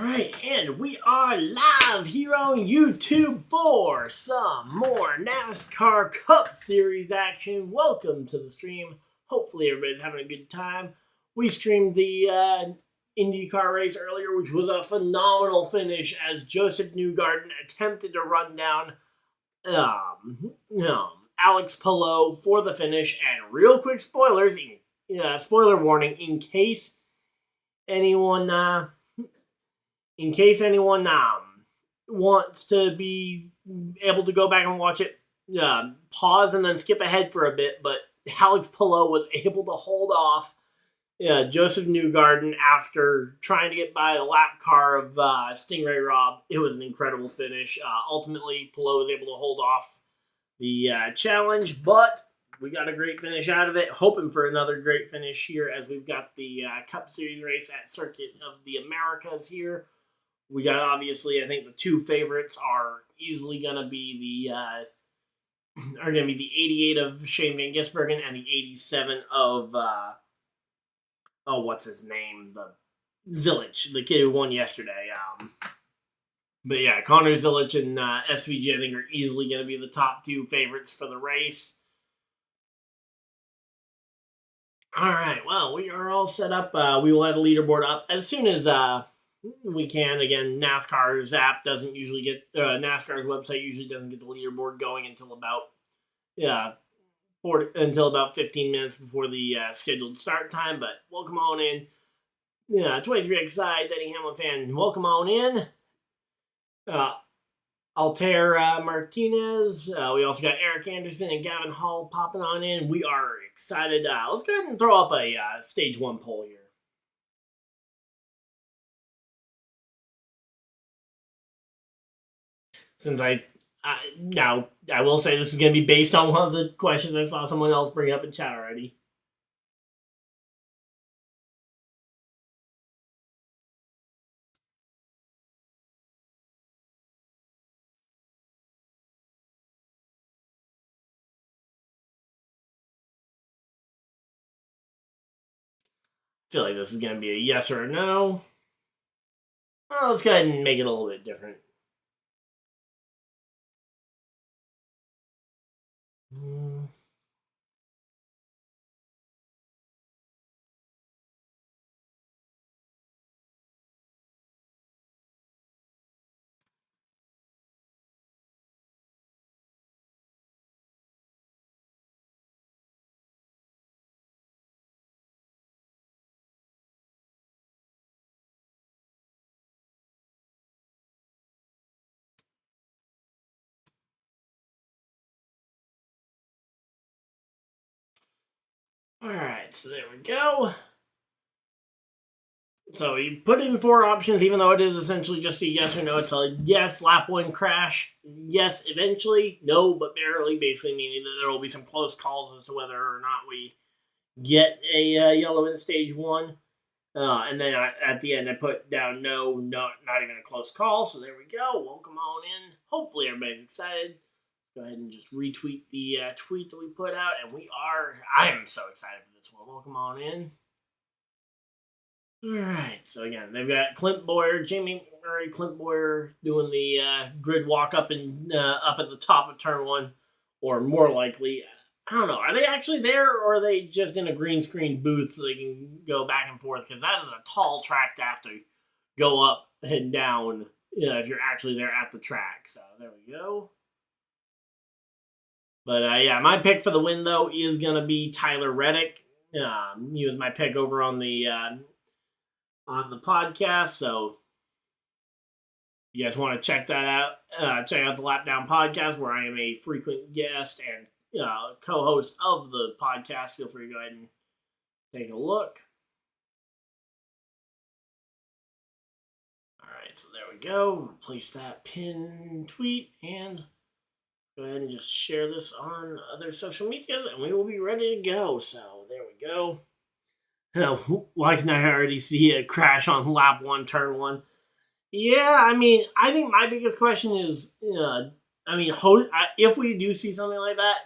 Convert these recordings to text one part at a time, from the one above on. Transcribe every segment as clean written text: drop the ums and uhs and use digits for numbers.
Alright, and we are live here on YouTube for some more NASCAR Cup Series action. Welcome to the stream. Hopefully everybody's having a good time. We streamed the IndyCar race earlier, which was a phenomenal finish as Joseph Newgarden attempted to run down Alex Palou for the finish. And real quick spoilers, spoiler warning, in case anyone wants to be able to go back and watch it, pause and then skip ahead for a bit, but Alex Palou was able to hold off Joseph Newgarden after trying to get by the lap car of Stingray Robb. It was an incredible finish. Ultimately, Palou was able to hold off the challenge, but we got a great finish out of it. Hoping for another great finish here as we've got the Cup Series race at Circuit of the Americas here. We got, obviously, I think the two favorites are easily going to be the 88 of Shane Van Gisbergen and the 87 of what's his name, the Zilich, the kid who won yesterday. But yeah, Connor Zilich and SVG, I think, are easily going to be the top two favorites for the race. All right, well, we are all set up. We will have a leaderboard up as soon as we can. Again, NASCAR's app doesn't usually get, NASCAR's website usually doesn't get the leaderboard going until about 15 minutes before the scheduled start time. But welcome on in. 23XI, Denny Hamlin fan, welcome on in. Altair Martinez. We also got Eric Anderson and Gavin Hall popping on in. We are excited. Let's go ahead and throw up a stage one poll here. Since I will say this is going to be based on one of the questions I saw someone else bring up in chat already. I feel like this is going to be a yes or a no. Well, let's go ahead and make it a little bit different. Alright, so there we go. So you put in 4 options, even though it is essentially just a yes or no. It's a yes, lap 1 crash. Yes, eventually. No, but barely. Basically meaning that there will be some close calls as to whether or not we get a yellow in stage 1. And then at the end I put down no, not even a close call. So there we go. Welcome on in. Hopefully everybody's excited. Go ahead and just retweet the tweet that we put out, and I am so excited for this one. Welcome on in. All right, so again, they've got Clint Boyer, Jamie Murray, Clint Boyer doing the grid walk up and up at the top of turn 1, or more likely, I don't know, are they actually there, or are they just in a green screen booth so they can go back and forth? Because that is a tall track to have to go up and down, if you're actually there at the track. So there we go. But yeah, my pick for the win, though, is going to be Tyler Reddick. He was my pick over on the podcast. So if you guys want to check that out, check out the Lap Down podcast, where I am a frequent guest and co-host of the podcast. Feel free to go ahead and take a look. All right, so there we go. Replace that pin tweet and go ahead and just share this on other social medias, and we will be ready to go. So there we go. Why can I already see a crash on lap 1, turn 1? Yeah, I mean, I think my biggest question is, if we do see something like that,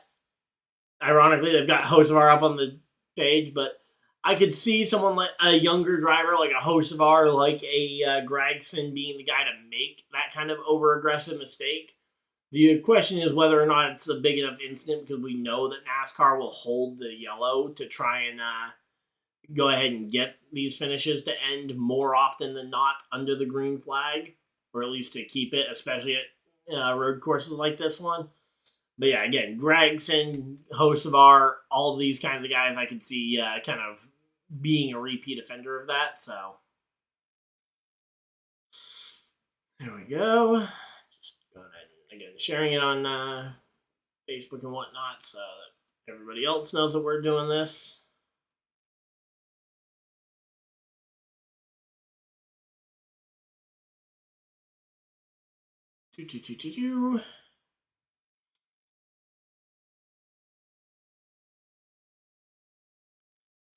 ironically, they've got Hocevar up on the page, but I could see someone like a younger driver, like a Hocevar, like a Gregson, being the guy to make that kind of over-aggressive mistake. The question is whether or not it's a big enough incident, because we know that NASCAR will hold the yellow to try and go ahead and get these finishes to end more often than not under the green flag, or at least to keep it, especially at road courses like this one. But yeah, again, Gregson, Hocevar, all of these kinds of guys I could see kind of being a repeat offender of that. So there we go. Just go ahead and, again, sharing it on Facebook and whatnot so that everybody else knows that we're doing this.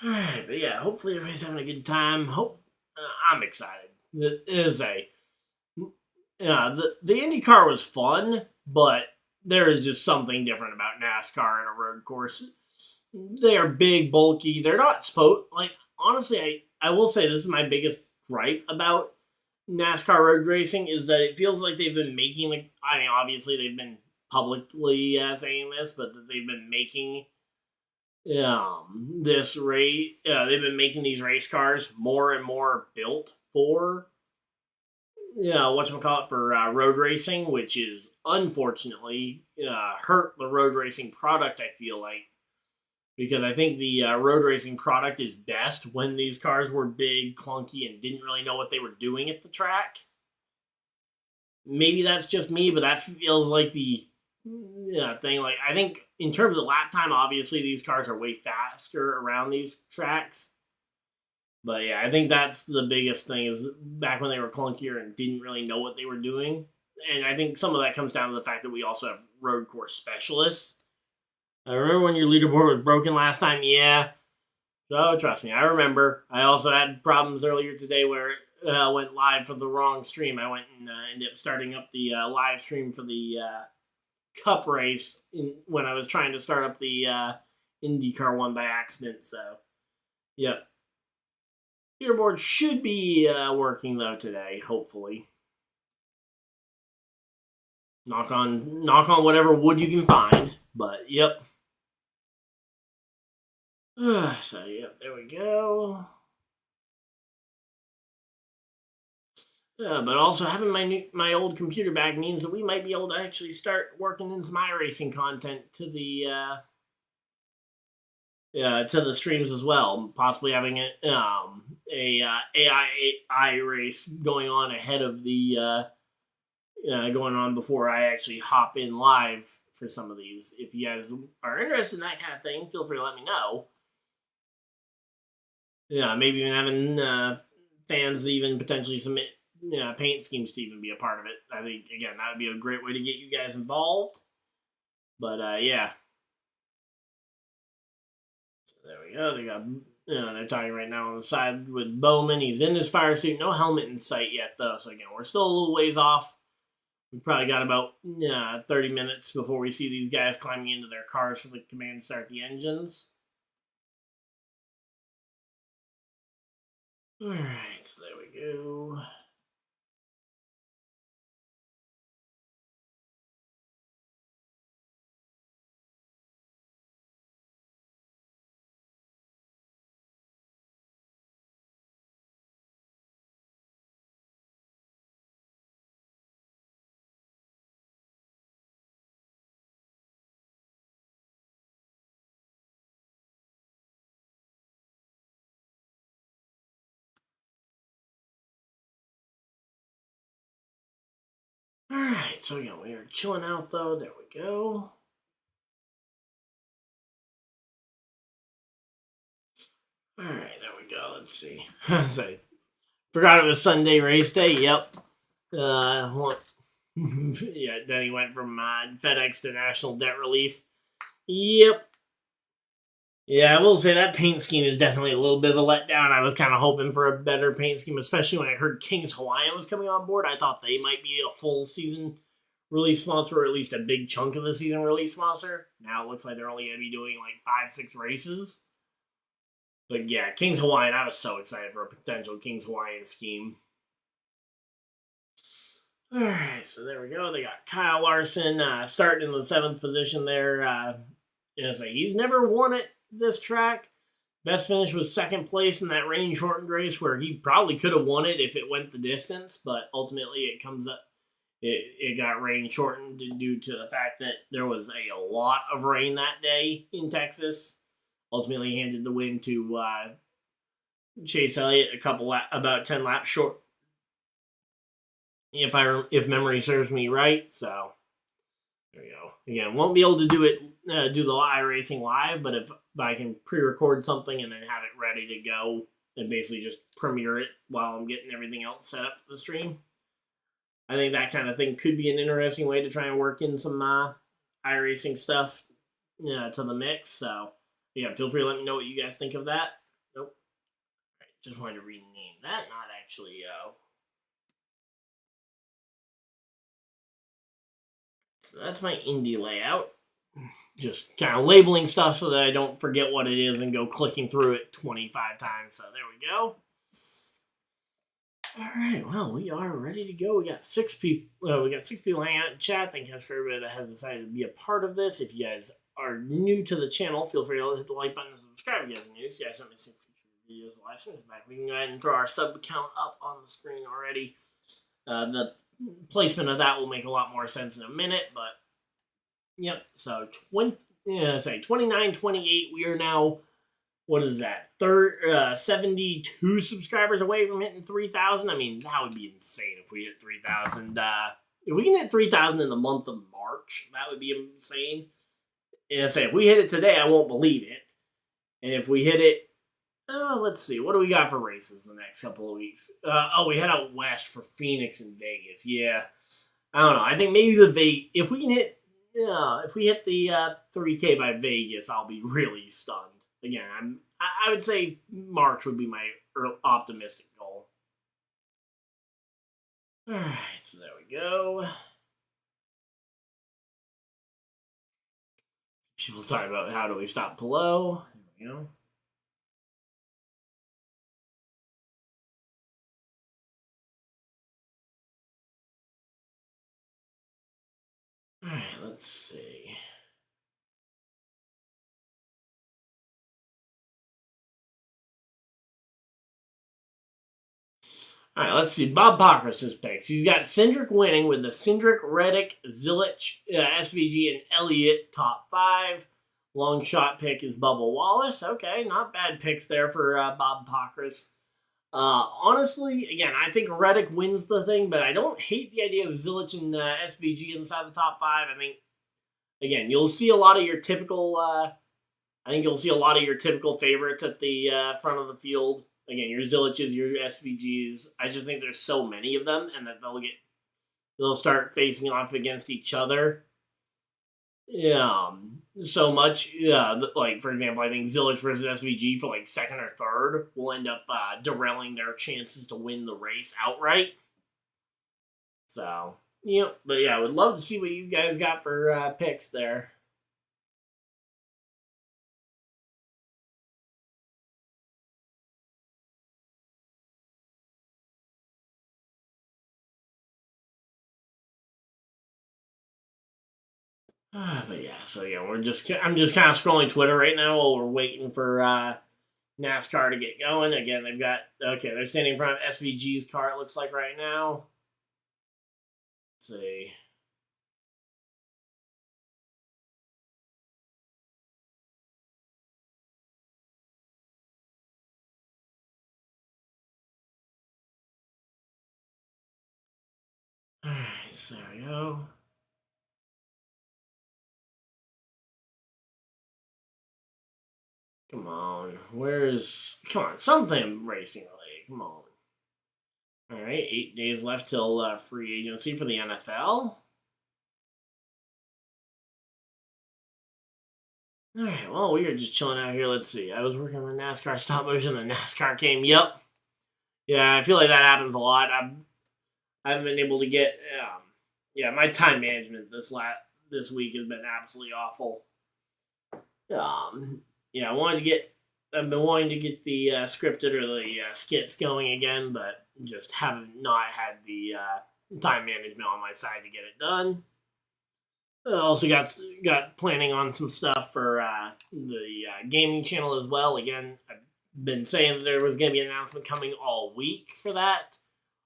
Alright, but yeah, hopefully everybody's having a good time. I'm excited. It is the IndyCar was fun, but there is just something different about NASCAR and a road course. They are big, bulky. They're not honestly, I will say this is my biggest gripe about NASCAR road racing, is that it feels like they've been making, obviously they've been publicly saying this, but that they've been making this race. They've been making these race cars more and more built for for road racing, which is unfortunately hurt the road racing product, I feel like, because I think the road racing product is best when these cars were big, clunky, and didn't really know what they were doing at the track. Maybe that's just me, but that feels like the thing. Like, I think in terms of lap time, obviously these cars are way faster around these tracks. But yeah, I think that's the biggest thing, is back when they were clunkier and didn't really know what they were doing. And I think some of that comes down to the fact that we also have road course specialists. I remember when your leaderboard was broken last time? Yeah. So trust me, I remember. I also had problems earlier today where it went live for the wrong stream. I went and ended up starting up the live stream for the Cup race when I was trying to start up the IndyCar one by accident. So, yep. Leaderboard should be working though today, hopefully. Knock on whatever wood you can find, but yep. So yep, there we go. But also having my old computer back means that we might be able to actually start working in some iRacing content to the streams as well. Possibly having a AI race going on ahead of the going on before I actually hop in live for some of these. If you guys are interested in that kind of thing, feel free to let me know. Yeah, maybe even having fans even potentially submit paint schemes to even be a part of it. I think, again, that would be a great way to get you guys involved. But yeah. So there we go. They got they're talking right now on the side with Bowman. He's in his fire suit. No helmet in sight yet, though. So again, we're still a little ways off. We probably got about 30 minutes before we see these guys climbing into their cars for the command to start the engines. Alright, so there we go. Alright, so again, we are chilling out though. There we go. Alright, there we go. Let's see. Forgot it was Sunday race day. Yep. Yeah, Denny went from FedEx to National Debt Relief. Yep. Yeah, I will say that paint scheme is definitely a little bit of a letdown. I was kind of hoping for a better paint scheme, especially when I heard King's Hawaiian was coming on board. I thought they might be a full season release sponsor, or at least a big chunk of the season release sponsor. Now it looks like they're only going to be doing like 5-6 races. But yeah, Kings Hawaiian, I was so excited for a potential Kings Hawaiian scheme. All right, so there we go. They got Kyle Larson starting in the 7th position there. He's never won at this track. Best finish was 2nd place in that rain shortened race where he probably could have won it if it went the distance, but ultimately it comes up. It got rain shortened due to the fact that there was a lot of rain that day in Texas. Ultimately handed the win to Chase Elliott about 10 laps short, if memory serves me right. So there you go. Again, won't be able to do the iRacing live, but if I can pre-record something and then have it ready to go and basically just premiere it while I'm getting everything else set up for the stream, I think that kind of thing could be an interesting way to try and work in some iRacing stuff to the mix. So yeah, feel free to let me know what you guys think of that. Nope. All right, just wanted to rename that, not actually. So that's my Indy layout. Just kind of labeling stuff so that I don't forget what it is and go clicking through it 25 times. So there we go. All right, well, we are ready to go. We got 6 people. We got 6 people hanging out in chat. Thank you guys for everybody that has decided to be a part of this. If you guys are new to the channel, feel free to hit the like button and subscribe if you guys are new. So you guys don't miss any future videos. Live streams back. We can go ahead and throw our sub count up on the screen already. The placement of that will make a lot more sense in a minute, but yep. So 29, 28. We are now, what is that? 72 subscribers away from hitting 3,000. I mean, that would be insane if we hit 3,000. If we can hit 3,000 in the month of March, that would be insane. And if we hit it today, I won't believe it. And if we hit it, let's see, what do we got for races the next couple of weeks? We head out west for Phoenix and Vegas. Yeah, I don't know. I think maybe if we hit the 3K by Vegas, I'll be really stunned. Again, I would say March would be my optimistic goal. All right, so there we go. People talk about how do we stop Pelot. There we go. All right, let's see. All right, let's see. Bob Pockrass's picks. He's got Cindric winning with the Cindric, Reddick, Zilich, SVG, and Elliott top 5. Long shot pick is Bubba Wallace. Okay, not bad picks there for Bob Pockrass. Honestly, again, I think Reddick wins the thing, but I don't hate the idea of Zilich and SVG inside the top 5. I think, again, you'll see a lot of your typical. I think you'll see a lot of your typical favorites at the front of the field. Again, your Ziliches, your SVGs. I just think there's so many of them, and that they'll start facing off against each other. Yeah, so much. Yeah, like for example, I think Zilich versus SVG for like 2nd or 3rd will end up derailing their chances to win the race outright. So, but yeah, I would love to see what you guys got for picks there. But yeah, so yeah, I'm just kind of scrolling Twitter right now while we're waiting for NASCAR to get going. Again, they're standing in front of SVG's car, it looks like right now. Let's see. Alright, so there we go. Come on, something racing related, come on. Alright, 8 days left till free agency for the NFL. Alright, well, we are just chilling out here. Let's see. I was working on NASCAR stop motion, the NASCAR came. Yep. Yeah, I feel like that happens a lot. I haven't been able to get... my time management this week has been absolutely awful. I wanted to get I've been wanting to get the scripted or the skits going again, but just have not had the time management on my side to get it done. Also got planning on some stuff for the gaming channel as well. Again, I've been saying that there was going to be an announcement coming all week for that.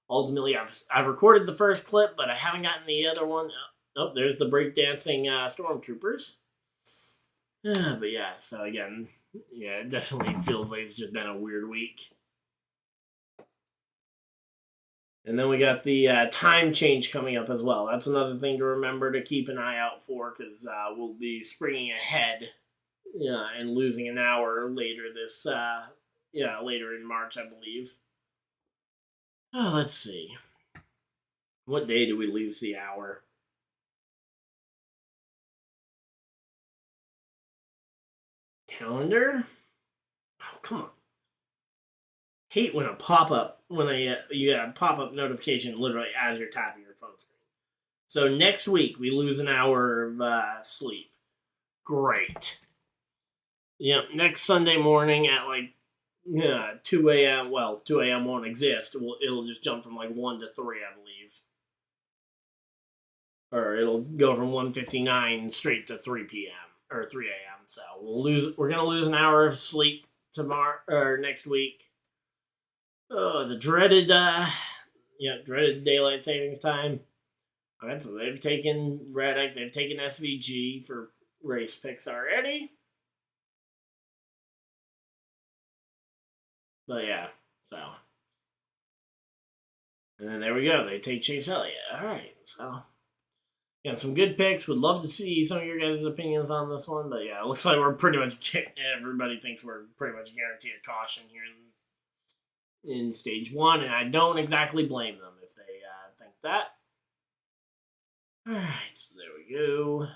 Ultimately, I've recorded the first clip, but I haven't gotten the other one. Oh, there's the breakdancing stormtroopers. But yeah, so again, yeah, it definitely feels like it's just been a weird week. And then we got the time change coming up as well. That's another thing to remember to keep an eye out for, because we'll be springing ahead, and losing an hour later this, later in March, I believe. Oh, let's see. What day do we lose the hour? Calendar? Oh, come on. Hate when you get a pop-up notification literally as you're tapping your phone screen. So next week we lose an hour of sleep. Great. Yep, next Sunday morning at 2 a.m. Well, 2 a.m. won't exist. It'll just jump from 1 to 3, I believe. Or it'll go from 1:59 straight to 3 p.m. or 3 a.m. So we're gonna lose an hour of sleep tomorrow or next week. Oh, the dreaded daylight savings time. All right, so they've taken Reddick, they've taken SVG for race picks already. But yeah, so. And then there we go, they take Chase Elliott. All right, so. Got some good picks. Would love to see some of your guys' opinions on this one. But yeah, it looks like we're pretty much, everybody thinks we're pretty much guaranteed a caution here in stage 1. And I don't exactly blame them if they think that. Alright, so there we go.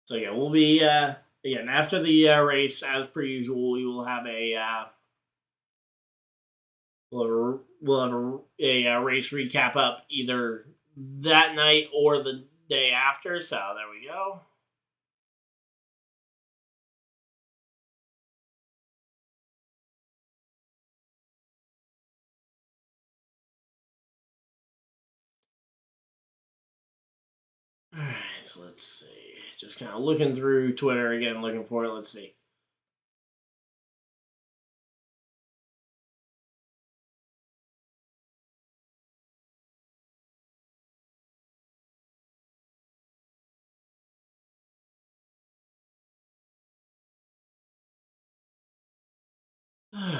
So yeah, we'll be, again, after the race, as per usual, we will have we'll have a race recap up either that night or the day after. So there we go. All right, so let's see. Just kind of looking through Twitter again, looking for it. Let's see.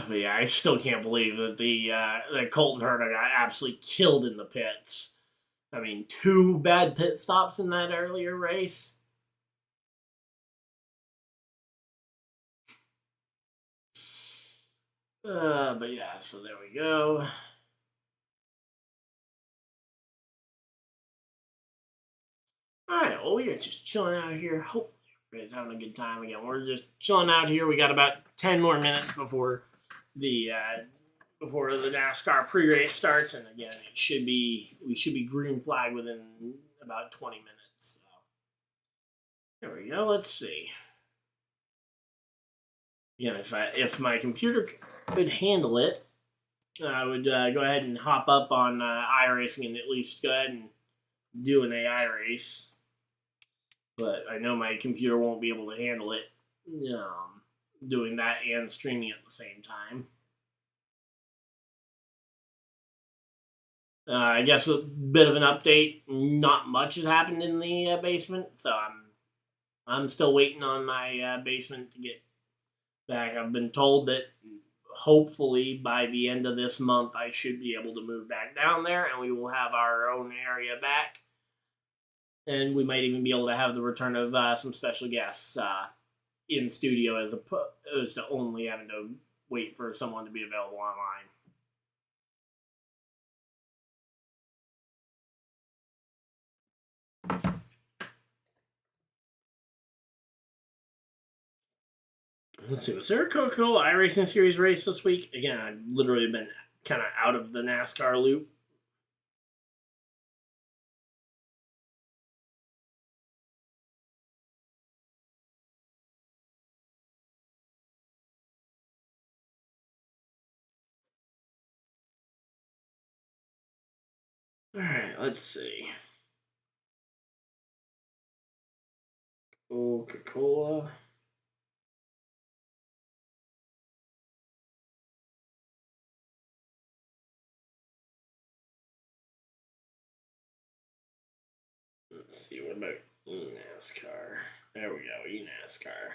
But yeah, I still can't believe that that Colton Herta got absolutely killed in the pits. I mean, 2 bad pit stops in that earlier race. But yeah, so there we go. Alright, well, we are just chilling out here. Hope everybody's having a good time again. We're just chilling out here. We got about 10 more minutes before the NASCAR pre-race starts, and again, we should be green flag within about 20 minutes. So. There we go. Let's see. Again, if my computer could handle it, I would go ahead and hop up on iRacing and at least go ahead and do an AI race. But I know my computer won't be able to handle it, doing that and streaming at the same time. I guess a bit of an update. Not much has happened in the basement, so I'm still waiting on my basement to get back. I've been told that hopefully by the end of this month I should be able to move back down there, and we will have our own area back. And we might even be able to have the return of some special guests in studio as opposed to only having to wait for someone to be available online. Let's see, was there a Coca-Cola iRacing Series race this week? Again, I've literally been kind of out of the NASCAR loop. Alright, let's see. Coca-Cola. Let's see, what about NASCAR? There we go, NASCAR.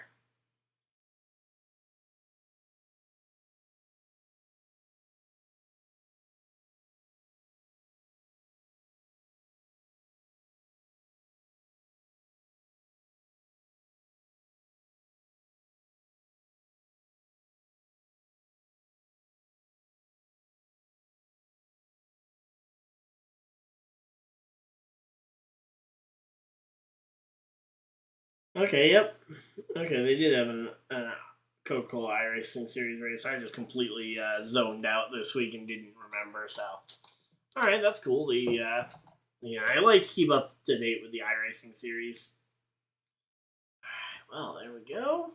Okay, yep. Okay, they did have a Coca-Cola iRacing Series race. I just completely zoned out this week and didn't remember. So, all right, that's cool. I like to keep up to date with the iRacing Series. All right, well, there we go.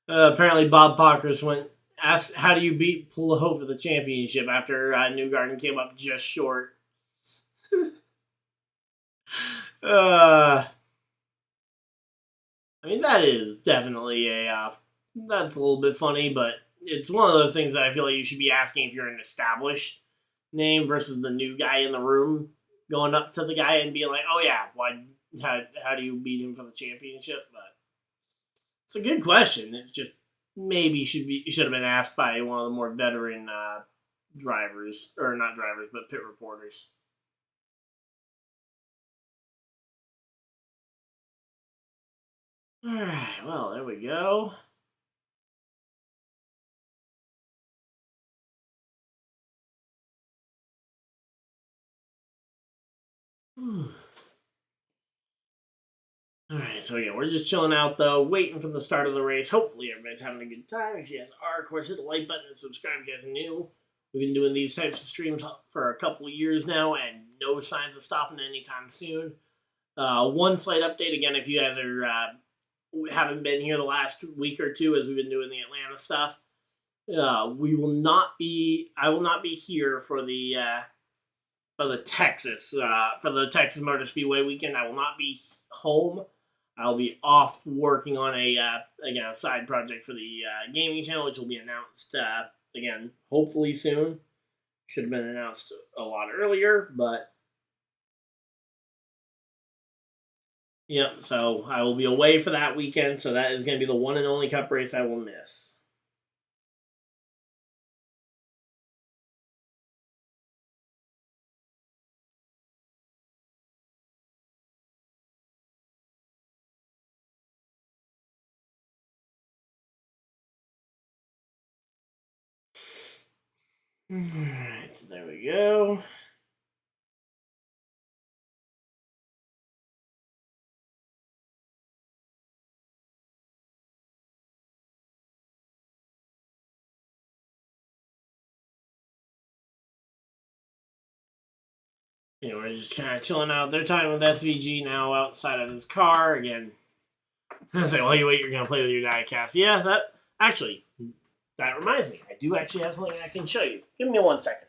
Apparently, Bob Pockers asked, "How do you beat Pullo for the championship?" After Newgarden came up just short. I mean, that is definitely that's a little bit funny, but it's one of those things that I feel like you should be asking if you're an established name versus the new guy in the room going up to the guy and being like, "Oh yeah, how do you beat him for the championship?" But it's a good question. It's just maybe should have been asked by one of the more veteran drivers, or not drivers, but pit reporters. All right, well, there we go. All right, so yeah, we're just chilling out though, waiting for the start of the race. Hopefully, everybody's having a good time. If you guys are, of course, hit the like button and subscribe if you guys are new. We've been doing these types of streams for a couple of years now, and no signs of stopping anytime soon. One slight update again, if you guys are haven't been here the last week or two as we've been doing the Atlanta stuff, we will not be. I will not be here for the Texas Motor Speedway weekend. I will not be home. I'll be off working on a side project for the gaming channel, which will be announced again hopefully soon. Should have been announced a lot earlier, but yep. So I will be away for that weekend. So that is going to be the one and only Cup race I will miss. Alright, so there we go. We're just kind of chilling out. They're talking with SVG now outside of his car again. I say, well, you wait, you're gonna play with your diecast. Yeah, that reminds me. I do actually have something I can show you. Give me 1 second.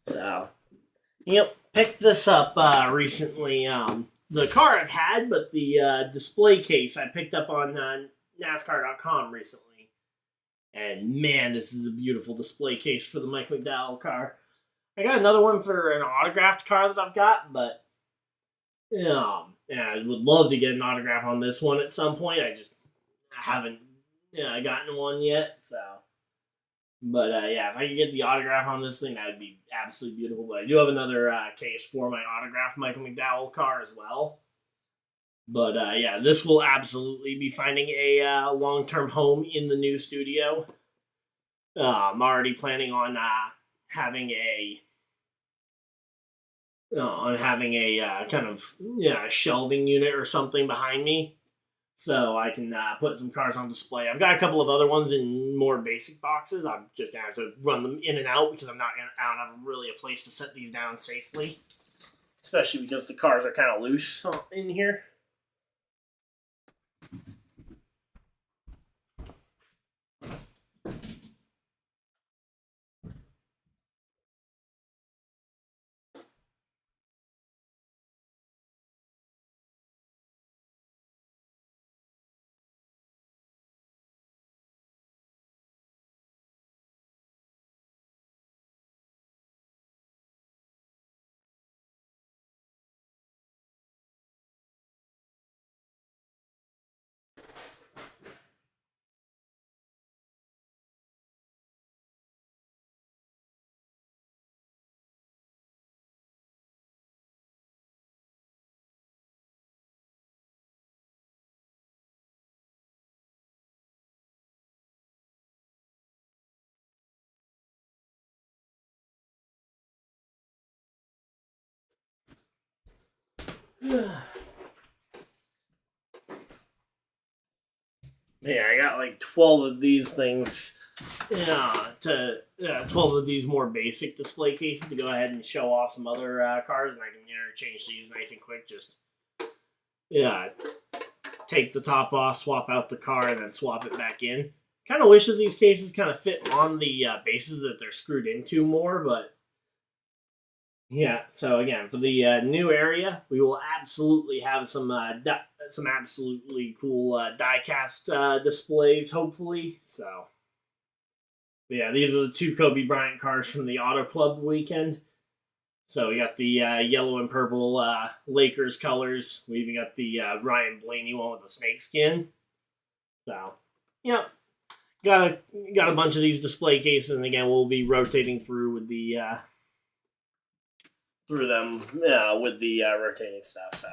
So, picked this up recently. The car I've had, but the display case I picked up on NASCAR.com recently. And man, this is a beautiful display case for the Mike McDowell car. I got another one for an autographed car that I've got, but yeah, I would love to get an autograph on this one at some point. I just haven't gotten one yet. So, but yeah, if I could get the autograph on this thing, that would be absolutely beautiful. But I do have another case for my autographed Michael McDowell car as well. But yeah, this will absolutely be finding a long-term home in the new studio. I'm already planning on having a kind of shelving unit or something behind me, so I can put some cars on display. I've got a couple of other ones in more basic boxes. I'm just gonna have to run them in and out because I don't have really a place to set these down safely, especially because the cars are kind of loose in here. Yeah, I got like 12 of these things. 12 of these more basic display cases to go ahead and show off some other cars, and I can interchange these nice and quick. Just take the top off, swap out the car, and then swap it back in. Kind of wish that these cases kind of fit on the bases that they're screwed into more, but yeah. So again, for the new area, we will absolutely have some absolutely cool diecast displays, hopefully. So yeah, these are the two Kobe Bryant cars from the Auto Club weekend. So we got the yellow and purple Lakers colors. We even got the Ryan Blaney one with the snake skin. So, yeah, got a bunch of these display cases, and again, we'll be rotating through with the with the rotating stuff. So,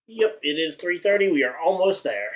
yep, it is 3:30. We are almost there.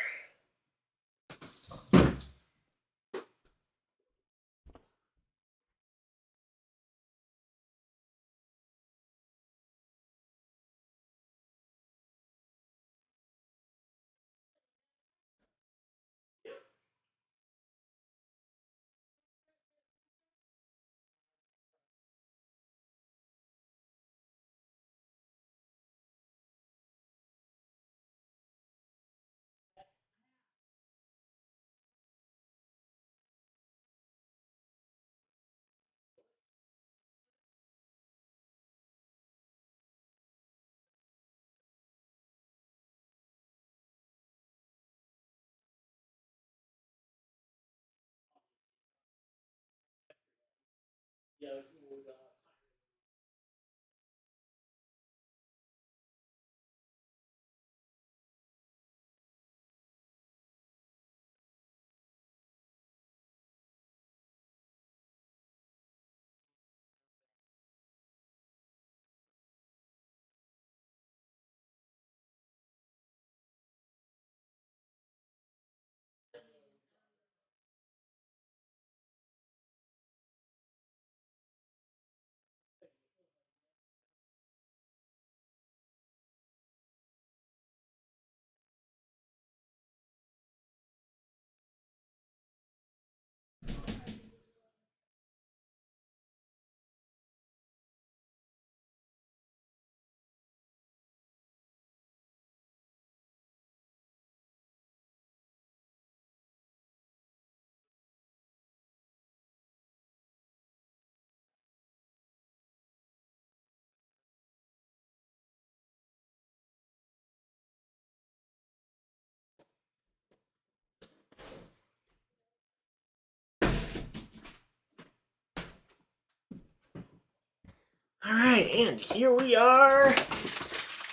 All right, and here we are.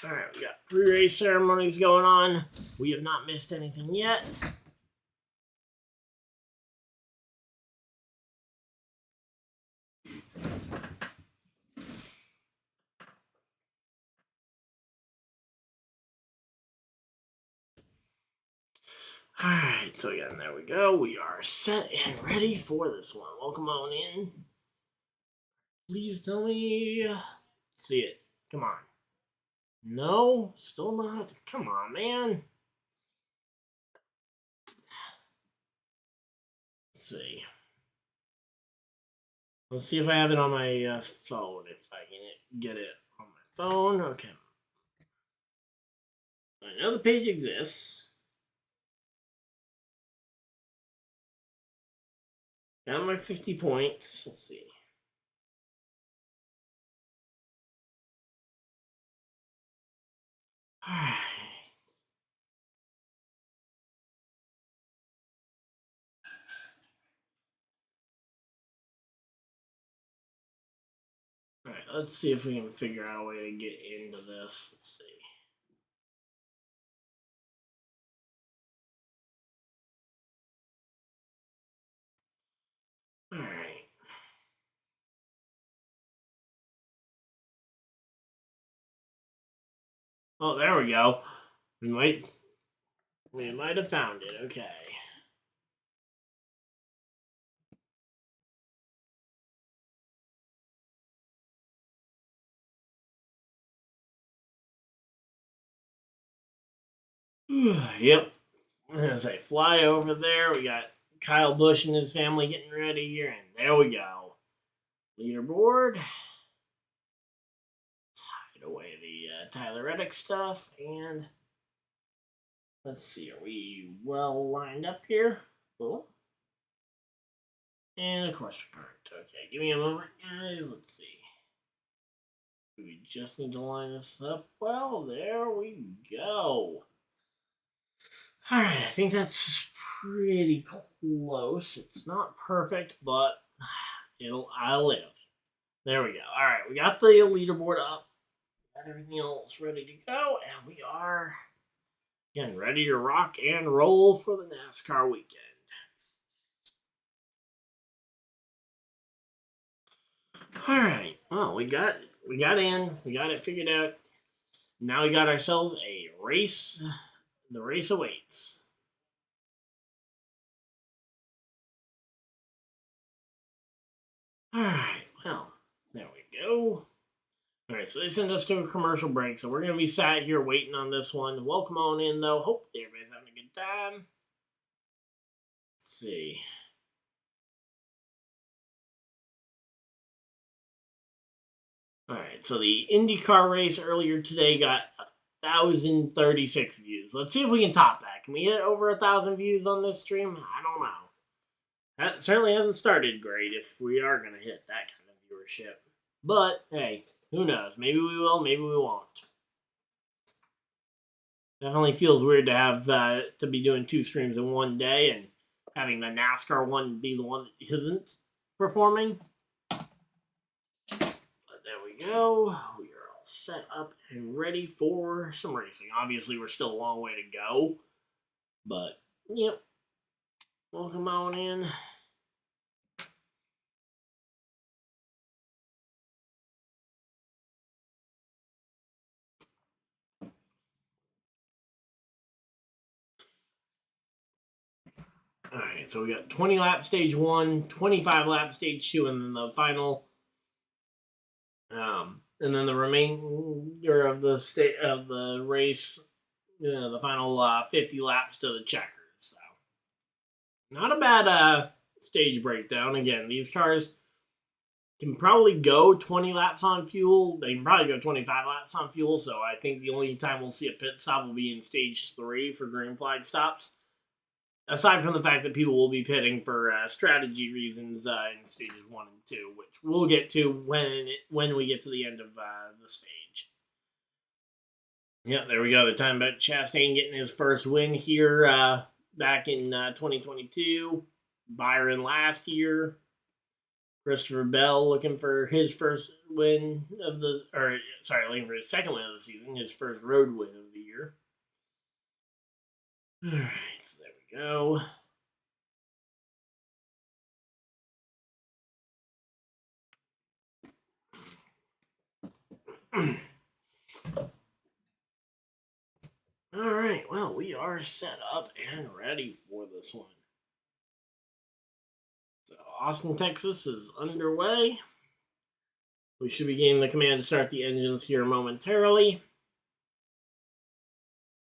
All right, we got pre-race ceremonies going on. We have not missed anything yet. Alright, so again, there we go. We are set and ready for this one. Welcome on in. Please tell me. See it. Come on. No, still not. Come on, man. Let's see. Let's see if I have it on my phone. If I can get it on my phone. Okay. I know the page exists. Got my 50 points. Let's see. Alright. Alright, let's see if we can figure out a way to get into this. Let's see. Alright. Oh, there we go. We might have found it. Okay. Yep. As I fly over there, we got Kyle Busch and his family getting ready here, and there we go. Leaderboard. Hide away the Tyler Reddick stuff, and let's see, are we well lined up here? Cool. And a question mark. Okay, give me a moment, guys. Let's see. We just need to line this up. Well, there we go. Alright, I think that's pretty close. It's not perfect, but I'll live. There we go. Alright, we got the leaderboard up. Got everything else ready to go, and we are again ready to rock and roll for the NASCAR weekend. Alright, well, we got it figured out. Now we got ourselves a race. The race awaits. Alright, well, there we go. Alright, so they sent us to a commercial break, so we're going to be sat here waiting on this one. Welcome on in, though. Hopefully everybody's having a good time. Let's see. Alright, so the IndyCar race earlier today got 1,036 views. Let's see if we can top that. Can we hit over 1,000 views on this stream? I don't know. That certainly hasn't started great if we are going to hit that kind of viewership. But, hey, who knows? Maybe we will, maybe we won't. Definitely feels weird to have to be doing 2 streams in one day and having the NASCAR one be the one that isn't performing. But there we go. We are all set up and ready for some racing. Obviously, we're still a long way to go. But, yep. Welcome on in. Alright, so we got 20 lap stage 1, 25 lap stage 2, and then the final and then the remainder of the race, the final 50 laps to the checkers. So not a bad stage breakdown. Again, these cars can probably go 20 laps on fuel. They can probably go 25 laps on fuel. So I think the only time we'll see a pit stop will be in stage 3 for green flag stops. Aside from the fact that people will be pitting for strategy reasons in stages 1 and 2, which we'll get to when we get to the end of the stage. Yeah, there we go. The time about Chastain getting his first win here back in 2022. Byron last year. Christopher Bell looking for his first win of the, looking for his second win of the season, his first road win of the year. All right, so there we go. All right, well, we are are set up and ready for this one. So Austin, Texas is underway. We should be getting the command to start the engines here momentarily.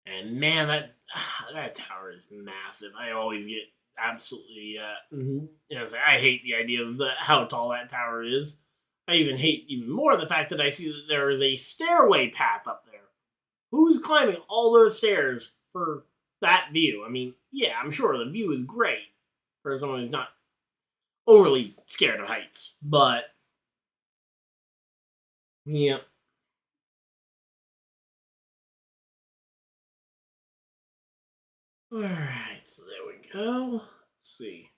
And man, that tower is massive. I always get absolutely, I hate the idea of how tall that tower is. I even hate even more the fact that I see that there is a stairway path up there. Who's climbing all those stairs for that view? I mean, yeah, I'm sure the view is great for someone who's not overly scared of heights, but yeah. Alright, so there we go. Let's see.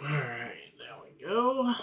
Alright, there we go.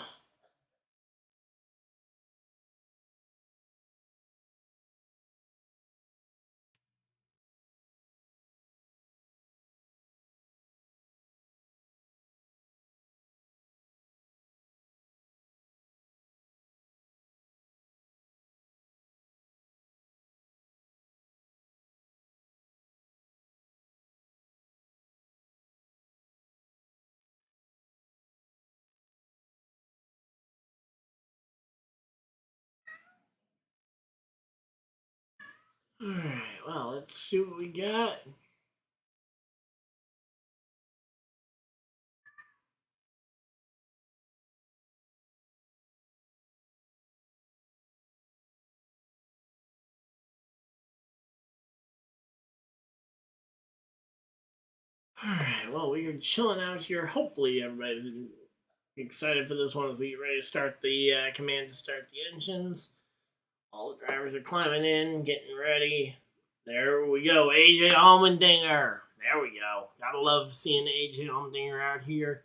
Alright, well, let's see what we got. Alright, well, we are chilling out here. Hopefully, everybody's excited for this one as we get ready to start the command to start the engines. All the drivers are climbing in, getting ready. There we go, AJ Allmendinger. There we go. Gotta love seeing AJ Allmendinger out here.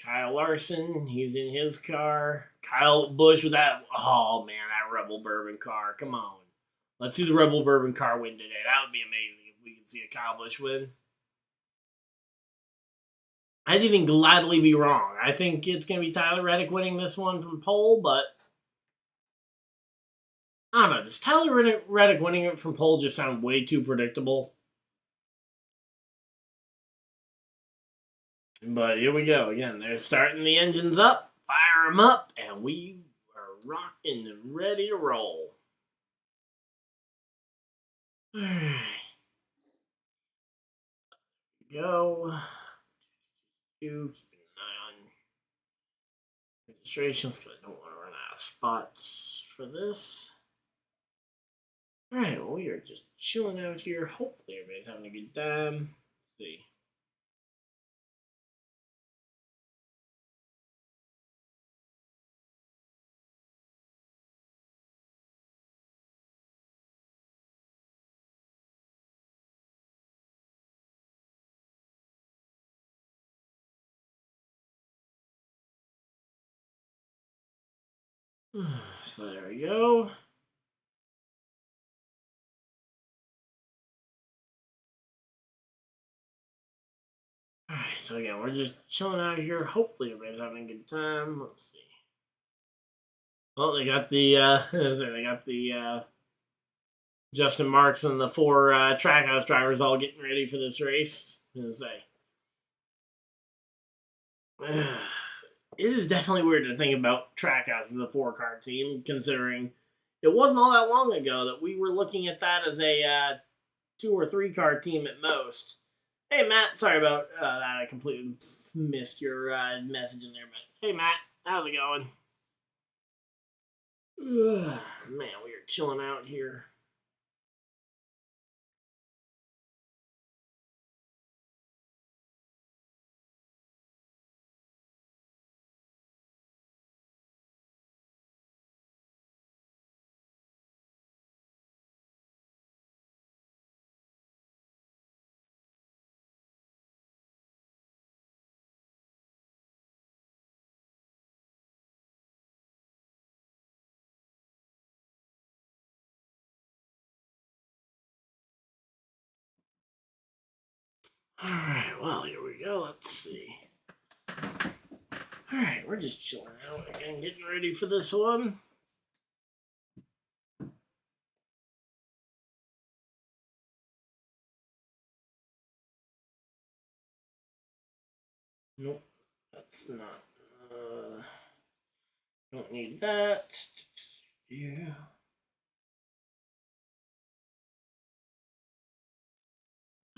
Kyle Larson, he's in his car. Kyle Busch with that, oh man, that Rebel Bourbon car. Come on. Let's see the Rebel Bourbon car win today. That would be amazing if we could see a Kyle Busch win. I'd even gladly be wrong. I think it's going to be Tyler Reddick winning this one from pole, but I don't know. Does Tyler Reddick winning it from pole just sound way too predictable? But here we go. Again, they're starting the engines up. Fire them up. And we are rocking and ready to roll. Alright. Go. Keep an eye on registrations because I don't want to run out of spots for this. Alright, well, we are just chilling out here. Hopefully everybody's having a good time. Let's see. So there we go. Alright, so again, we're just chilling out here. Hopefully everybody's having a good time. Let's see. Well, they got the Justin Marks and the four Trackhouse drivers all getting ready for this race. It is definitely weird to think about Trackhouse as a 4-car team, considering it wasn't all that long ago that we were looking at that as a 2 or 3-car team at most. Hey, Matt, sorry about that. I completely missed your message in there. But hey, Matt, how's it going? Man, we are chilling out here. Alright, well, here we go. Let's see. Alright, we're just chilling out again, getting ready for this one. Nope, that's not. Don't need that. Yeah.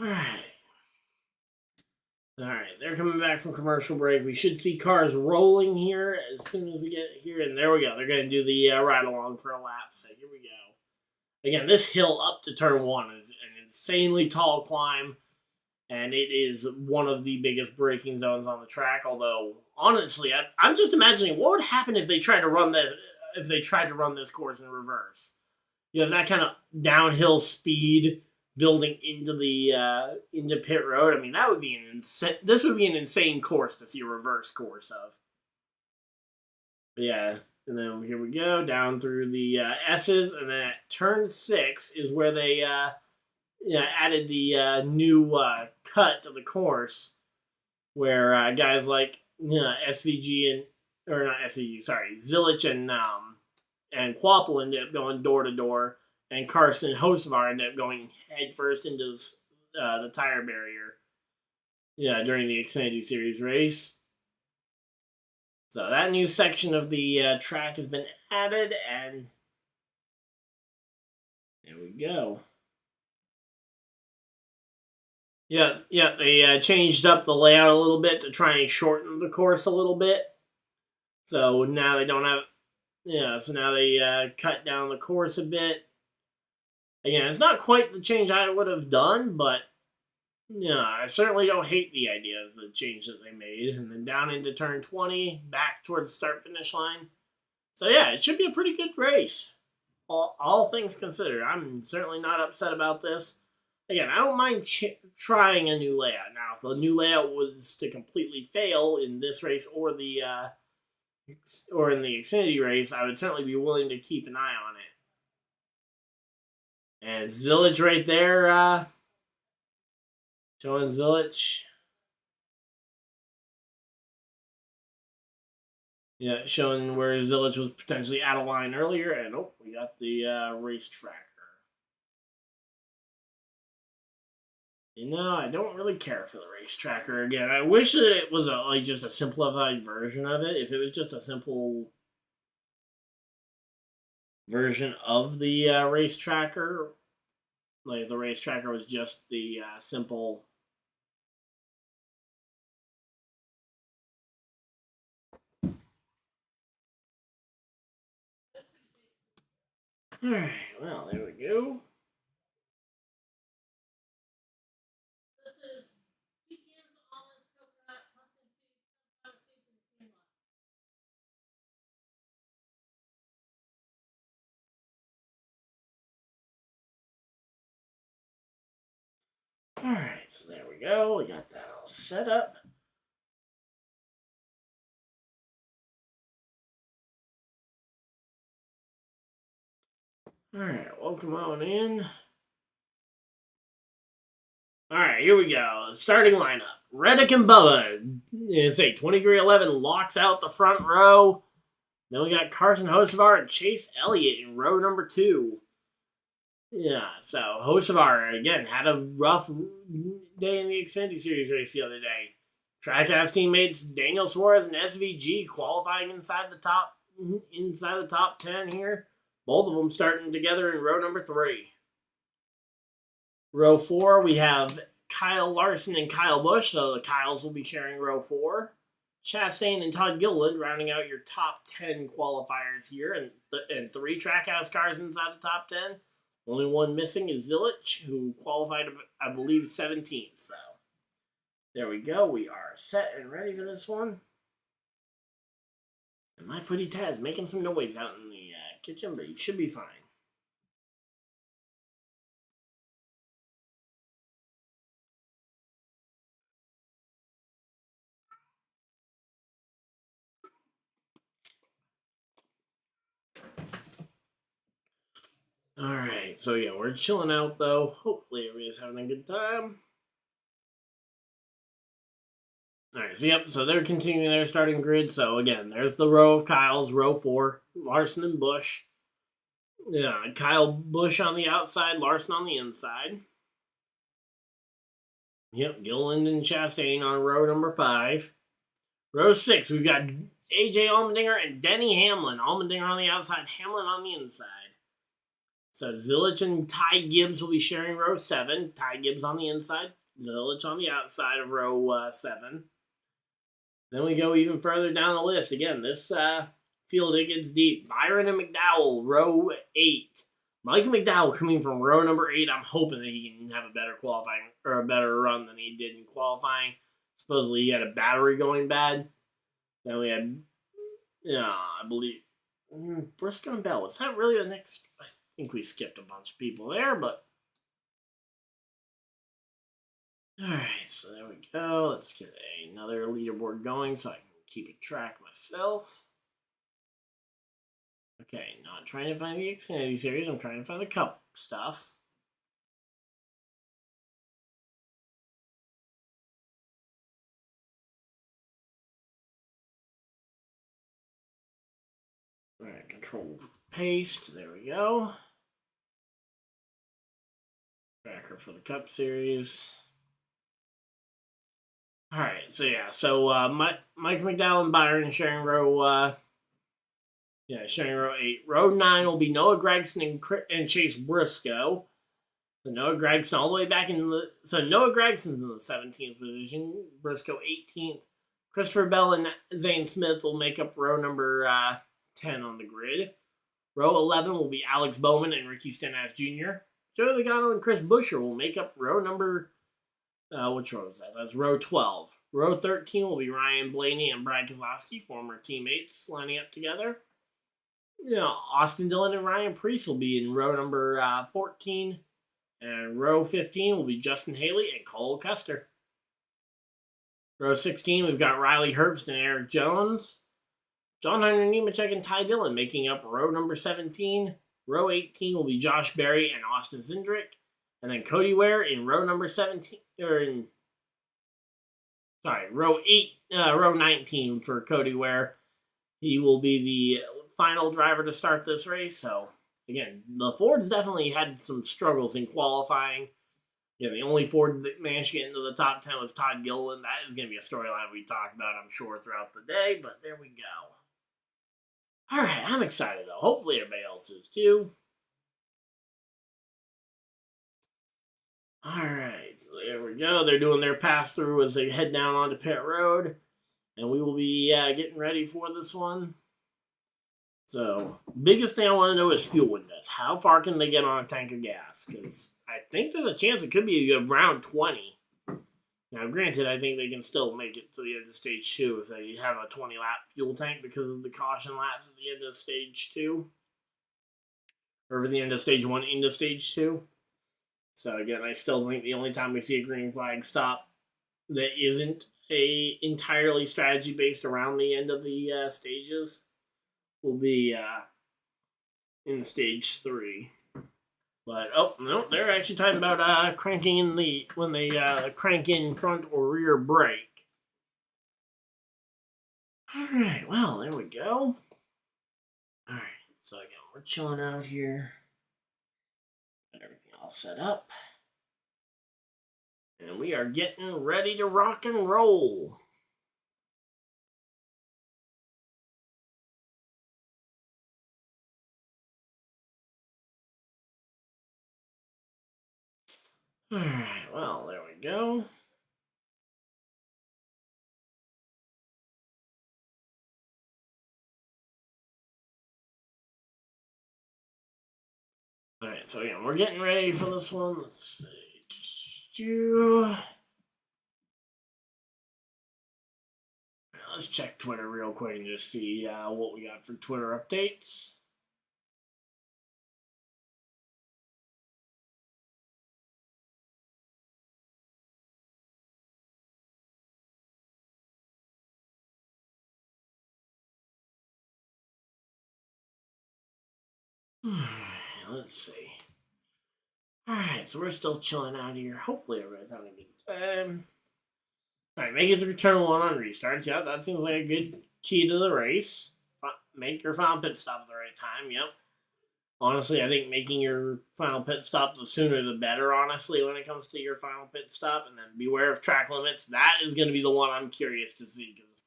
Alright. Alright, they're coming back from commercial break. We should see cars rolling here as soon as we get here. And there we go. They're going to do the ride along for a lap. So here we go. Again, this hill up to turn one is an insanely tall climb. And it is one of the biggest braking zones on the track. Although, honestly, I'm just imagining what would happen if they tried to run this course in reverse. You have that kind of downhill speed building into the into pit road. I mean, that would be an insane course to see a reverse course of. But yeah, and then here we go down through the S's, and then at turn 6 is where they added the new cut to the course, where guys like SVG or not SVG, sorry, Zilich and Quapple ended up going door to door. And Carson Hocevar ended up going headfirst into the tire barrier. Yeah, during the Xfinity Series race. So that new section of the track has been added, and there we go. Yeah, they changed up the layout a little bit to try and shorten the course a little bit. So now they don't have, so now they cut down the course a bit. Again, it's not quite the change I would have done, but I certainly don't hate the idea of the change that they made. And then down into turn 20, back towards the start-finish line. So yeah, it should be a pretty good race. All things considered, I'm certainly not upset about this. Again, I don't mind trying a new layout. Now, if the new layout was to completely fail in this race or in the Xfinity race, I would certainly be willing to keep an eye on it. And Zilich right there, showing Zilich. Yeah, showing where Zilich was potentially out of line earlier. And we got the race tracker. I don't really care for the race tracker again. I wish that it was just a simplified version of it. If it was just a simple version of the race tracker, like the race tracker was just the simple. Alright, well, there we go. Alright, so there we go. We got that all set up. Alright, welcome on in. Alright, here we go. Starting lineup. Reddick and Bubba. It's a 2311 locks out the front row. Then we got Carson Hocevar and Chase Elliott in row number 2. Yeah, so Hocevar, again, had a rough day in the Xfinity Series race the other day. Trackhouse teammates Daniel Suarez and SVG qualifying inside the top 10 here. Both of them starting together in row number 3. Row 4, we have Kyle Larson and kylebusch, so the Kyles will be sharing row 4. Chastain and Todd Gilliland rounding out your top 10 qualifiers here, and 3 Trackhouse cars inside the top 10. Only one missing is Zilich, who qualified, I believe, 17th. So there we go. We are set and ready for this one. And my pretty Taz making some noise out in the kitchen, but he should be fine. Alright, so yeah, we're chilling out though. Hopefully everybody's having a good time. Alright, so yep, so they're continuing their starting grid. So again, there's the row of Kyles, row 4, Larson and Busch. Yeah, Kyle Busch on the outside, Larson on the inside. Yep, Gilliland and Chastain on row number 5. Row 6, we've got AJ Allmendinger and Denny Hamlin. Allmendinger on the outside, Hamlin on the inside. So Zilich and Ty Gibbs will be sharing row 7. Ty Gibbs on the inside, Zilich on the outside of row 7. Then we go even further down the list. Again, this field, it gets deep. Byron and McDowell, row 8. Michael McDowell coming from row number 8. I'm hoping that he can have a better qualifying or a better run than he did in qualifying. Supposedly he had a battery going bad. Then we had, I believe, Briscoe and Bell. Was that really the next? I think we skipped a bunch of people there, but. Alright, so there we go. Let's get another leaderboard going so I can keep a track myself. Okay, not trying to find the Xfinity Series. I'm trying to find the Cup stuff. Alright, control paste. There we go. Tracker for the Cup Series. Alright, so yeah, so Mike McDowell and Byron sharing row sharing row 8. Row 9 will be Noah Gragson and Chase Briscoe. So Noah Gragson all the way back in the... So Noah Gragson's in the 17th position. Briscoe 18th. Christopher Bell and Zane Smith will make up row number 10 on the grid. Row 11 will be Alex Bowman and Ricky Stenhouse Jr. Joey Logano and Chris Buescher will make up row number... which row is that? That's row 12. Row 13 will be Ryan Blaney and Brad Keselowski, former teammates, lining up together. Austin Dillon and Ryan Prix will be in row number 14. And row 15 will be Justin Haley and Cole Custer. Row 16, we've got Riley Herbst and Eric Jones. John Hunter Nemechek and Ty Dillon making up row number 17. Row 18 will be Josh Berry and Austin Cindric. And then Cody Ware in row number 17, row 19 for Cody Ware. He will be the final driver to start this race. So, again, the Fords definitely had some struggles in qualifying. The only Ford that managed to get into the top 10 was Todd Gilliland. That is going to be a storyline we talk about, I'm sure, throughout the day. But there we go. All right, I'm excited, though. Hopefully everybody else is, too. Alright, so there we go. They're doing their pass-through as they head down onto pit road. And we will be getting ready for this one. So, biggest thing I want to know is fuel windows. How far can they get on a tank of gas? Because I think there's a chance it could be around 20. Now, granted, I think they can still make it to the end of stage 2 if they have a 20-lap fuel tank because of the caution laps at the end of stage 2. Or at the end of stage 1 into stage 2. So again, I still think the only time we see a green flag stop that isn't a entirely strategy based around the end of the stages will be in stage 3. But oh no, they're actually talking about cranking in when they crank in front or rear brake. All right, well there we go. All right, so again we're chilling out here. Got everything all set up. And we are getting ready to rock and roll. Alright, well, there we go. Alright, so yeah, we're getting ready for this one. Let's see. Let's check Twitter real quick and just see what we got for Twitter updates. Let's see. Alright, so we're still chilling out here. Hopefully everybody's having a good time. All right, make it through turn 1 on restarts. Yeah, that seems like a good key to the race. Make your final pit stop at the right time. Yep. Honestly, I think making your final pit stop, the sooner the better, honestly, when it comes to your final pit stop. And then beware of track limits. That is going to be the one I'm curious to see, because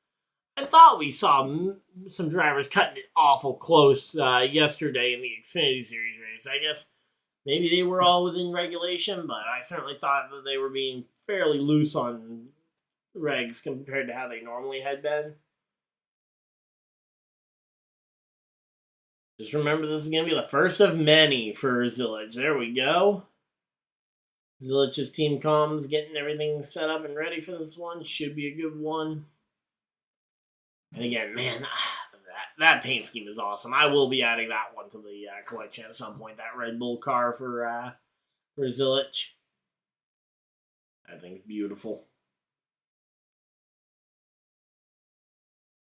I thought we saw some drivers cutting it awful close yesterday in the Xfinity Series race. I guess maybe they were all within regulation, but I certainly thought that they were being fairly loose on regs compared to how they normally had been. Just remember, this is going to be the first of many for Zillage. There we go. Zillage's team comes, getting everything set up and ready for this one. Should be a good one. And again, man, that paint scheme is awesome. I will be adding that one to the collection at some point. That Red Bull car for Zillage. That thing's beautiful.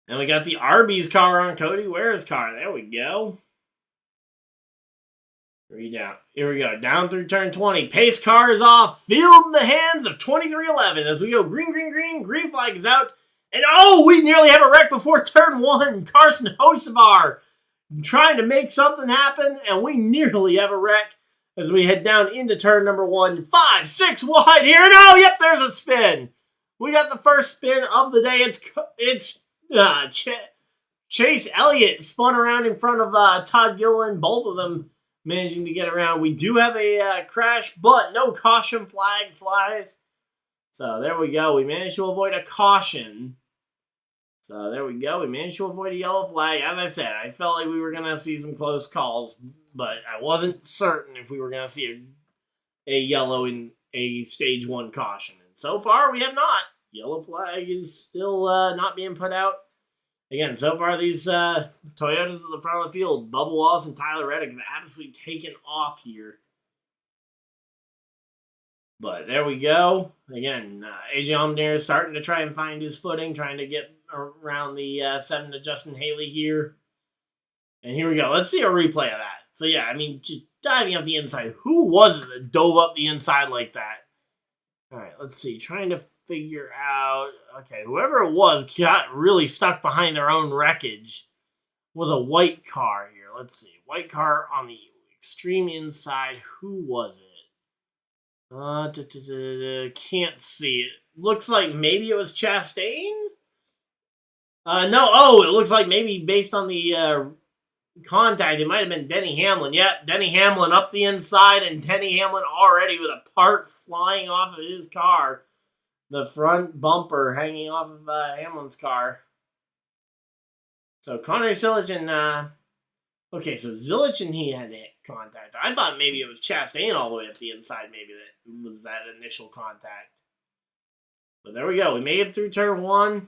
And we got the Arby's car on Cody Ware's car. There we go. Here we go. Down through turn 20. Pace car is off. Field in the hands of 2311 as we go green, green, green. Green flag is out. And oh, we nearly have a wreck before turn 1. Carson Hocevar trying to make something happen, and we nearly have a wreck as we head down into turn number 1. 5, 6 wide here. And oh, yep, there's a spin. We got the first spin of the day. It's Chase Elliott spun around in front of Todd Gilliland. Both of them managing to get around. We do have a crash, but no caution flag flies. So there we go. We managed to avoid a caution. So there we go. We managed to avoid a yellow flag. As I said, I felt like we were going to see some close calls, but I wasn't certain if we were going to see a yellow in a stage 1 caution. And so far, we have not. Yellow flag is still not being put out. Again, so far these Toyotas at the front of the field, Bubba Wallace and Tyler Reddick, have absolutely taken off here. But there we go. Again, AJ Allmendinger is starting to try and find his footing, trying to get around the 7 to Justin Haley here. And here we go. Let's see a replay of that. So yeah, I mean, just diving up the inside. Who was it that dove up the inside like that? All right, let's see. Trying to figure out, okay, whoever it was got really stuck behind their own wreckage. Was a white car here. Let's see. White car on the extreme inside. Who was it? Can't see it. Looks like maybe it was Chastain? No. Oh, it looks like maybe based on the contact, it might have been Denny Hamlin. Yeah, Denny Hamlin up the inside, and Denny Hamlin already with a part flying off of his car. The front bumper hanging off of Hamlin's car. So Connor Zillage and okay, so Zillage and he had hit contact. I thought maybe it was Chastain all the way up the inside. Maybe that was that initial contact. But there we go. We made it through turn 1.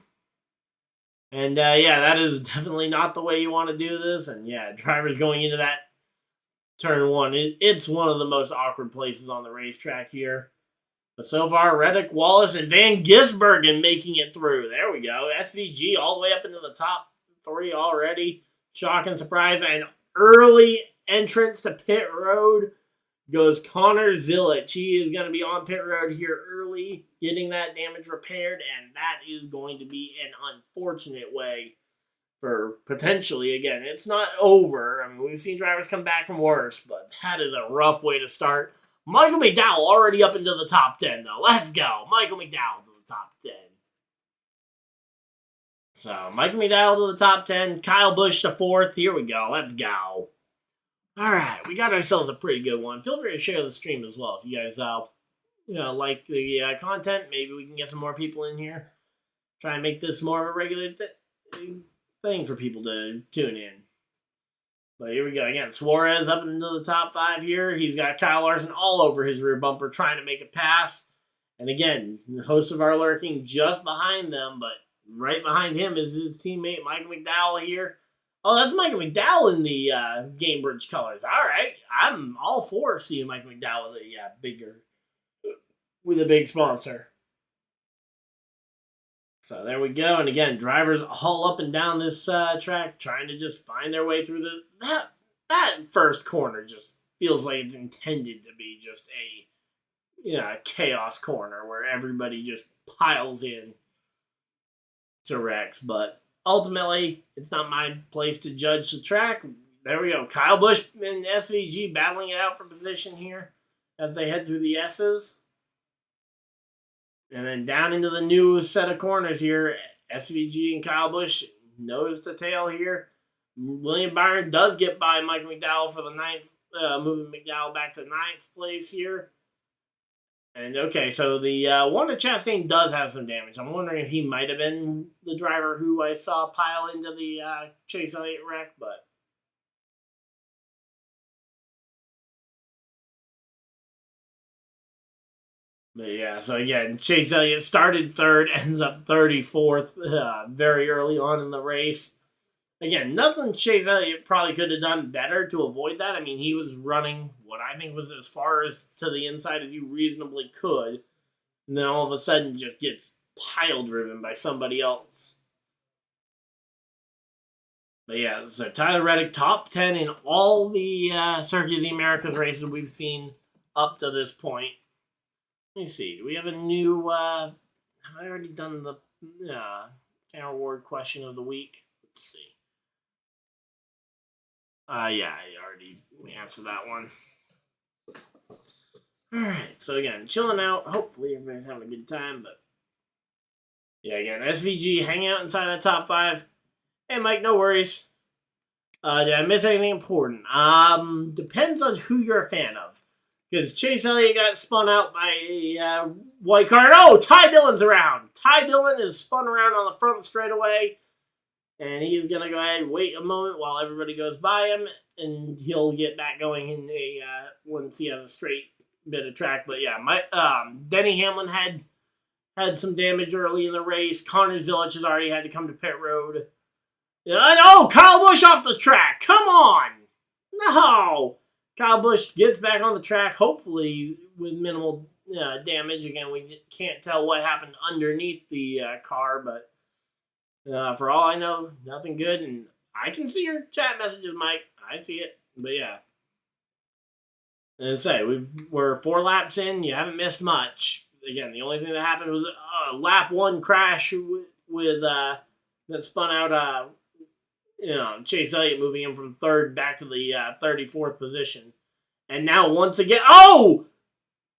And yeah, that is definitely not the way you want to do this. And yeah, drivers going into that turn 1. It's one of the most awkward places on the racetrack here. But so far, Reddick, Wallace, and Van Gisbergen making it through. There we go. SVG all the way up into the top 3 already. Shock and surprise. And early entrance to pit road goes Connor Zillage. He is going to be on pit road here early, getting that damage repaired. And that is going to be an unfortunate way for potentially, again, it's not over. I mean, we've seen drivers come back from worse, but that is a rough way to start. Michael McDowell already up into the top 10, though. Let's go. Michael McDowell to the top 10. So, Michael McDowell to the top 10. Kyle Busch to 4th. Here we go. Let's go. All right. We got ourselves a pretty good one. Feel free to share the stream as well. If you guys like the content, maybe we can get some more people in here. Try and make this more of a regular thing for people to tune in. But here we go. Again, Suarez up into the top 5 here. He's got Kyle Larson all over his rear bumper trying to make a pass. And again, the hosts of our lurking just behind them, but right behind him is his teammate Michael McDowell here. Oh, that's Michael McDowell in the Gamebridge colors. All right. I'm all for seeing Michael McDowell with a big sponsor. So there we go. And again, drivers all up and down this track trying to just find their way through that first corner. Just feels like it's intended to be just a chaos corner where everybody just piles in. to wrecks, but ultimately, it's not my place to judge the track. There we go. Kyle Busch and SVG battling it out for position here as they head through the S's. And then down into the new set of corners here, SVG and Kyle Busch nose to tail here. William Byron does get by Mike McDowell for the ninth, moving McDowell back to ninth place here. And okay, so the Warner Chastain does have some damage. I'm wondering if he might have been the driver who I saw pile into the Chase Elliott wreck, but yeah, so again, Chase Elliott started third, ends up 34th very early on in the race. Again, nothing Chase Elliott probably could have done better to avoid that. I mean, he was running what I think was as far as to the inside as you reasonably could. And then all of a sudden just gets pile driven by somebody else. But yeah, so Tyler Reddick, top 10 in all the Circuit of the Americas races we've seen up to this point. Let me see. Do we have a new... have I already done the fan award question of the week? Let's see. Yeah, I already answered that one. Alright, so again, chilling out. Hopefully everybody's having a good time, but... yeah, again, SVG hanging out inside that top 5. Hey, Mike, no worries. Did I miss anything important? Depends on who you're a fan of. Because Chase Elliott got spun out by a white car. Oh, Ty Dillon's around. Ty Dillon is spun around on the front straightaway. And he's going to go ahead and wait a moment while everybody goes by him. And he'll get back going in a once he has a straight bit of track. But yeah, Denny Hamlin had some damage early in the race. Connor Zilic has already had to come to pit road. Oh, Kyle Busch off the track. Come on. No. Kyle Busch gets back on the track, hopefully with minimal damage. Again, we can't tell what happened underneath the car, but for all I know, nothing good. And I can see your chat messages, Mike. I see it. But yeah. And say, we're 4 laps in. You haven't missed much. Again, the only thing that happened was a lap 1 crash with that spun out Chase Elliott, moving him from 3rd back to the 34th position. And now once again,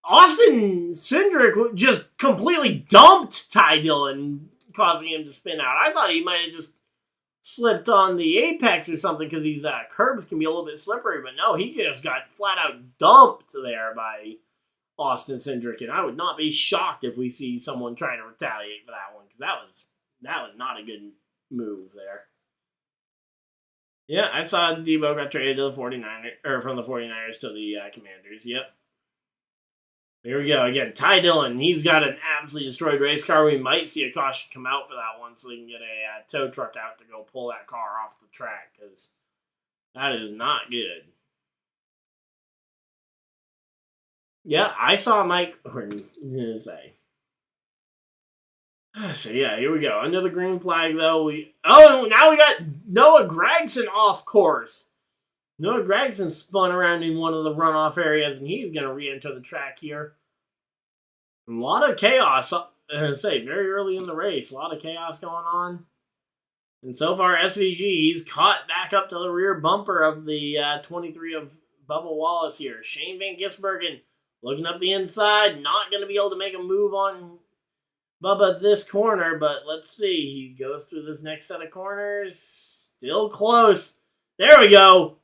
Austin Cindric just completely dumped Ty Dillon, causing him to spin out. I thought he might have just slipped on the apex or something, because these curbs can be a little bit slippery, but no, he just got flat out dumped there by Austin Cindric, and I would not be shocked if we see someone trying to retaliate for that one, because that was not a good move there. Yeah, I saw Debo got traded to the 49ers, or from the 49ers to the Commanders. Yep. Here we go. Again, Ty Dillon, he's got an absolutely destroyed race car. We might see a caution come out for that one so they can get a tow truck out to go pull that car off the track, because that is not good. Yeah, I saw Mike, what did I say? So yeah, here we go. Under the green flag, though, now we got Noah Gragson off course. Noah Gragson spun around in one of the runoff areas, and he's going to re-enter the track here. A lot of chaos, very early in the race. A lot of chaos going on. And so far, SVG, he's caught back up to the rear bumper of the 23 of Bubba Wallace here. Shane Van Gisbergen looking up the inside, not going to be able to make a move on Bubba this corner, but let's see. He goes through this next set of corners. Still close. There we go.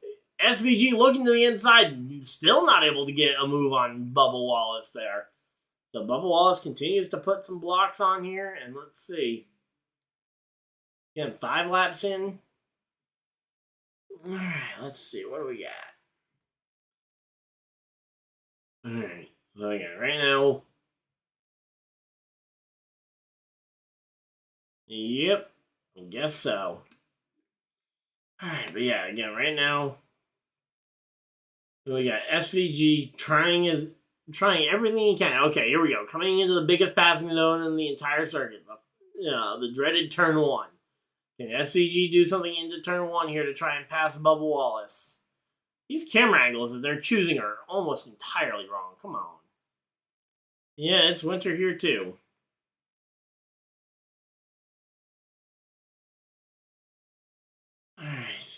SVG looking to the inside. Still not able to get a move on Bubba Wallace there. So Bubba Wallace continues to put some blocks on here. And let's see. Again, 5 laps in. Alright, let's see. What do we got? Alright. So again, right now. Yep, I guess so. Alright, but yeah, again, right now, we got SVG trying everything he can. Okay, here we go. Coming into the biggest passing zone in the entire circuit. The dreaded turn 1. Can SVG do something into turn 1 here to try and pass Bubba Wallace? These camera angles that they're choosing are almost entirely wrong. Come on. Yeah, it's winter here too.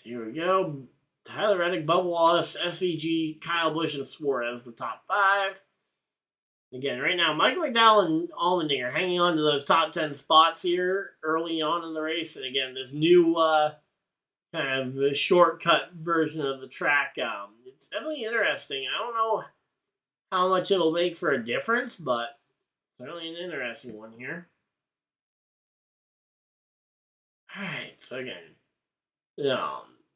here we go. Tyler Reddick, Bubba Wallace, SVG, Kyle Busch, and Suarez, the top 5. Again, right now, Michael McDowell and Allmendinger hanging on to those top 10 spots here early on in the race. And again, this new kind of a shortcut version of the track. It's definitely interesting. I don't know how much it'll make for a difference, but certainly an interesting one here. Alright, so again,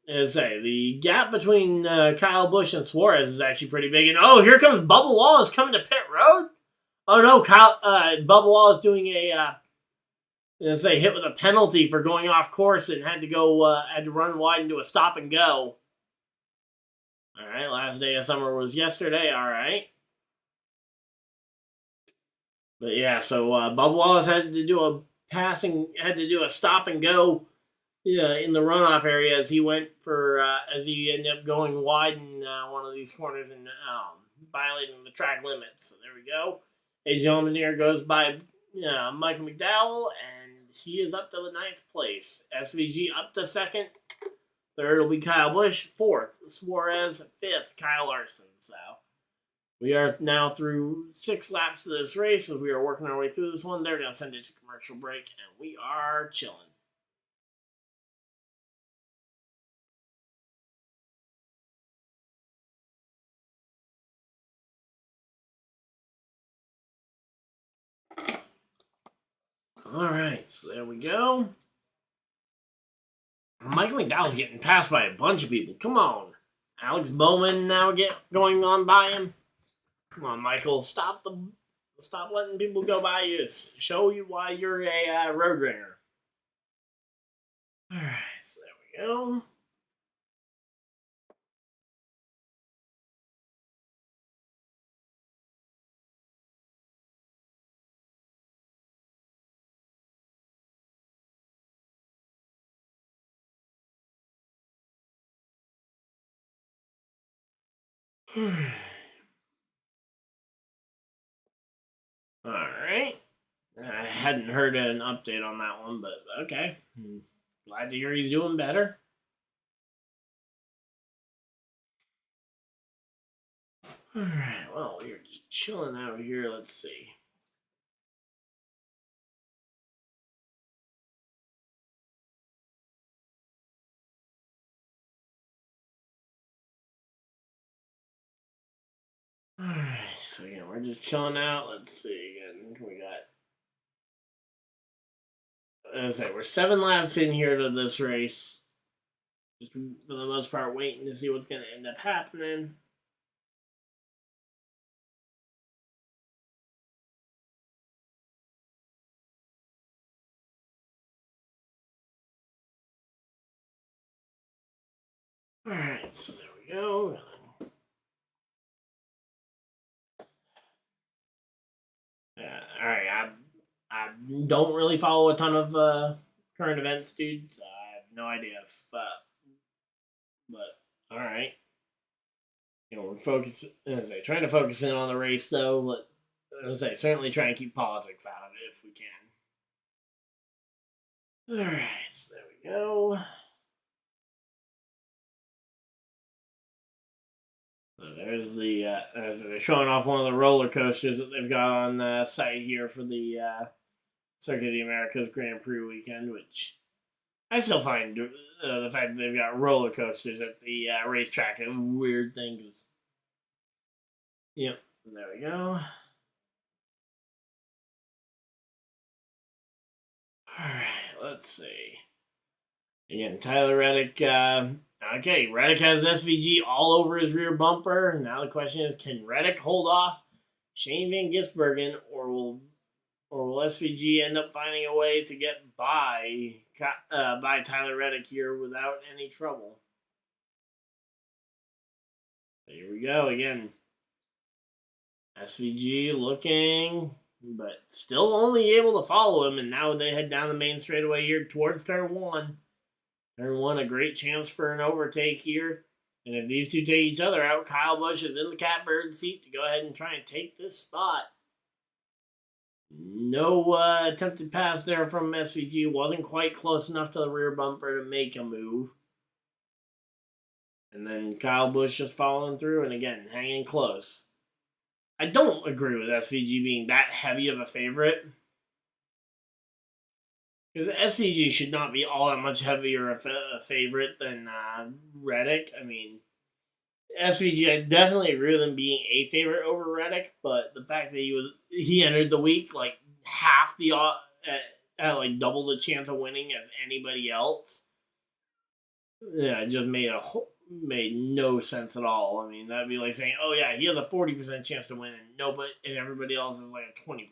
as I say, the gap between Kyle Busch and Suarez is actually pretty big. And oh, here comes Bubba Wallace coming to pit road. Oh no, Bubba Wallace doing a hit with a penalty for going off course and had to run wide and do a stop and go. All right, last day of summer was yesterday. All right. But yeah, so Bubba Wallace had to do a stop and go in the runoff area as he ended up going wide in one of these corners and violating the track limits. So there we go. AJ Allmendinger goes by Michael McDowell, and he is up to the 9th place. SVG up to 2nd. 3rd will be Kyle Busch. 4th, Suarez. 5th, Kyle Larson. So we are now through 6 laps of this race as we are working our way through this one. They're going to send it to commercial break, and we are chilling. All right, so there we go. Michael McDowell's getting passed by a bunch of people. Come on. Alex Bowman now going on by him. Come on, Michael. Stop letting people go by you. Show you why you're a road ringer. All right, so there we go. All right. I hadn't heard an update on that one, but okay. Glad to hear he's doing better. All right. Well, you're just chilling out here. Let's see. Alright, so again, we're just chilling out. Let's see again. We got, as I say, we're 7 laps in here to this race. Just for the most part, waiting to see what's going to end up happening. Alright, so there we go. Alright, I don't really follow a ton of current events, dude. So I have no idea if, but alright. We're trying to focus in on the race though. But certainly try and keep politics out of it if we can. Alright, so there we go. So there's as they're showing off one of the roller coasters that they've got on site here for the Circuit of the Americas Grand Prix weekend, which I still find the fact that they've got roller coasters at the racetrack a weird thing. Yep, there we go. Alright, let's see. Again, Tyler Reddick. Okay, Reddick has SVG all over his rear bumper. Now the question is, can Reddick hold off Shane Van Gisbergen, or will SVG end up finding a way to get by Tyler Reddick here without any trouble? Here we go again. SVG looking, but still only able to follow him, and now they head down the main straightaway here towards turn 1. Turn 1, a great chance for an overtake here. And if these two take each other out, Kyle Busch is in the catbird seat to go ahead and try and take this spot. No attempted pass there from SVG. Wasn't quite close enough to the rear bumper to make a move. And then Kyle Busch just following through and again, hanging close. I don't agree with SVG being that heavy of a favorite. Because SVG should not be all that much heavier a favorite than Reddick. I mean, SVG, I definitely agree with him being a favorite over Reddick, but the fact that he entered the week like half the at like double the chance of winning as anybody else, yeah, it just made no sense at all. I mean, that'd be like saying, oh yeah, he has a 40% chance to win, and everybody else is like a 20%.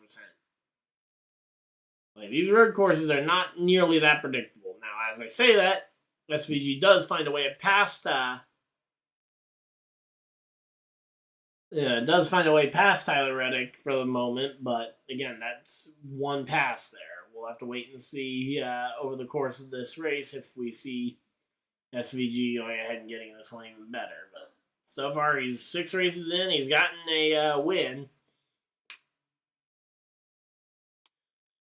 Like, these road courses are not nearly that predictable. Now, as I say that, SVG does find a way past. Does find a way past Tyler Reddick for the moment, but again, that's one pass there. We'll have to wait and see over the course of this race if we see SVG going ahead and getting this one even better. But so far, he's 6 races in. He's gotten a win.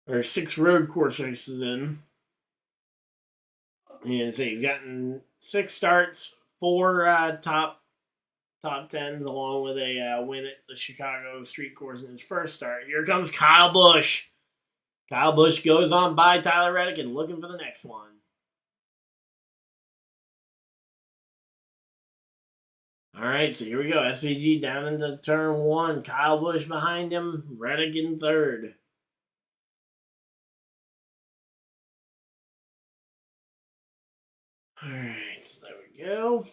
Or 6 road course races in. And so he's gotten 6 starts, 4 top 10s, along with a win at the Chicago street course in his first start. Here comes Kyle Busch. Kyle Busch goes on by Tyler Reddick and looking for the next one. All right, so here we go. SVG down into turn 1. Kyle Busch behind him. Reddick in third. All right, so there we go.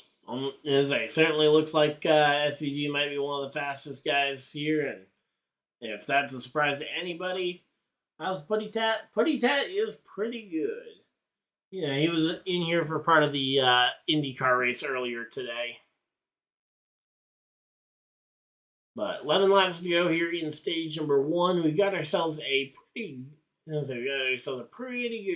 As I certainly looks like SVG might be one of the fastest guys here, and if that's a surprise to anybody, how's Putty Tat? Putty Tat is pretty good. Yeah, he was in here for part of the IndyCar race earlier today. But 11 laps to go here in stage number 1. We've got ourselves a pretty good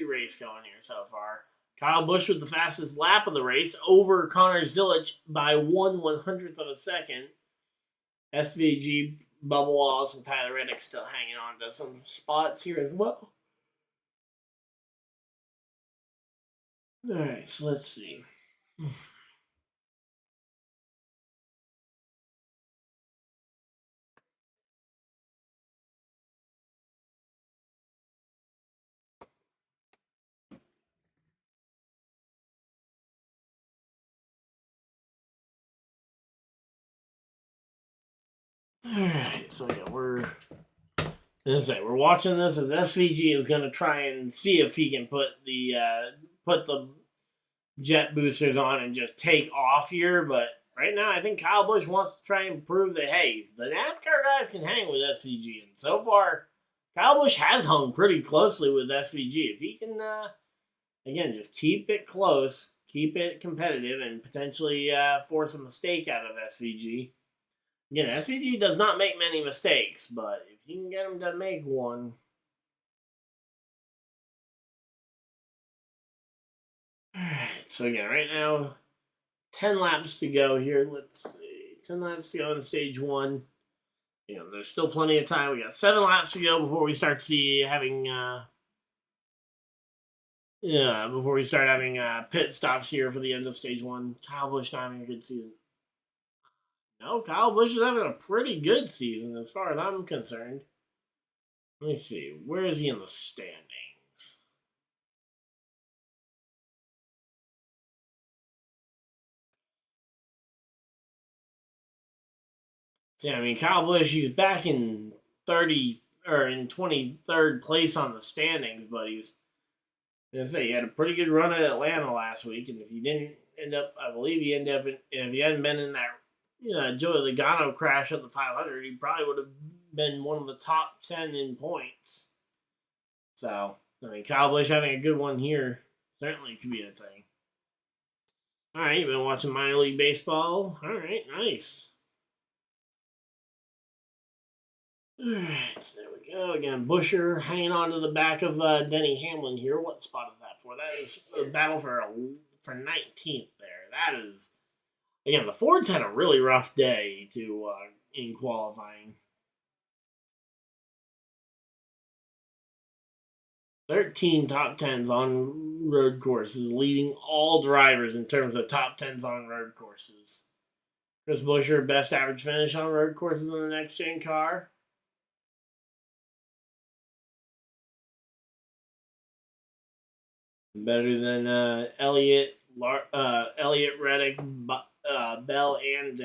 race going here so far. Kyle Busch with the fastest lap of the race over Connor Zilic by 1/100th of a second. SVG, Bubba Wallace, and Tyler Reddick still hanging on to some spots here as well. All right, so let's see. All right, so yeah, we're watching this as SVG is going to try and see if he can put the jet boosters on and just take off here. But right now, I think Kyle Busch wants to try and prove that, hey, the NASCAR guys can hang with SVG. And so far, Kyle Busch has hung pretty closely with SVG. If he can, again, just keep it close, keep it competitive, and potentially force a mistake out of SVG. Again, SVG does not make many mistakes, but if you can get him to make one. Alright, so again, right now, 10 laps to go here. Let's see. 10 laps to go in stage 1. You know, there's still plenty of time. We got 7 laps to go before we start having pit stops here for the end of stage 1. Kyle Busch not having a good season. No, Kyle Busch is having a pretty good season as far as I'm concerned. Let me see. Where is he in the standings? See, I mean, Kyle Busch, he's back in 23rd place on the standings, but he had a pretty good run at Atlanta last week, and if he didn't end up, I believe he ended up if he hadn't been in that Joey Logano crash at the 500, he probably would have been one of the top 10 in points. So, I mean, Kyle Busch having a good one here certainly could be a thing. All right, you've been watching minor league baseball. All right, nice. All right, so there we go. Again, Busher hanging on to the back of Denny Hamlin here. What spot is that for? That is a battle for 19th there. That is... Again, the Fords had a really rough day in qualifying. 13 top 10s on road courses, leading all drivers in terms of top 10s on road courses. Chris Buescher, best average finish on road courses in the next gen car. Better than Elliott, Reddick, Bell, and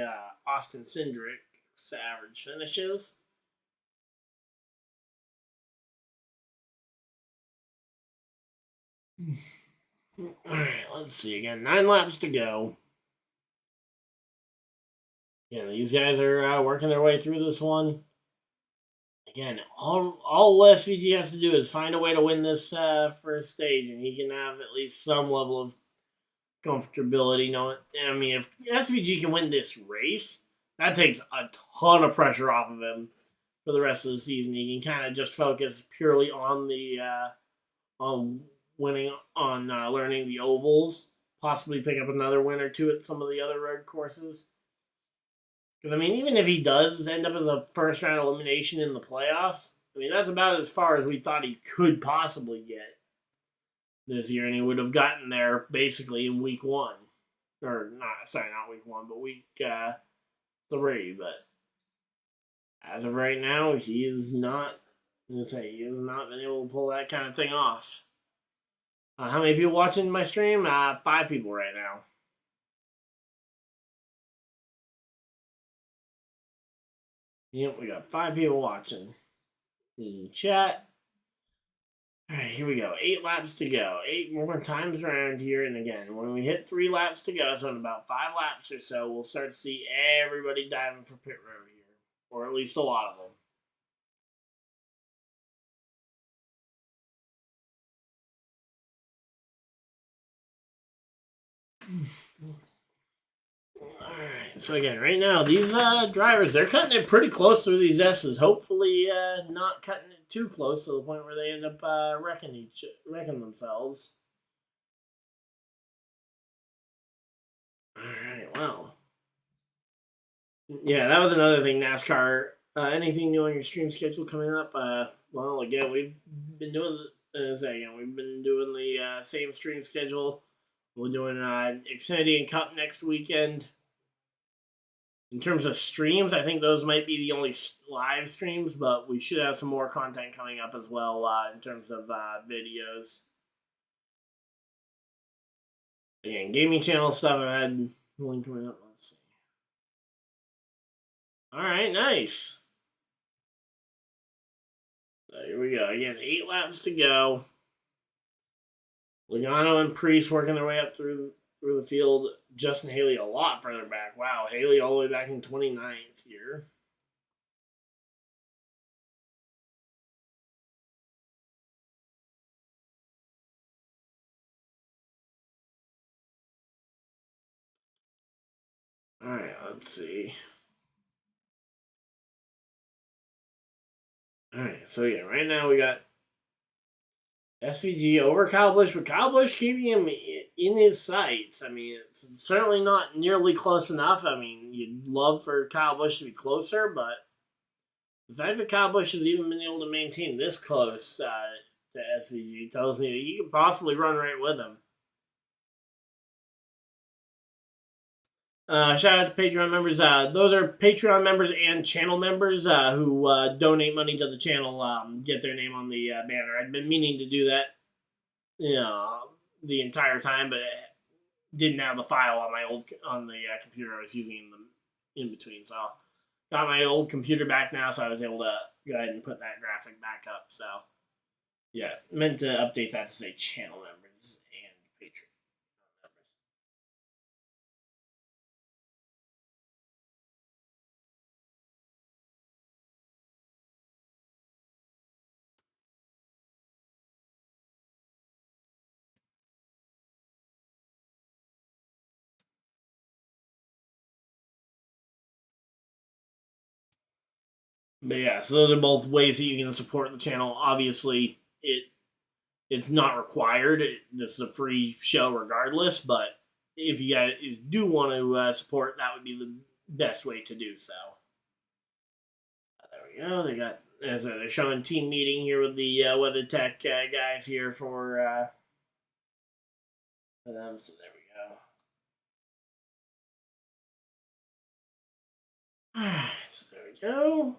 Austin Cindric's average finishes. Alright, let's see again. 9 laps to go. Yeah, these guys are working their way through this one. Again, all SVG has to do is find a way to win this first stage, and he can have at least some level of comfortability. I mean, if SVG can win this race, that takes a ton of pressure off of him for the rest of the season. He can kind of just focus purely on the on winning, on learning the ovals, possibly pick up another win or two at some of the other road courses. Because, I mean, even if he does end up as a first-round elimination in the playoffs, I mean, that's about as far as we thought he could possibly get this year, and he would have gotten there basically in week 1. Or, not week 1, but week 3. But as of right now, he has not been able to pull that kind of thing off. How many people watching my stream? 5 people right now. Yep, we got 5 people watching in chat. Alright, here we go. 8 laps to go. 8 more times around here. And again, when we hit 3 laps to go, so in about 5 laps or so, we'll start to see everybody diving for pit road here. Or at least a lot of them. Alright, so again, right now, these drivers, they're cutting it pretty close through these S's. Hopefully not cutting it too close to the point where they end up wrecking themselves. Alright, well. Yeah, that was another thing, NASCAR. Anything new on your stream schedule coming up? Well, again, we've been doing the same stream schedule. We're doing Xfinity and Cup next weekend. In terms of streams, I think those might be the only live streams, but we should have some more content coming up as well in terms of videos. Again, gaming channel stuff, I had one coming up. Let's see. Alright, nice. So here we go. Again, 8 laps to go. Logano and Prix working their way up through the field. Justin Haley a lot further back. Wow, Haley all the way back in 29th here. Alright, let's see. Alright, so yeah, right now we got SVG over Kyle Busch, but Kyle Busch keeping him in his sights. I mean, it's certainly not nearly close enough. I mean, you'd love for Kyle Busch to be closer, but the fact that Kyle Busch has even been able to maintain this close to SVG tells me that he could possibly run right with him. Shout out to Patreon members. Those are Patreon members and channel members who donate money to the channel, get their name on the banner. I've been meaning to do that, the entire time, but didn't have the file on the computer I was using in between. So got my old computer back now, so I was able to go ahead and put that graphic back up. So yeah, meant to update that to say channel members and Patreon. But yeah, so those are both ways that you can support the channel. Obviously, it's not required. This is a free show regardless, but if you guys do want to support, that would be the best way to do so. There we go. They're showing team meeting here with the WeatherTech guys here for So there we go. Alright, so there we go.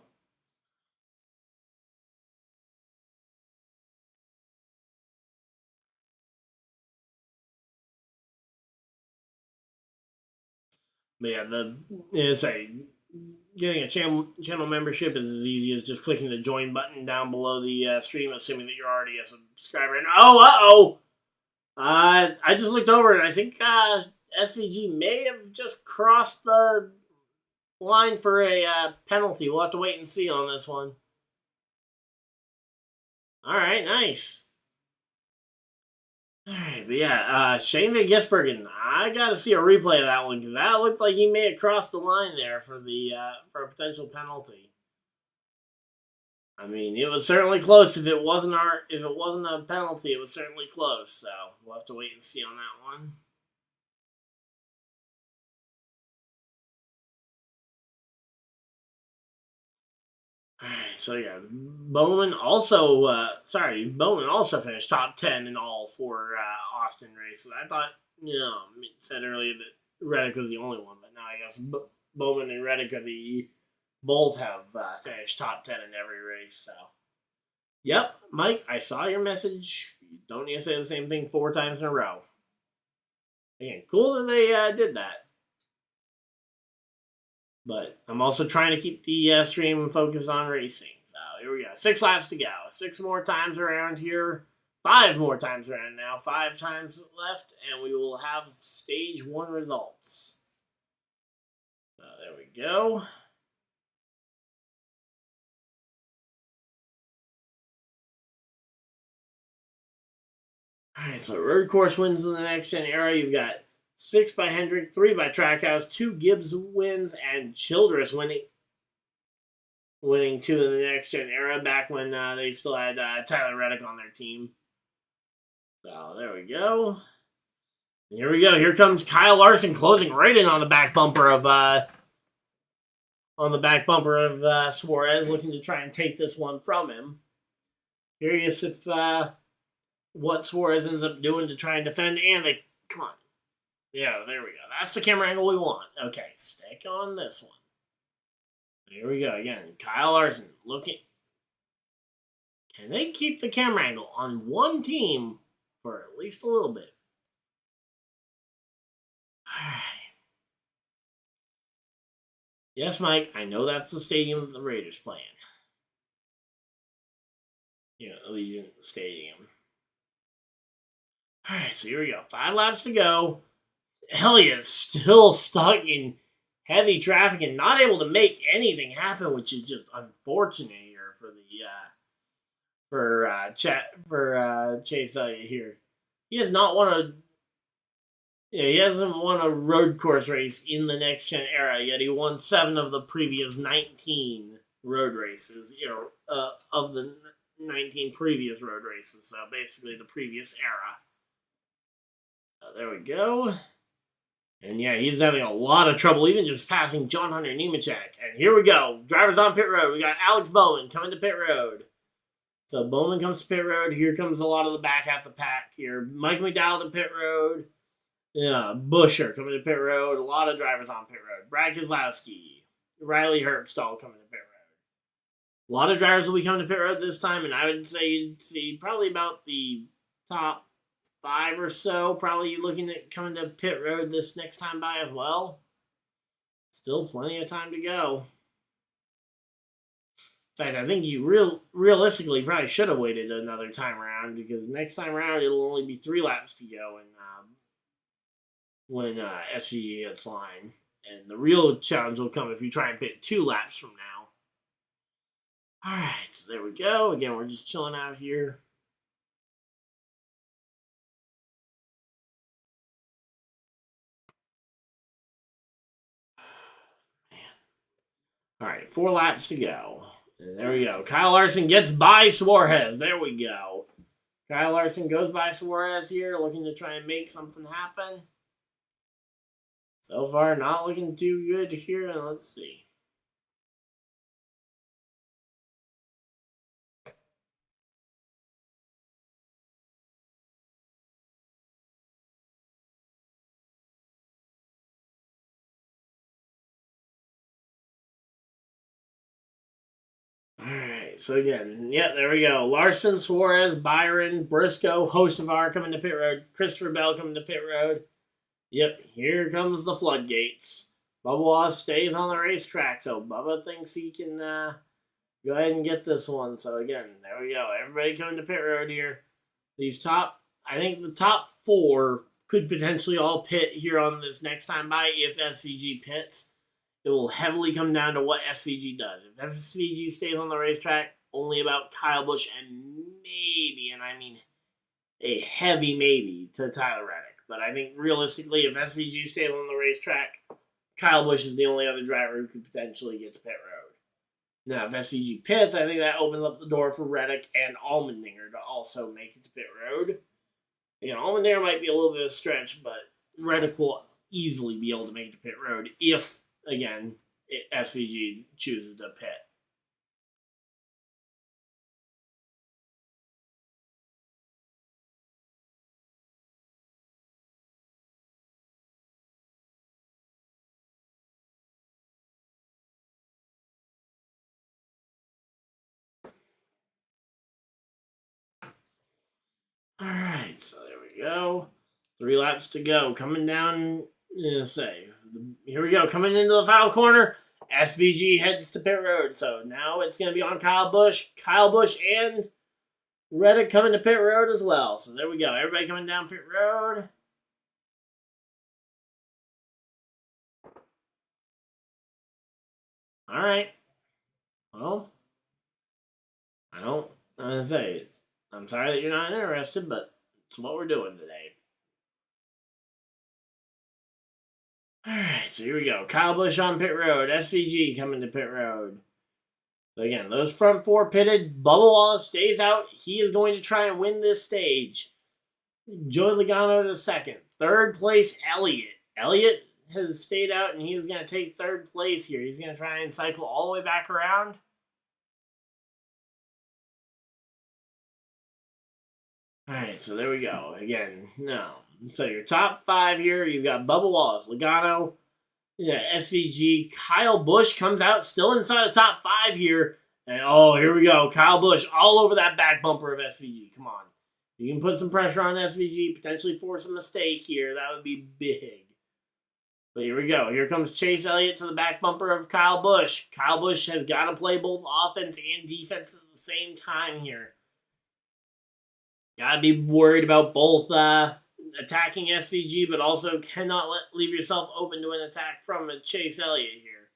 But yeah, getting a channel membership is as easy as just clicking the join button down below the stream, assuming that you're already a subscriber. And I just looked over and I think SVG may have just crossed the line for a penalty. We'll have to wait and see on this one. All right, nice. All right, but yeah, Shane Van Gisbergen, I got to see a replay of that one because that looked like he may have crossed the line there for for a potential penalty. I mean, it was certainly close. If it wasn't a penalty, it was certainly close. So we'll have to wait and see on that one. Alright, so yeah, Bowman also finished top 10 in all four Austin races. I thought, said earlier that Reddick was the only one, but now I guess Bowman and Reddick both have finished top 10 in every race. So, yep, Mike, I saw your message. You don't need to say the same thing 4 times in a row. Again, cool that they did that. But I'm also trying to keep the stream focused on racing. So here we go. 6 laps to go. 6 more times around here. 5 more times around now. 5 times left. And we will have stage 1 results. So there we go. Alright, so road course wins in the next gen era. You've got 6 by Hendrick, 3 by Trackhouse, 2 Gibbs wins, and Childress winning 2 in the next gen era back when they still had Tyler Reddick on their team. So there we go. Here we go. Here comes Kyle Larson closing right in on the back bumper of Suarez, looking to try and take this one from him. Curious if what Suarez ends up doing to try and defend. And they come on. Yeah, there we go. That's the camera angle we want. Okay, stick on this one. Here we go again. Kyle Larson looking. Can they keep the camera angle on one team for at least a little bit? Alright. Yes, Mike, I know that's the stadium the Raiders play in. Allegiant Stadium. Alright, so here we go. 5 laps to go. Elliott still stuck in heavy traffic and not able to make anything happen, which is just unfortunate here for Chase Elliott here. He has not won he hasn't won a road course race in the next gen era yet. He won 7 of the previous 19 road races. Of the 19 previous road races. So basically the previous era. There we go. And yeah, he's having a lot of trouble even just passing John Hunter Nemechek. And here we go. Drivers on pit road. We got Alex Bowman coming to pit road. So Bowman comes to pit road. Here comes a lot of the back half of the pack here. Mike McDowell to pit road. Yeah, Busher coming to pit road. A lot of drivers on pit road. Brad Keselowski. Riley Herbstall coming to pit road. A lot of drivers will be coming to pit road this time. And I would say you'd see probably about the top 5 or so, probably looking at coming to pit road this next time by as well. Still plenty of time to go. In fact, I think you realistically probably should have waited another time around because next time around it'll only be 3 laps to go and when SVG gets line. And the real challenge will come if you try and pit 2 laps from now. Alright, so there we go. Again, we're just chilling out here. All right, 4 laps to go. And there we go. Kyle Larson gets by Suarez. There we go. Kyle Larson goes by Suarez here, looking to try and make something happen. So far, not looking too good here. And let's see. right, so again, yeah, there we go. Larson, Suarez, Byron, Briscoe, Hocevar coming to pit road, Christopher Bell coming to pit road. Yep, here comes the floodgates. Bubba Wallace stays on the racetrack, so Bubba thinks he can go ahead and get this one. So again, there we go. Everybody coming to pit road here. I think the top 4 could potentially all pit here on this next time by if SVG pits. It will heavily come down to what SVG does. If SVG stays on the racetrack, only about Kyle Busch and maybe, and I mean a heavy maybe, to Tyler Reddick. But I think realistically, if SVG stays on the racetrack, Kyle Busch is the only other driver who could potentially get to pit road. Now, if SVG pits, I think that opens up the door for Reddick and Allmendinger to also make it to pit road. You know, Allmendinger might be a little bit of a stretch, but Reddick will easily be able to make it to pit road if, again, SVG chooses to pit. All right, so there we go. 3 laps to go. Coming down, here we go. Coming into the foul corner, SVG heads to pit road. So now it's going to be on Kyle Busch. Kyle Busch and Reddick coming to pit road as well. So there we go. Everybody coming down pit road. All right. Well, I'm sorry that you're not interested, but it's what we're doing today. Alright, so here we go. Kyle Busch on pit road. SVG coming to pit road. So again, those front 4 pitted. Bubba Wallace stays out. He is going to try and win this stage. Joey Logano to second. 3rd place, Elliott. Elliott has stayed out, and he is going to take 3rd place here. He's going to try and cycle all the way back around. Alright, so there we go. Again, no. So your top 5 here, you've got Bubba Wallace, Logano, SVG. Kyle Busch comes out still inside the top 5 here. And here we go. Kyle Busch all over that back bumper of SVG. Come on. You can put some pressure on SVG, potentially force a mistake here. That would be big. But here we go. Here comes Chase Elliott to the back bumper of Kyle Busch. Kyle Busch has got to play both offense and defense at the same time here. Got to be worried about both attacking SVG, but also cannot leave yourself open to an attack from Chase Elliott here.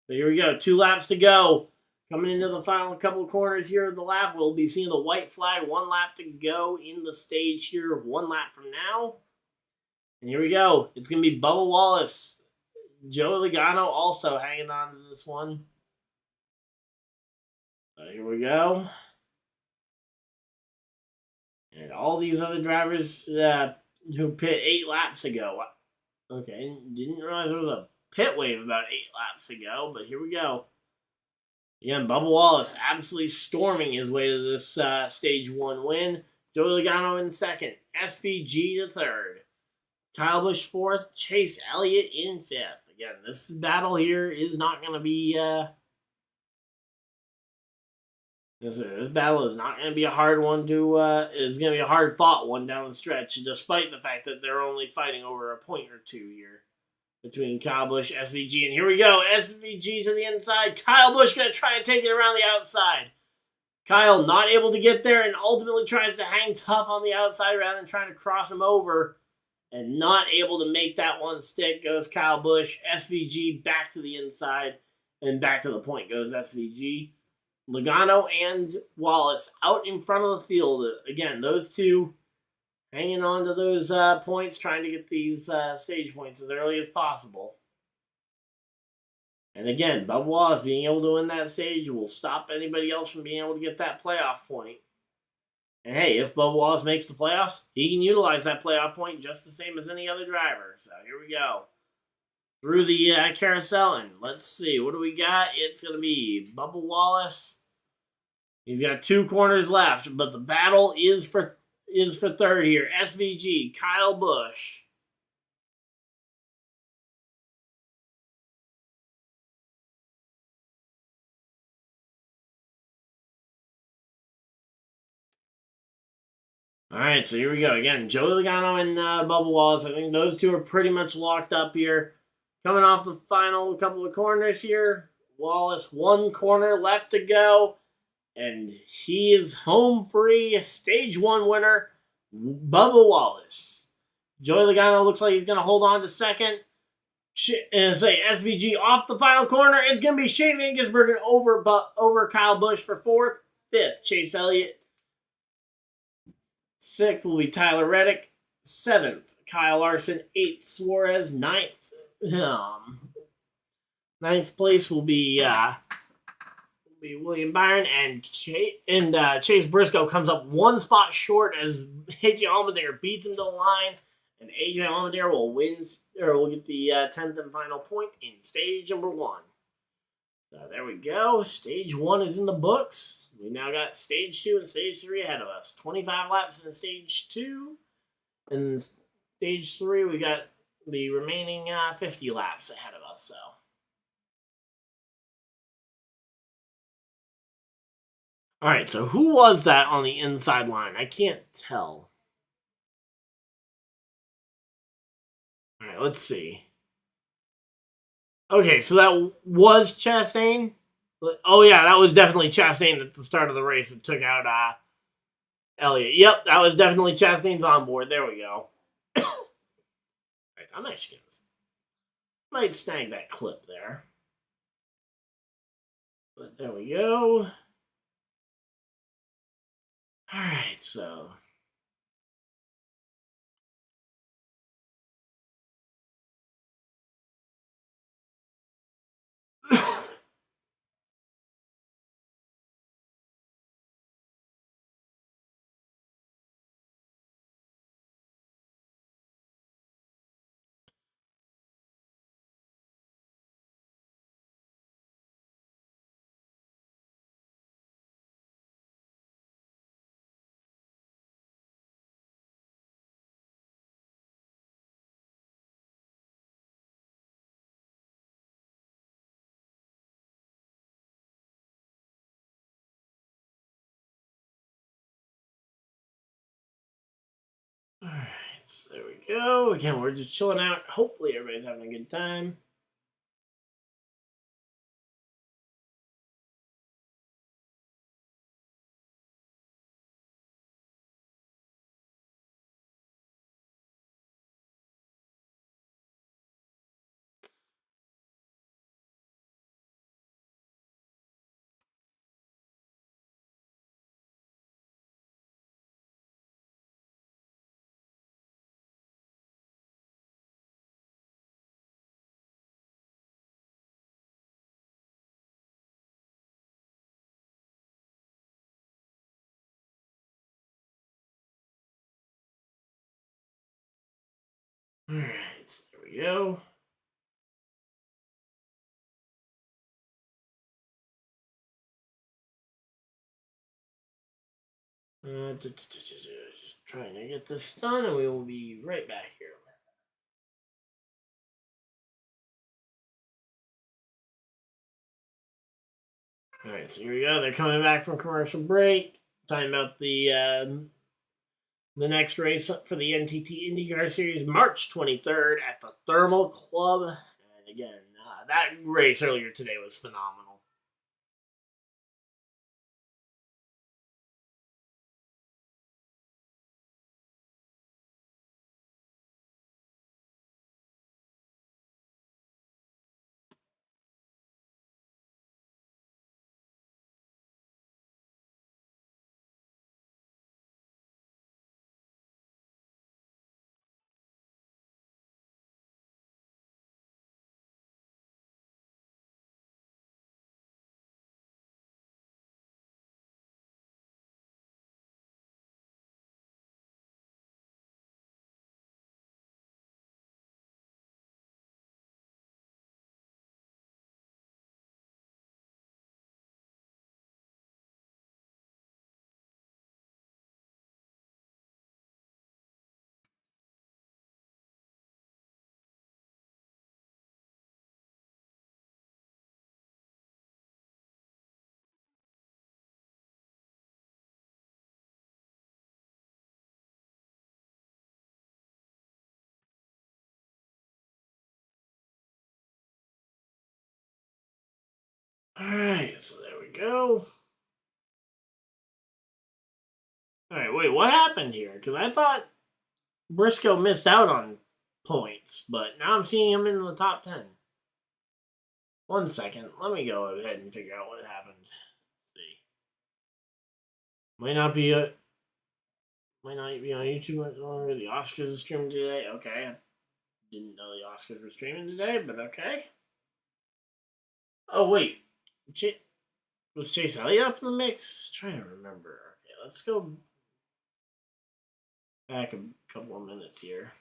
So here we go. 2 laps to go. Coming into the final couple of corners here of the lap, we'll be seeing the white flag. 1 lap to go in the stage here. 1 lap from now. And here we go. It's going to be Bubba Wallace. Joey Logano also hanging on to this one. So here we go. And all these other drivers who pit 8 laps ago. Okay, didn't realize there was a pit wave about 8 laps ago, but here we go. Again, Bubba Wallace absolutely storming his way to this Stage 1 win. Joey Logano in 2nd. SVG to 3rd. Kyle Busch 4th. Chase Elliott in 5th. Again, this battle here is not going to be... This battle is not going to be a hard one to... it's going to be a hard-fought one down the stretch, despite the fact that they're only fighting over a point or 2 here between Kyle Busch, SVG, and here we go. SVG to the inside. Kyle Busch going to try and take it around the outside. Kyle not able to get there and ultimately tries to hang tough on the outside rather than trying to cross him over. And not able to make that one stick goes Kyle Busch. SVG back to the inside. And back to the point goes SVG. Logano and Wallace out in front of the field. Again, those two hanging on to those points, trying to get these stage points as early as possible. And again, Bubba Wallace being able to win that stage will stop anybody else from being able to get that playoff point. And hey, if Bubba Wallace makes the playoffs, he can utilize that playoff point just the same as any other driver. So here we go. Through the carousel, and let's see, what do we got? It's going to be Bubba Wallace. He's got 2 corners left, but the battle is for 3rd here. SVG, Kyle Busch. All right, so here we go again. Joey Logano and Bubba Wallace. I think those two are pretty much locked up here. Coming off the final couple of corners here. Wallace, one corner left to go, and he is home free. Stage 1 winner, Bubba Wallace. Joey Logano looks like he's going to hold on to second. And say SVG off the final corner. It's going to be Shane Angisbergen over Kyle Busch for fourth. Fifth, Chase Elliott. Sixth will be Tyler Reddick. Seventh, Kyle Larson. Eighth, Suarez. Ninth place will be William Byron, and Chase Briscoe comes up one spot short as AJ Allmendinger beats him to the line, and AJ Allmendinger will get the 10th and final point in stage number 1. So there we go. Stage 1 is in the books. We now got stage 2 and stage 3 ahead of us. 25 laps in stage 2. And stage 3, we got the remaining 50 laps ahead of us. So, all right, so who was that on the inside line? I can't tell. All right, let's see. Okay, so that was Chastain. Oh, yeah, that was definitely Chastain at the start of the race that took out Elliott. Yep, that was definitely Chastain's onboard. There we go. Right, I'm actually going to might snag that clip there. But there we go. All right, so... Alright, so there we go. Again, we're just chilling out. Hopefully everybody's having a good time. Alright, so there we go. Just trying to get this done, and we will be right back here. Alright, so here we go. They're coming back from commercial break. Talking about the next race for the NTT IndyCar Series, March 23rd at the Thermal Club. And again, that race earlier today was phenomenal. Alright, so there we go. Alright, wait, what happened here? Because I thought Briscoe missed out on points, but now I'm seeing him in the top 10. 1 second. Let me go ahead and figure out what happened. Let's see. Might not be on YouTube or the Oscars are streaming today. Okay. I didn't know the Oscars were streaming today, but okay. Oh, wait. Was Chase Elliott up in the mix? I'm trying to remember. Okay, let's go back a couple of minutes here.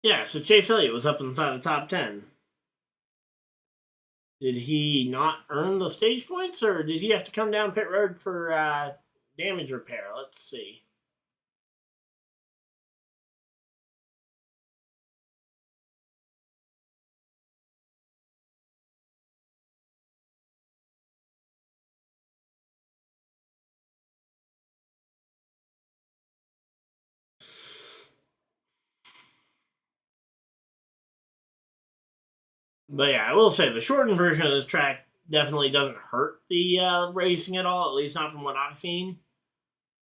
Yeah, so Chase Elliott was up inside the top 10. Did he not earn the stage points, or did he have to come down pit road for damage repair? Let's see. But yeah, I will say the shortened version of this track definitely doesn't hurt the racing at all, at least not from what I've seen.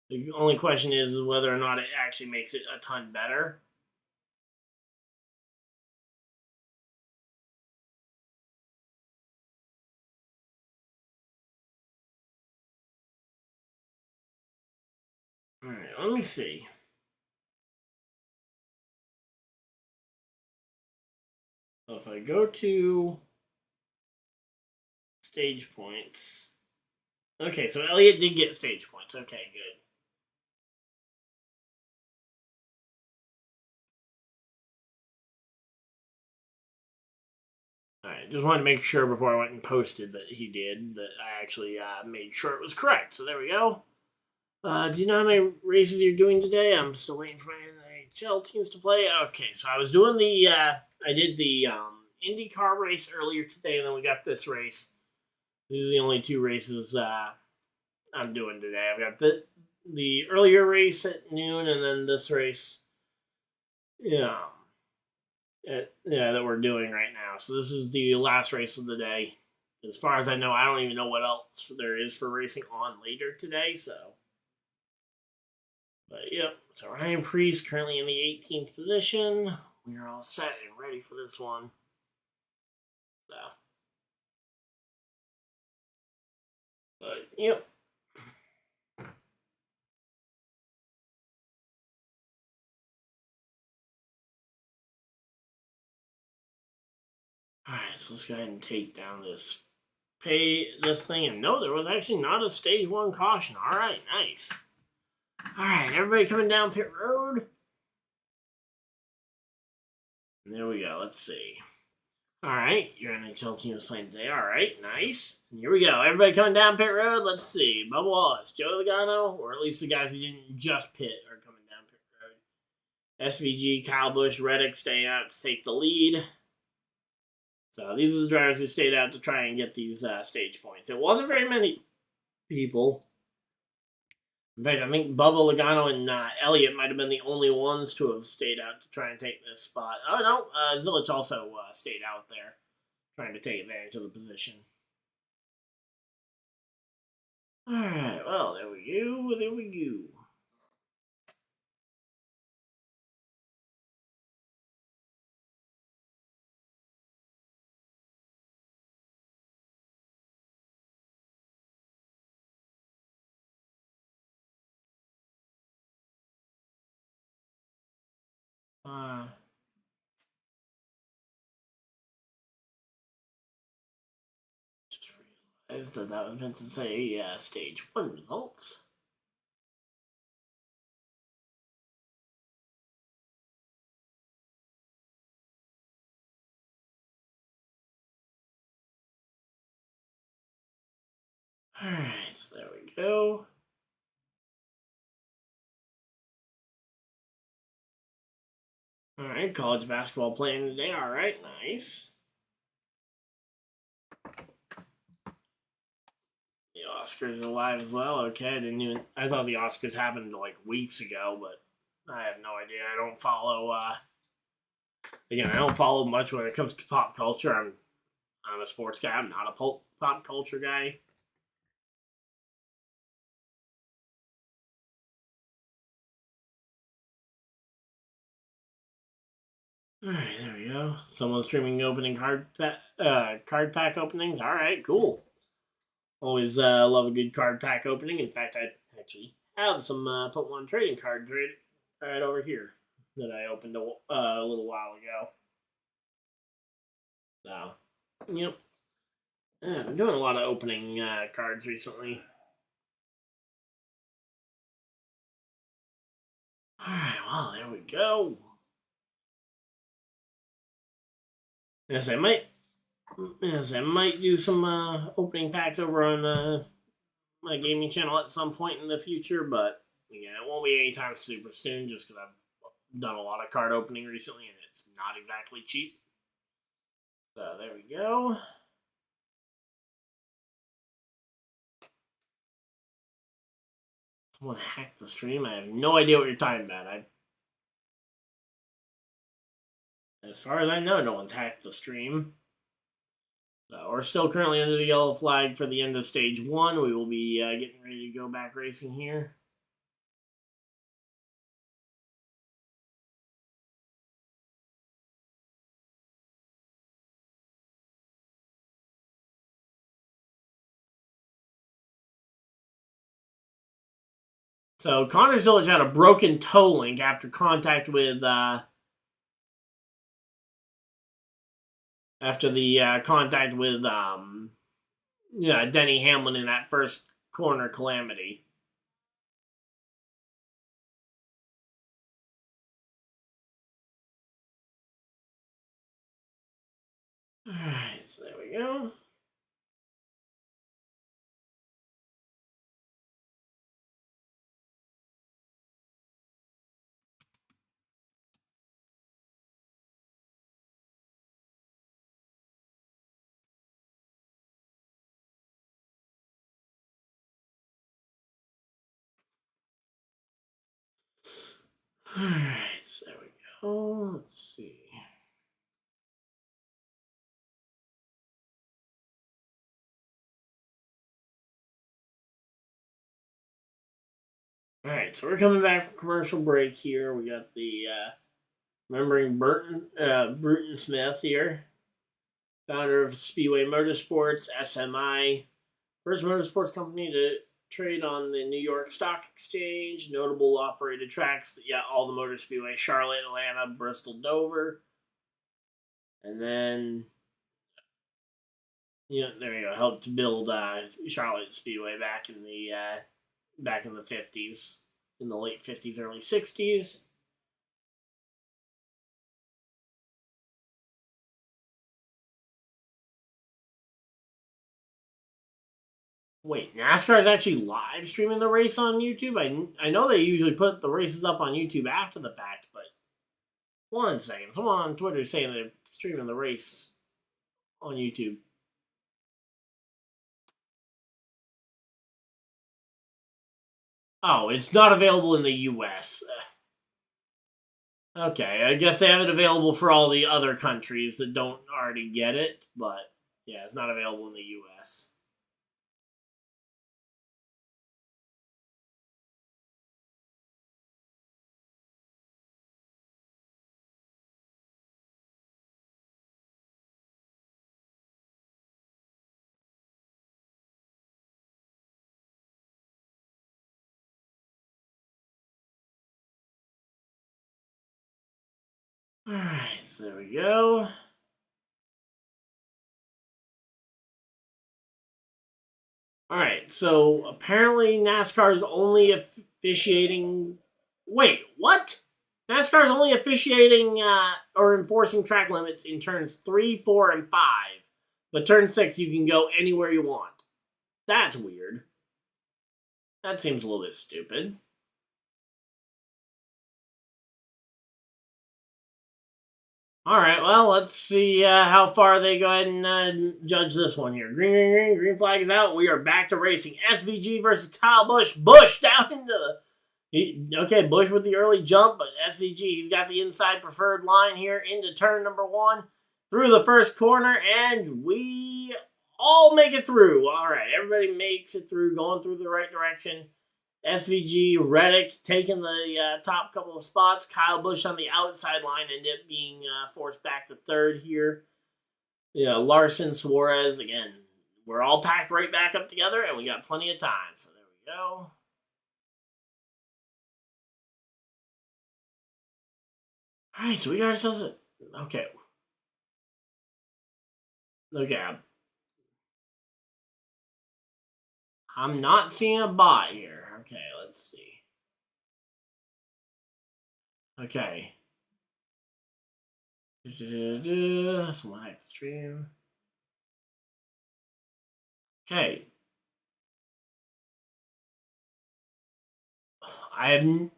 The only question is whether or not it actually makes it a ton better. Alright, let me see. So if I go to stage points. Okay, so Elliott did get stage points. Okay, good. Alright, just wanted to make sure before I went and posted that he did, that I actually made sure it was correct. So there we go. Do you know how many races you're doing today? I'm still waiting for my NHL teams to play. Okay, so I was doing I did the IndyCar race earlier today, and then we got this race. These are the only 2 races I'm doing today. I've got the earlier race at noon, and then this race, that we're doing right now. So this is the last race of the day. As far as I know, I don't even know what else there is for racing on later today, so. But yep, so Ryan Prix currently in the 18th position. We are all set and ready for this one. So. But yep. Alright, so let's go ahead and take down this thing. And no, there was actually not a stage 1 caution. Alright, nice. Alright, everybody coming down pit road. And there we go, let's see. Alright, your NHL team is playing today. Alright, nice. And here we go. Everybody coming down pit road. Let's see. Bubba Wallace, Joe Logano, or at least the guys who didn't just pit are coming down pit road. SVG, kylebusch, Reddick staying out to take the lead. So these are the drivers who stayed out to try and get these stage points. It wasn't very many people. In fact, I think Bubba, Logano, and Elliott might have been the only ones to have stayed out to try and take this spot. Oh, no, Zilic also stayed out there, trying to take advantage of the position. Alright, well, there we go, there we go. Just realized that was meant to say stage 1 results. Alright, so there we go. All right, college basketball playing today. All right, nice. The Oscars are live as well. Okay, I didn't even. I thought the Oscars happened like weeks ago, but I have no idea. I don't follow. Again, I don't follow much when it comes to pop culture. I'm a sports guy. I'm not a pop culture guy. All right, there we go. Someone's streaming opening card pack openings. All right, cool. Always love a good card pack opening. In fact, I actually have some put one trading cards right over here that I opened a little while ago. So, yep. Yeah, I've been doing a lot of opening cards recently. All right, well, there we go. Yes, I might do some opening packs over on my gaming channel at some point in the future, but again, it won't be anytime super soon, just because I've done a lot of card opening recently, and it's not exactly cheap. So there we go. Someone hacked the stream. I have no idea what you're talking about. As far as I know, no one's hacked the stream. So we're still currently under the yellow flag for the end of stage 1. We will be getting ready to go back racing here. So Connor's Village had a broken tow link after contact with Denny Hamlin in that first corner calamity. Alright, so there we go. Alright, so there we go. Let's see. Alright, so we're coming back from commercial break here. We got the remembering Bruton Smith here, founder of Speedway Motorsports, SMI, first motorsports company to trade on the New York Stock Exchange, notable operated tracks, all the Motor Speedway, Charlotte, Atlanta, Bristol, Dover. And then, there you go, helped to build Charlotte Speedway back in the 50s, in the late 50s, early 60s. Wait, NASCAR is actually live streaming the race on YouTube? I know they usually put the races up on YouTube after the fact, but one second. Someone on Twitter is saying they're streaming the race on YouTube. Oh, it's not available in the US. Okay, I guess they have it available for all the other countries that don't already get it, but yeah, it's not available in the US. Alright, so there we go. Alright, so apparently NASCAR is only officiating. Wait, what? NASCAR is only officiating or enforcing track limits in turns 3, 4, and 5. But turn 6, you can go anywhere you want. That's weird. That seems a little bit stupid. All right, well, let's see how far they go ahead and judge this one here. Green, green, green, green flag is out. We are back to racing. SVG versus Kyle Busch. Busch down into the... Okay, Busch with the early jump, but SVG, he's got the inside preferred line here into turn number 1. Through the first corner, and we all make it through. All right, everybody makes it through, going through the right direction. SVG, Reddick taking the top couple of spots. Kyle Busch on the outside line ended up being forced back to third here. Yeah, Larson, Suarez, again, we're all packed right back up together, and we got plenty of time. So there we go. All right, so we got ourselves a... Okay. Okay. I'm not seeing a bot here. Okay, let's see. Okay. Someone hacked the stream. Okay. Did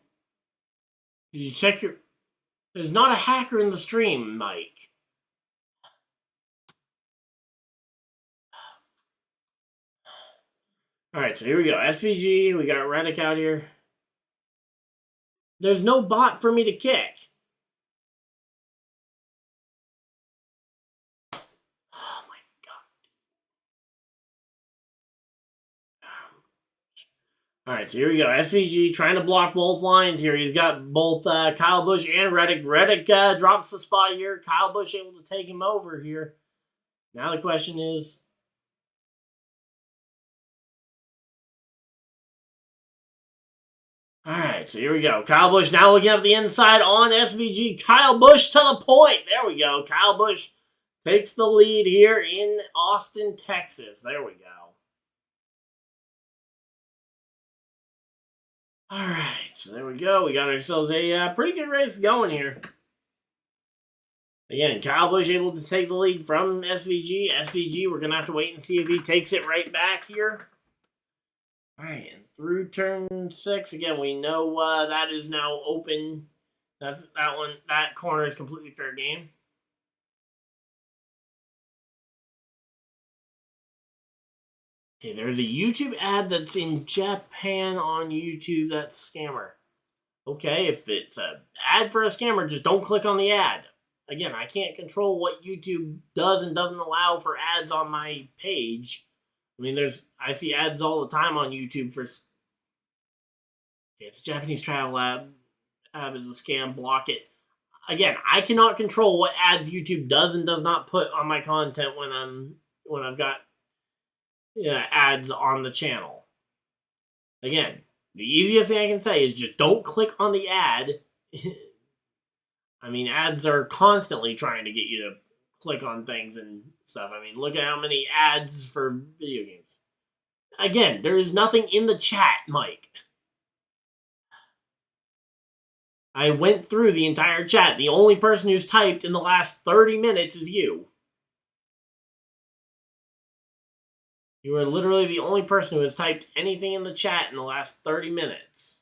you check your... There's not a hacker in the stream, Mike. Alright, so here we go. SVG, we got Reddick out here. There's no bot for me to kick. Oh my god. Alright, so here we go. SVG trying to block both lines here. He's got both Kyle Busch and Reddick. Reddick drops the spot here. Kyle Busch able to take him over here. Now the question is... Alright, so here we go. Kyle Busch now looking up the inside on SVG. Kyle Busch to the point. There we go. Kyle Busch takes the lead here in Austin, Texas. There we go. Alright, so there we go. We got ourselves a pretty good race going here. Again, Kyle Busch able to take the lead from SVG. SVG, we're going to have to wait and see if he takes it right back here. Alright, and through turn 6, again, we know that is now open. That corner is completely fair game. Okay, there's a YouTube ad that's in Japan on YouTube. That's scammer. Okay, if it's an ad for a scammer, just don't click on the ad. Again, I can't control what YouTube does and doesn't allow for ads on my page. I mean, I see ads all the time on YouTube for... It's Japanese travel ad is a scam, block it. Again, I cannot control what ads YouTube does and does not put on my content when I've got ads on the channel. Again, the easiest thing I can say is just don't click on the ad. I mean, ads are constantly trying to get you to click on things and stuff. I mean, look at how many ads for video games. Again, there is nothing in the chat, Mike. I went through the entire chat. The only person who's typed in the last 30 minutes is you. You are literally the only person who has typed anything in the chat in the last 30 minutes.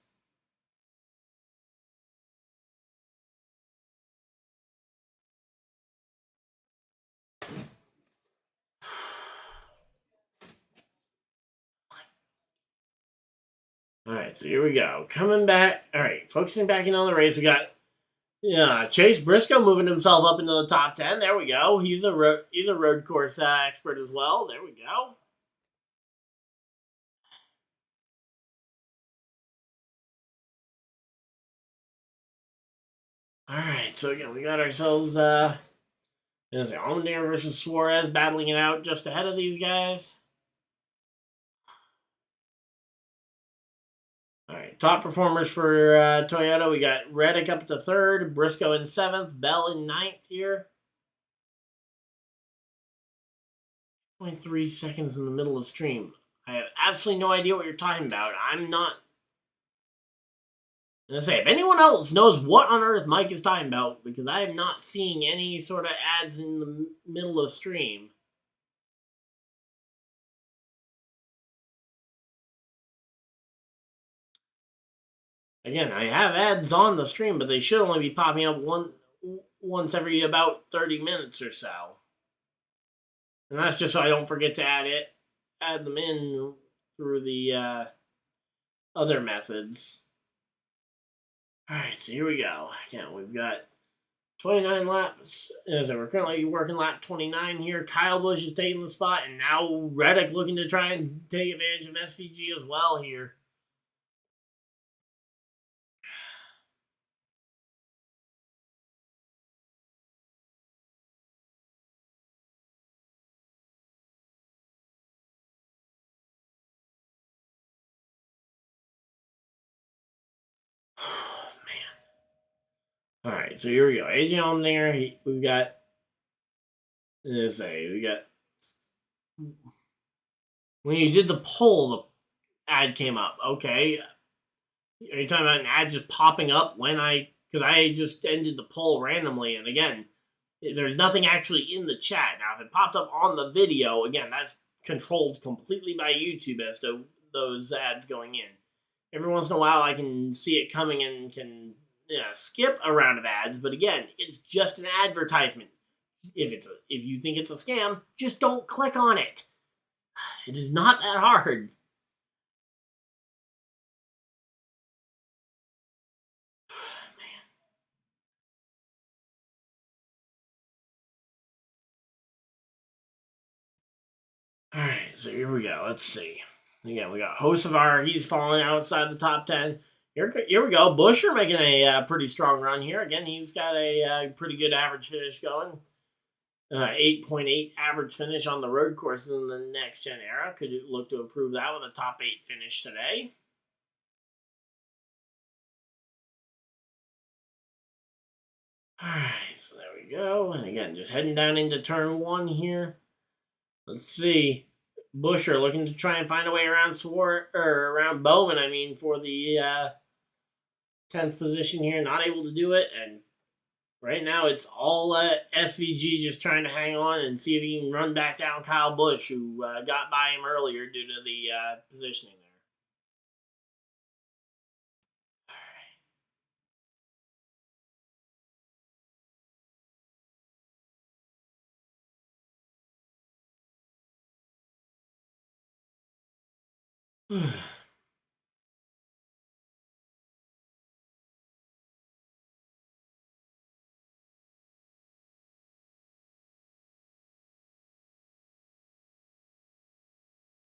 Alright, so here we go. Coming back. Alright, focusing back in on the race. We got Chase Briscoe moving himself up into the top 10. There we go. He's a road course expert as well. There we go. Alright, so again, we got ourselves Allmendinger versus Suarez battling it out just ahead of these guys. Alright, top performers for Toyota. We got Reddick up to 3rd, Briscoe in 7th, Bell in 9th here. 0.3 seconds in the middle of the stream. I have absolutely no idea what you're talking about. I'm not... I'm going to say, if anyone else knows what on earth Mike is talking about, because I am not seeing any sort of ads in the middle of the stream. Again, I have ads on the stream, but they should only be popping up once every about 30 minutes or so. And that's just so I don't forget to add them in through the other methods. Alright, so here we go. Again, we've got 29 laps. So we're currently working lap 29 here. Kylebusch is taking the spot, and now Reddick looking to try and take advantage of SVG as well here. Man. Alright, so here we go. AJ Allmendinger, we've got, let's say, we got, when you did the poll, the ad came up. Okay. Are you talking about an ad just popping up because I just ended the poll randomly, and again, there's nothing actually in the chat. Now, if it popped up on the video, again, that's controlled completely by YouTube as to those ads going in. Every once in a while, I can see it coming and can skip a round of ads, but again, it's just an advertisement. If you think it's a scam, just don't click on it. It is not that hard. Alright, so here we go. Let's see. Again, we got Hocevar. He's falling outside the top 10. Here we go. Buescher making a pretty strong run here. Again, he's got a pretty good average finish going. 8.8 average finish on the road courses in the next gen era. Could look to improve that with a top 8 finish today. Alright, so there we go. And again, just heading down into turn 1 here. Let's see. Buescher looking to try and find a way around around Bowman, for the 10th position here. Not able to do it. And right now it's all SVG just trying to hang on and see if he can run back down Kyle Busch, who got by him earlier due to the positioning there.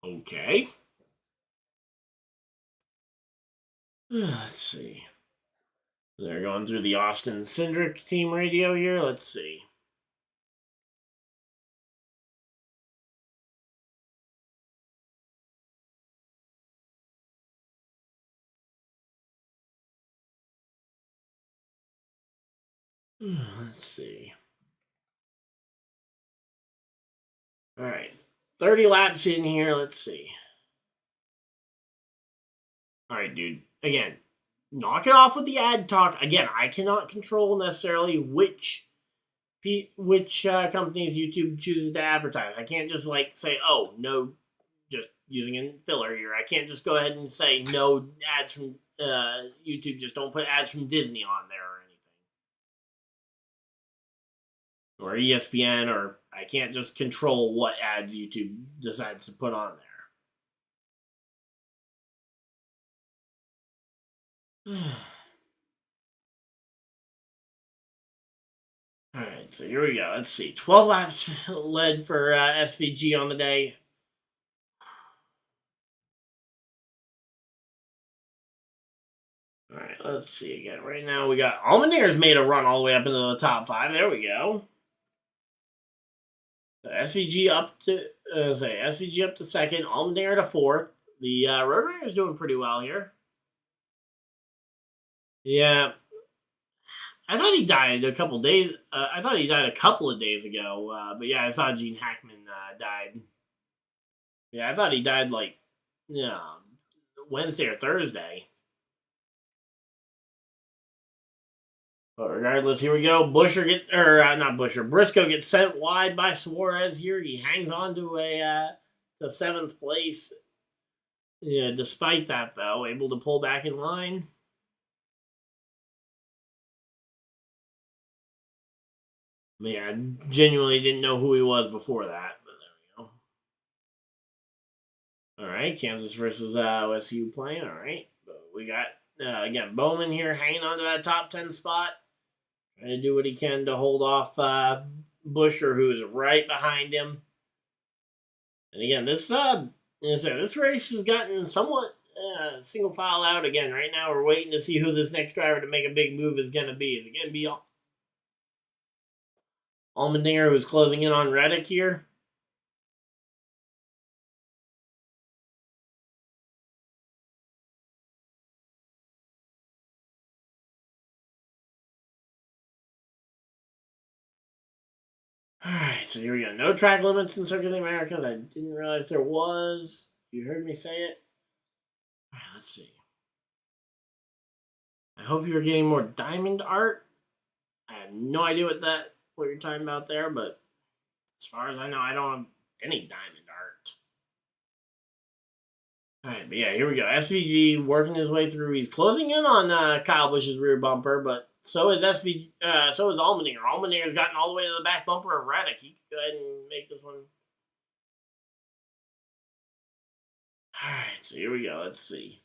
Okay. Let's see. They're going through the Austin Cindric team radio here. Let's see. Let's see. All right. 30 laps in here. Let's see. All right, dude. Again, knock it off with the ad talk. Again, I cannot control necessarily which companies YouTube chooses to advertise. I can't just say, oh, no, just using a filler here. I can't just go ahead and say no ads from YouTube. Just don't put ads from Disney on there or anything. Or ESPN, or I can't just control what ads YouTube decides to put on there. Alright, so here we go. Let's see. 12 laps led for SVG on the day. Alright, let's see again. Right now we got Allmendinger's made a run all the way up into the top 5. There we go. So SVG up to second, Allmendinger to 4th. The Roadrunner's doing pretty well here. Yeah. I thought he died a couple days. I thought he died a couple of days ago. But yeah, I saw Gene Hackman died. Yeah, I thought he died Wednesday or Thursday. But regardless, here we go. Briscoe gets sent wide by Suarez here. He hangs on to to 7th place. Yeah, despite that though, able to pull back in line. Yeah, I genuinely didn't know who he was before that, but there we go. All right, Kansas versus OSU playing. All right, we got again Bowman here hanging on to that top 10 spot, trying to do what he can to hold off Busher, who is right behind him. And again, this race has gotten somewhat single file out again. Right now, we're waiting to see who this next driver to make a big move is going to be. Is it going to be Allmendinger, who's closing in on Reddick here? All right, so here we go. No track limits in Circuit of the Americas. I didn't realize there was. You heard me say it. All right, let's see. I hope you're getting more diamond art. I have no idea what you're talking about there, but as far as I know, I don't have any diamond art. All right, but yeah, here we go. SVG working his way through. He's closing in on Kyle Busch's rear bumper, but so is SVG. So is Allmendinger. Allmendinger's gotten all the way to the back bumper of Reddick. He could go ahead and make this one. All right, so here we go. Let's see.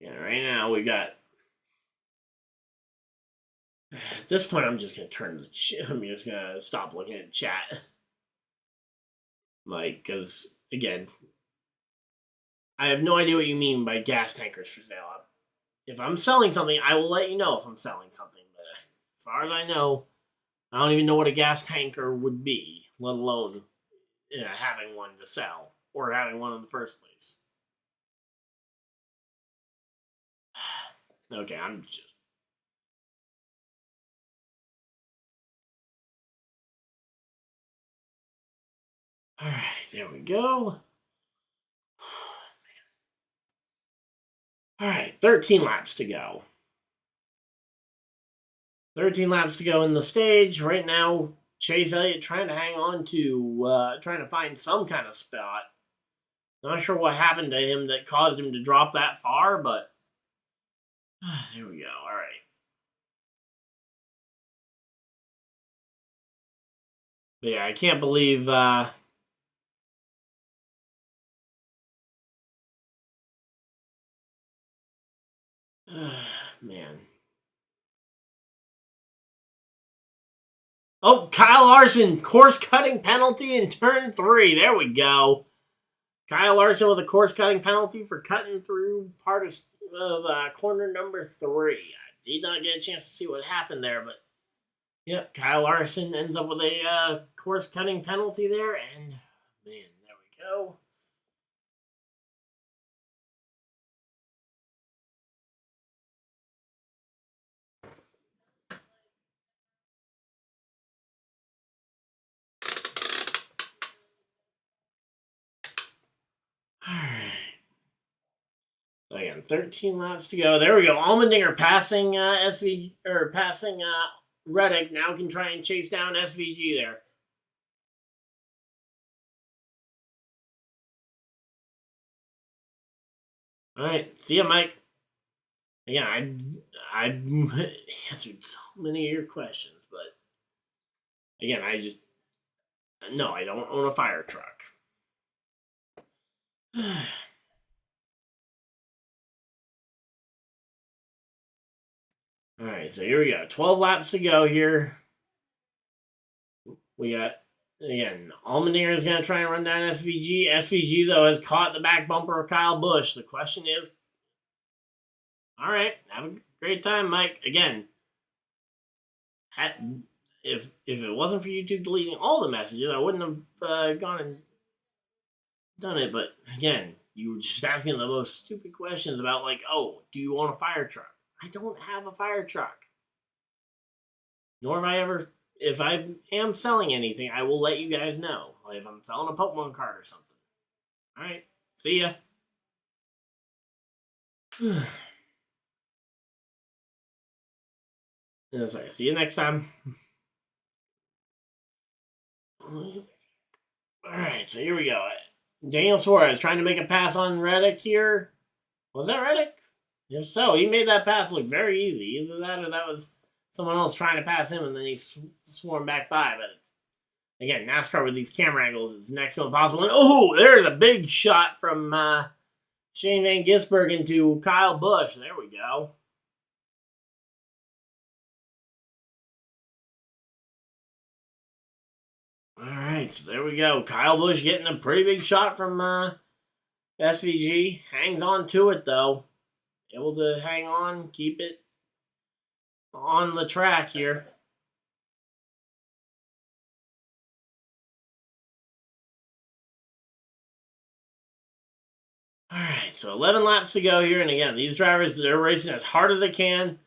Yeah, right now we got. At this point, I'm just gonna turn the. I'm just gonna stop looking at chat, like, because again, I have no idea what you mean by gas tankers for sale. If I'm selling something, I will let you know if I'm selling something. But as far as I know, I don't even know what a gas tanker would be, let alone having one to sell or having one in the first place. Okay, I'm just. All right, there we go. All right, 13 laps to go. 13 laps to go in the stage. Right now, Chase Elliott trying to hang on to, trying to find some kind of spot. Not sure what happened to him that caused him to drop that far, but there we go. All right. But yeah, I can't believe. Man. Oh, Kyle Larson, course cutting penalty in turn 3. There we go. Kyle Larson with a course cutting penalty for cutting through part of corner number 3. I did not get a chance to see what happened there, but yep, Kyle Larson ends up with a course cutting penalty there, and man, there we go. All right. So again, 13 laps to go. There we go. Allmendinger passing passing Reddick. Now can try and chase down SVG there. All right, see ya, Mike. Again, I answered so many of your questions, but again, no, I don't own a fire truck. All right, so here we go. 12 laps to go here. We got, again, Allmendinger is going to try and run down SVG. SVG, though, has caught the back bumper of Kyle Busch. The question is, all right, have a great time, Mike. Again, if it wasn't for YouTube deleting all the messages, I wouldn't have gone and done it. But again, you were just asking the most stupid questions about, like, oh, do you want a fire truck? I don't have a fire truck. Nor have I ever. If I am selling anything, I will let you guys know. Like if I'm selling a Pokemon card or something. All right. See ya. Sorry. See you next time. All right. So here we go. Daniel Suarez trying to make a pass on Reddick here. Was that Reddick? If so, he made that pass look very easy. Either that or that was someone else trying to pass him and then he swarmed back by. But again, NASCAR with these camera angles is next to impossible. And oh, there's a big shot from Shane Van Gisbergen to Kyle Busch. There we go. All right, so there we go. Kyle Busch getting a pretty big shot from SVG. Hangs on to it, though. Able to hang on, keep it on the track here. All right, so 11 laps to go here. And again, these drivers, they're racing as hard as they can.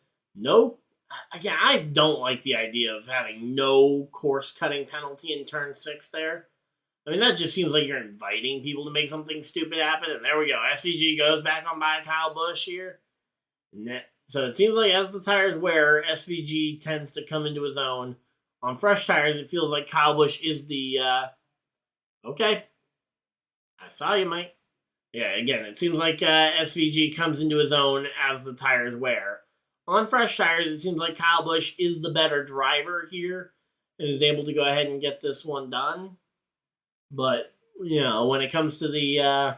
Again, I don't like the idea of having no course-cutting penalty in turn 6 there. I mean, that just seems like you're inviting people to make something stupid happen. And there we go. SVG goes back on by Kyle Busch here. So it seems like as the tires wear, SVG tends to come into his own. On fresh tires, it feels like Kyle Busch is the... okay. I saw you, Mike. Yeah, again, it seems like SVG comes into his own as the tires wear. On fresh tires, it seems like Kyle Busch is the better driver here and is able to go ahead and get this one done. But, you know, when it comes to the...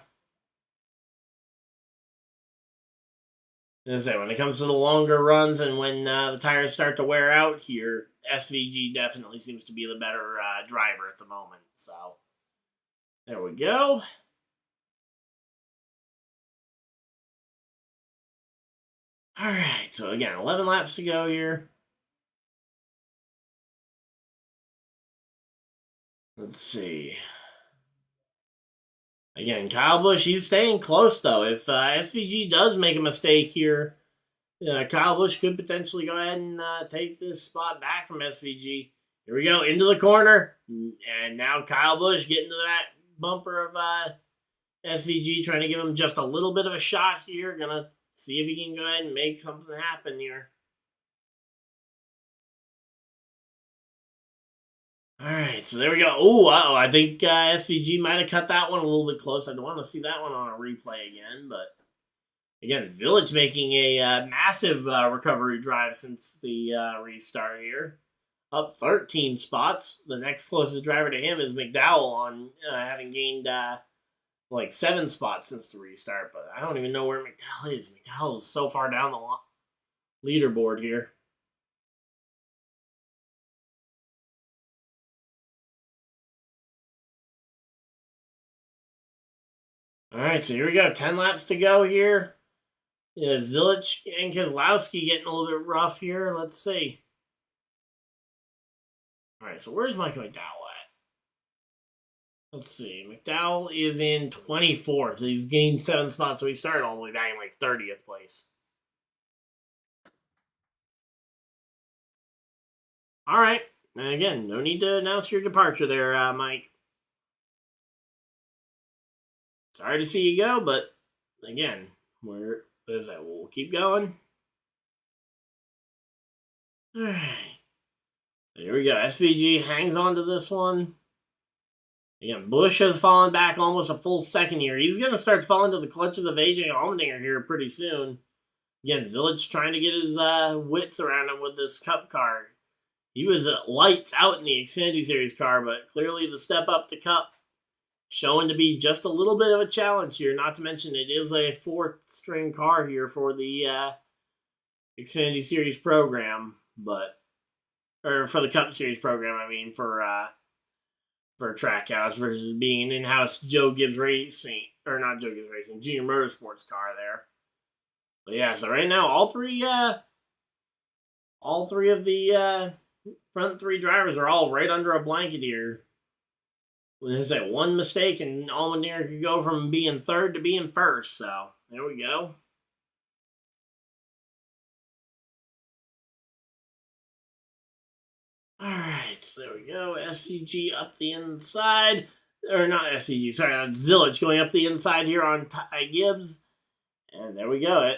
when it comes to the longer runs and when the tires start to wear out here, SVG definitely seems to be the better driver at the moment. So, there we go. All right, so again, 11 laps to go here. Let's see. Again, Kyle Busch, he's staying close, though. If SVG does make a mistake here, Kyle Busch could potentially go ahead and take this spot back from SVG. Here we go, into the corner. And now Kyle Busch getting to that bumper of SVG, trying to give him just a little bit of a shot here. Gonna see if he can go ahead and make something happen here. All right, so there we go. Oh, I think SVG might have cut that one a little bit close. I don't want to see that one on a replay again, but again, Zillage making a massive recovery drive since the restart here. Up 13 spots. The next closest driver to him is McDowell on having gained like 7 spots since the restart, but I don't even know where McDowell is. McDowell is so far down the leaderboard here. All right, so here we go. 10 laps to go here. Yeah, Zillage and Keselowski getting a little bit rough here. Let's see. All right, so where's Michael McDowell at? Let's see. McDowell is in 24th. He's gained 7 spots, so he started all the way back in like 30th place. All right. And again, no need to announce your departure there, Mike. Sorry to see you go, but again, we'll keep going. All right. There we go. SVG hangs on to this one. Again, Busch has fallen back almost a full second here. He's going to start falling to the clutches of AJ Allmendinger here pretty soon. Again, Zillage trying to get his wits around him with this Cup car. He was lights out in the Xfinity Series car, but clearly the step up to Cup showing to be just a little bit of a challenge here. Not to mention it is a 4th-string car here for the Xfinity Series program, or for the Cup Series program. I mean, for Trackhouse versus being an in-house Joe Gibbs Racing, or not Joe Gibbs Racing, Junior Motorsports car there. But yeah, so right now all three of the front 3 drivers are all right under a blanket here. When they say one mistake and Allmendinger could go from being 3rd to being 1st. So there we go. All right, so there we go. SVG up the inside. Or not SVG, sorry, that's Zillage going up the inside here on Ty Gibbs. And there we go.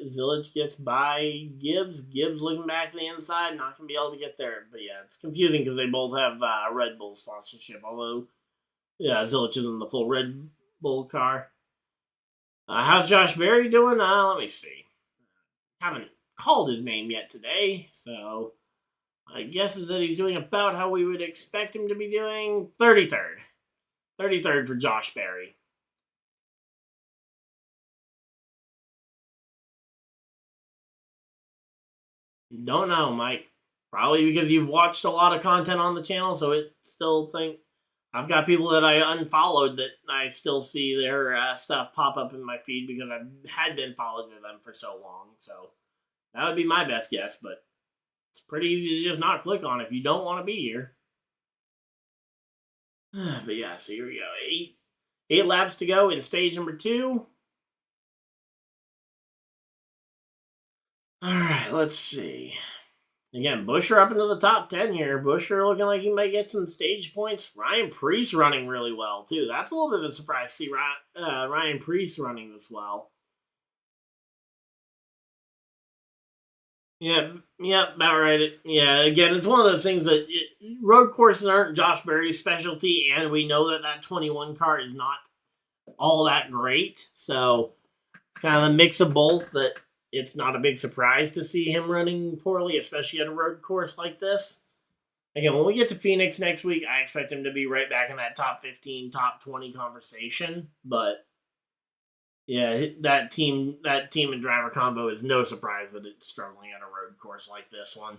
Zillage gets by Gibbs. Gibbs looking back to the inside, not going to be able to get there. But yeah, it's confusing because they both have Red Bull sponsorship. Although, yeah, Zillage is in the full Red Bull car. How's Josh Berry doing? Let me see. haven't called his name yet today, so my guess is that he's doing about how we would expect him to be doing. 33rd. 33rd for Josh Berry. Don't know, Mike. Probably because you've watched a lot of content on the channel, so it still think I've got people that I unfollowed that I still see their stuff pop up in my feed because I had been following them for so long. So that would be my best guess, but it's pretty easy to just not click on if you don't want to be here. But yeah, so here we go. Eight laps to go in stage number 2. All right, let's see. Again, Buescher up into the top 10 here. Buescher looking like he might get some stage points. Ryan Prix running really well, too. That's a little bit of a surprise to see Ryan Prix running this well. Yeah, about right. Yeah, again, it's one of those things that road courses aren't Josh Berry's specialty, and we know that 21 car is not all that great. So it's kind of a mix of both that it's not a big surprise to see him running poorly, especially at a road course like this. Again, when we get to Phoenix next week, I expect him to be right back in that top 15, top 20 conversation. But yeah, that team and driver combo is no surprise that it's struggling at a road course like this one.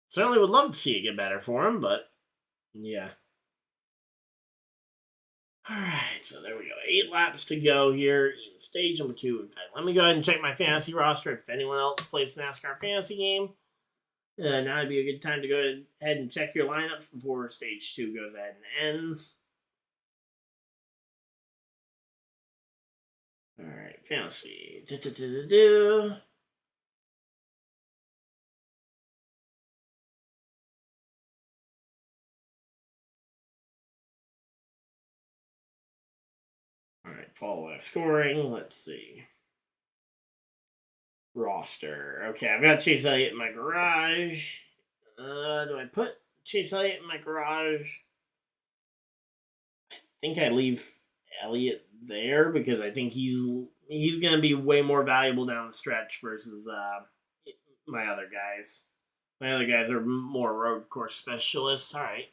Certainly would love to see it get better for him, but yeah. All right, so there we go. 8 laps to go here in stage number 2. In fact, let me go ahead and check my fantasy roster if anyone else plays NASCAR fantasy game. Now would be a good time to go ahead and check your lineups before stage 2 goes ahead and ends. All right, fantasy. All right, follow up scoring. Let's see. Roster. Okay, I've got Chase Elliott in my garage. Do I put Chase Elliott in my garage? I think I leave Elliott there because I think he's going to be way more valuable down the stretch versus my other guys. My other guys are more road course specialists. All right.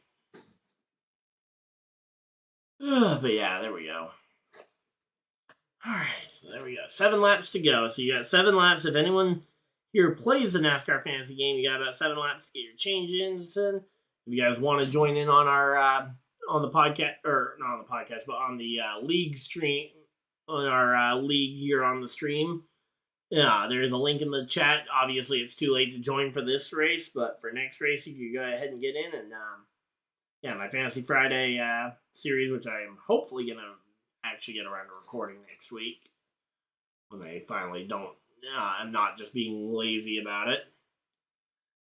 But yeah, there we go. All right, so there we go. 7 laps to go. So you got 7 laps. If anyone here plays the NASCAR fantasy game, you got about 7 laps to get your change-ins in. If you guys want to join in on our on the podcast, or not on the podcast, but on the league stream, on our league here on the stream, yeah, there is a link in the chat. Obviously, it's too late to join for this race, but for next race, you can go ahead and get in. And yeah, my Fantasy Friday series, which I am hopefully gonna actually get around to recording next week when I finally don't. I'm not just being lazy about it.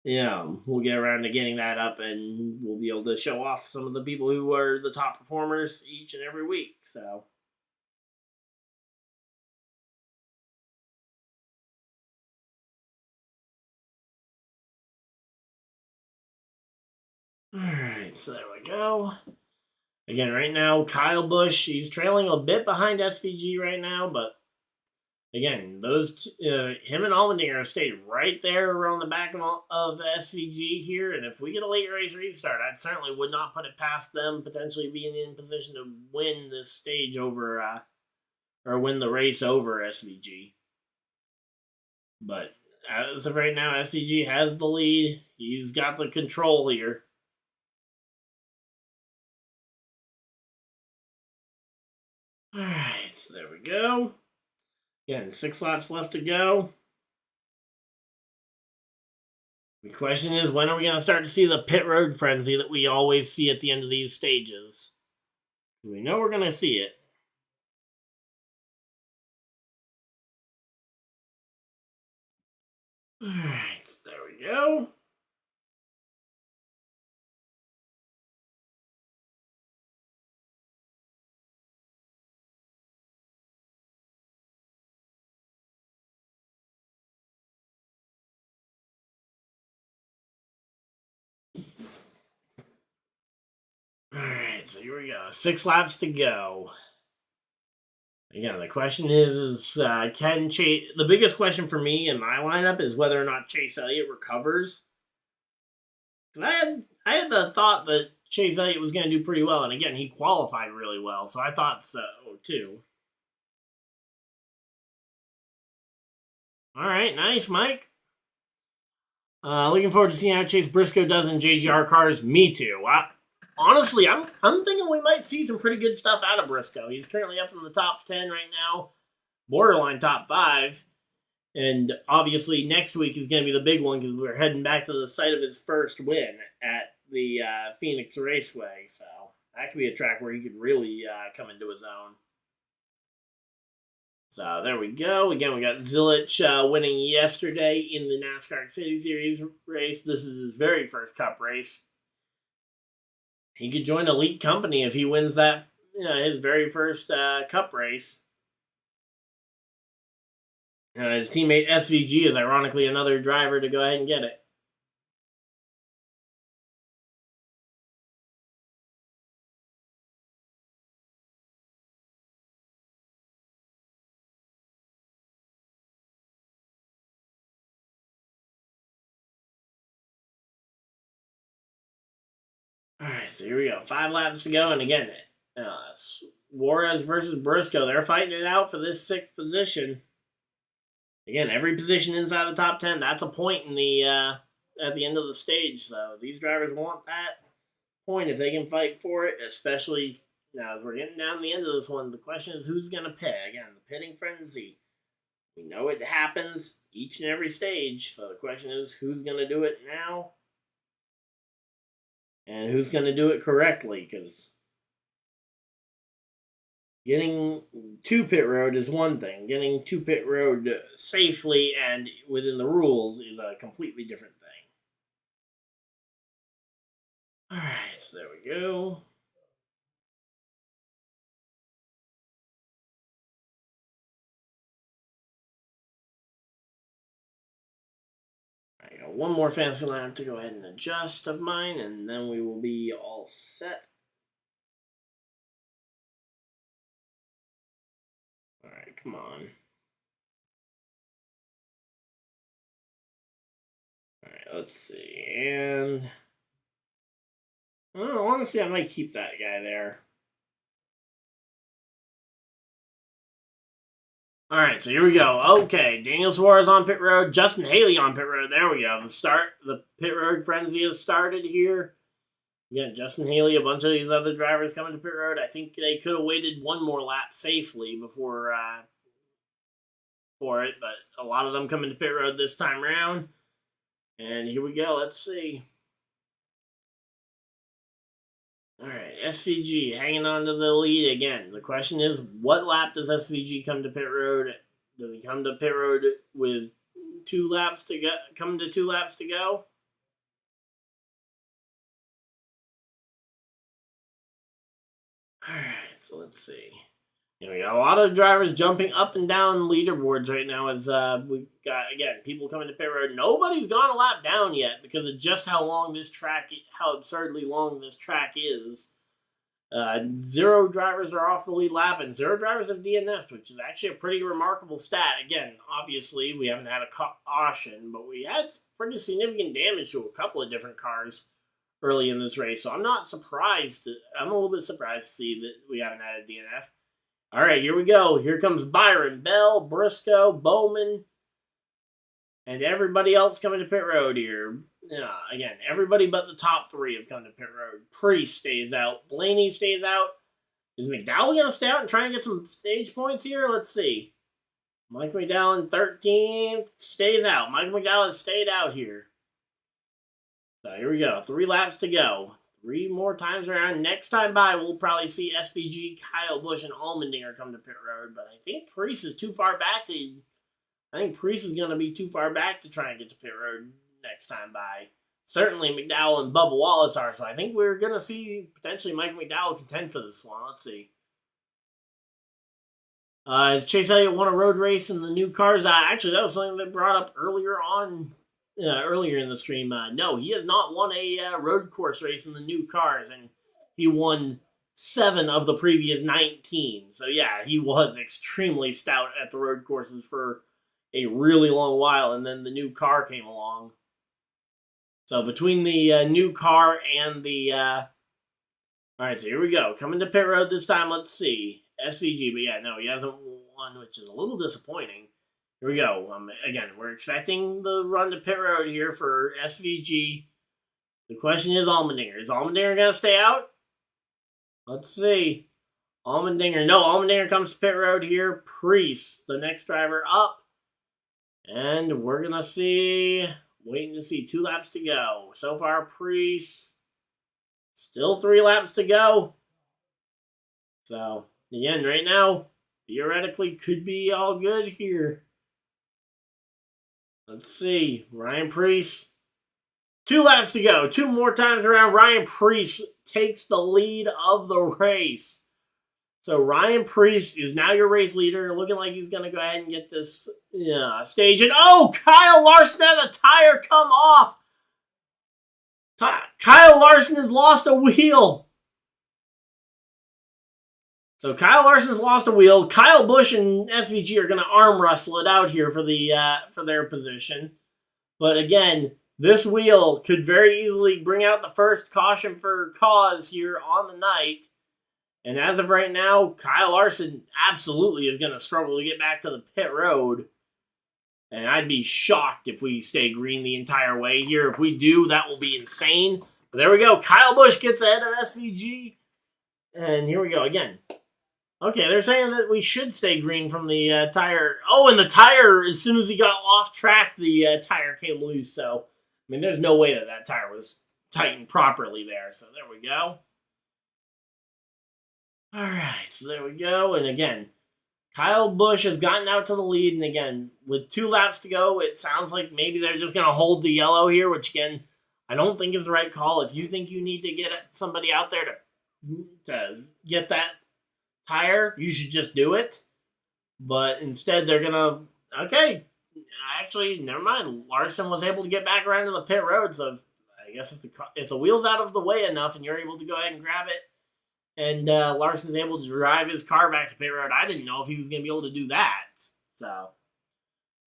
Yeah, we'll get around to getting that up, and we'll be able to show off some of the people who are the top performers each and every week. So. Alright, so there we go. Again, right now, kylebusch, he's trailing a bit behind SVG right now, but again, those him and Allmendinger have stayed right there around the back of SVG here, and if we get a late race restart, I certainly would not put it past them potentially being in position to win this stage over, or win the race over SVG. But as of right now, SVG has the lead. He's got the control here. Alright, so there we go. Again, 6 laps left to go. The question is, when are we going to start to see the pit road frenzy that we always see at the end of these stages? We know we're going to see it. Alright, so there we go. Alright, so here we go. 6 laps to go. Again, the question is can Chase... The biggest question for me in my lineup is whether or not Chase Elliott recovers. Because I had the thought that Chase Elliott was going to do pretty well. And again, he qualified really well. So I thought so, too. All right, nice, Mike. Looking forward to seeing how Chase Briscoe does in JGR cars. Me too. Honestly, I'm thinking we might see some pretty good stuff out of Briscoe. He's currently up in the top 10 right now, borderline top 5. And obviously next week is going to be the big one because we're heading back to the site of his first win at the Phoenix Raceway. So that could be a track where he could really come into his own. So there we go. Again, we got Zilich winning yesterday in the NASCAR Xfinity Series race. This is his very first Cup race. He could join Elite Company if he wins that, his very first Cup race. His teammate SVG is ironically another driver to go ahead and get it. Alright, so here we go. 5 laps to go, and again, Juarez versus Briscoe. They're fighting it out for this 6th position. Again, every position inside the top 10, that's a point in the at the end of the stage. So these drivers want that point if they can fight for it, especially now as we're getting down to the end of this one. The question is who's going to pit. Again, the pitting frenzy. We know it happens each and every stage. So the question is who's going to do it now and who's going to do it correctly, because getting to pit road is one thing. Getting to pit road safely and within the rules is a completely different thing. All right, so there we go. I got one more fancy lap to go ahead and adjust of mine, and then we will be all set. All right, come on. All right, let's see. And honestly, I might keep that guy there. All right, so here we go. Okay, Daniel Suarez on pit road, Justin Haley on pit road. There we go. The pit road frenzy has started here. Again, Justin Haley, a bunch of these other drivers coming to pit road. I think they could have waited one more lap safely before for it, but a lot of them coming to pit road this time around. And here we go. Let's see. All right, SVG hanging on to the lead again. The question is, what lap does SVG come to pit road? Does he come to pit road with 2 laps to go? Come to 2 laps to go? All right, so let's see. We got a lot of drivers jumping up and down leaderboards right now as we got, again, people coming to pit road. Nobody's gone a lap down yet because of just how absurdly long this track is. 0 drivers are off the lead lap and 0 drivers have DNF'd, which is actually a pretty remarkable stat. Again, obviously, we haven't had a caution, but we had pretty significant damage to a couple of different cars early in this race. So I'm not surprised. I'm a little bit surprised to see that we haven't had a DNF. All right, here we go. Here comes Byron, Bell, Briscoe, Bowman, and everybody else coming to pit road here. Again, everybody but the top 3 have come to pit road. Prix stays out. Blaney stays out. Is McDowell going to stay out and try and get some stage points here? Let's see. Mike McDowell in 13th stays out. Mike McDowell has stayed out here. So here we go. 3 laps to go. 3 more times around. Next time by, we'll probably see SVG, Kyle Busch, and Allmendinger come to pit road. But I think Prix is too far back I think Prix is going to be too far back to try and get to pit road next time by. Certainly McDowell and Bubba Wallace are. So I think we're going to see potentially Mike McDowell contend for this one. Let's see. Has Chase Elliott won a road race in the new cars? Actually, that was something they brought up earlier in the stream. No, he has not won a road course race in the new cars, and he won 7 of the previous 19. So yeah, he was extremely stout at the road courses for a really long while, and then the new car came along. So between the new car and the... Alright, so here we go. Coming to pit road this time, let's see. SVG, but yeah, no, he hasn't won, which is a little disappointing. Here we go. Again, we're expecting the run to pit road here for SVG. The question is Allmendinger. Is Allmendinger going to stay out? Let's see. Allmendinger. No, Allmendinger comes to pit road here. Prix, the next driver up. And we're going to see... Waiting to see 2 laps to go. So far, Prix. Still 3 laps to go. So, again, right now, theoretically could be all good here. Let's see. Ryan Prix. 2 laps to go. 2 more times around. Ryan Prix takes the lead of the race. So Ryan Prix is now your race leader. Looking like he's going to go ahead and get this stage. And oh, Kyle Larson had the tire come off. Kyle Larson has lost a wheel. So Kyle Larson's lost a wheel. Kyle Busch and SVG are going to arm wrestle it out here for their position. But again, this wheel could very easily bring out the first caution for cause here on the night. And as of right now, Kyle Larson absolutely is going to struggle to get back to the pit road. And I'd be shocked if we stay green the entire way here. If we do, that will be insane. But there we go. Kyle Busch gets ahead of SVG. And here we go again. Okay, they're saying that we should stay green from the tire. Oh, and the tire, as soon as he got off track, the tire came loose. So, I mean, there's no way that that tire was tightened properly there. So there we go. All right, so there we go. And again, Kyle Busch has gotten out to the lead. And again, with 2 laps to go, it sounds like maybe they're just going to hold the yellow here, which again, I don't think is the right call. If you think you need to get somebody out there to get that tire, you should just do it. But instead, they're going to, okay, actually, never mind. Larson was able to get back around to the pit road. So I guess if the wheel's out of the way enough and you're able to go ahead and grab it, and Larson's able to drive his car back to pit road. I didn't know if he was going to be able to do that. So,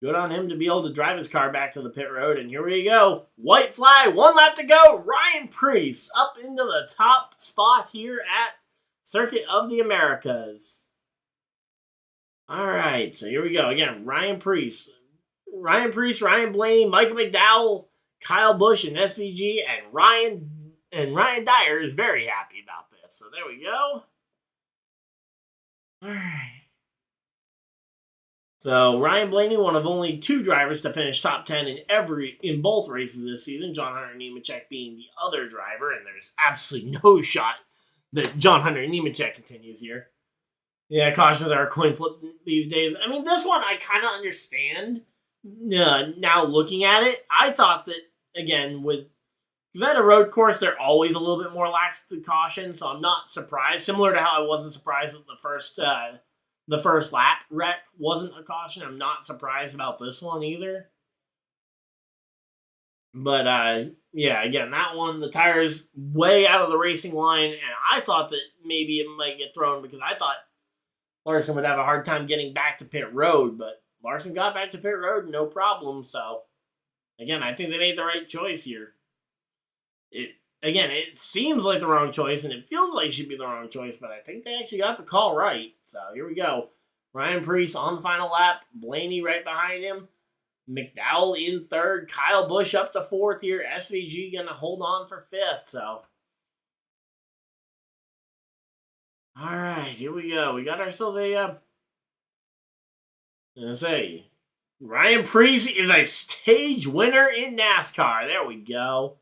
good on him to be able to drive his car back to the pit road. And here we go. White flag, 1 lap to go. Ryan Prix up into the top spot here at Circuit of the Americas. All right, so here we go. Again, Ryan Prix, Ryan Blaney, Michael McDowell, Kyle Busch, and SVG, and Ryan Dyer is very happy about this. So there we go. All right. So Ryan Blaney, one of only 2 drivers to finish top 10 in both races this season. John Hunter Nemechek being the other driver, and there's absolutely no shot that John Hunter Nemechek continues here. Yeah, cautions are a coin flip these days. I mean, this one I kind of understand. Now looking at it, I thought that again because at a road course, they're always a little bit more lax to caution, so I'm not surprised. Similar to how I wasn't surprised that the first lap wreck wasn't a caution. I'm not surprised about this one either. But, yeah, again, that one, the tire's way out of the racing line, and I thought that maybe it might get thrown because I thought Larson would have a hard time getting back to pit road, but Larson got back to pit road, no problem, so, again, I think they made the right choice here. It seems like the wrong choice, and it feels like it should be the wrong choice, but I think they actually got the call right. So here we go. Ryan Prix on the final lap. Blaney right behind him. McDowell in 3rd. Kyle Busch up to 4th here. SVG going to hold on for 5th. So, all right, here we go. We got ourselves Ryan Prix is a stage winner in NASCAR. There we go.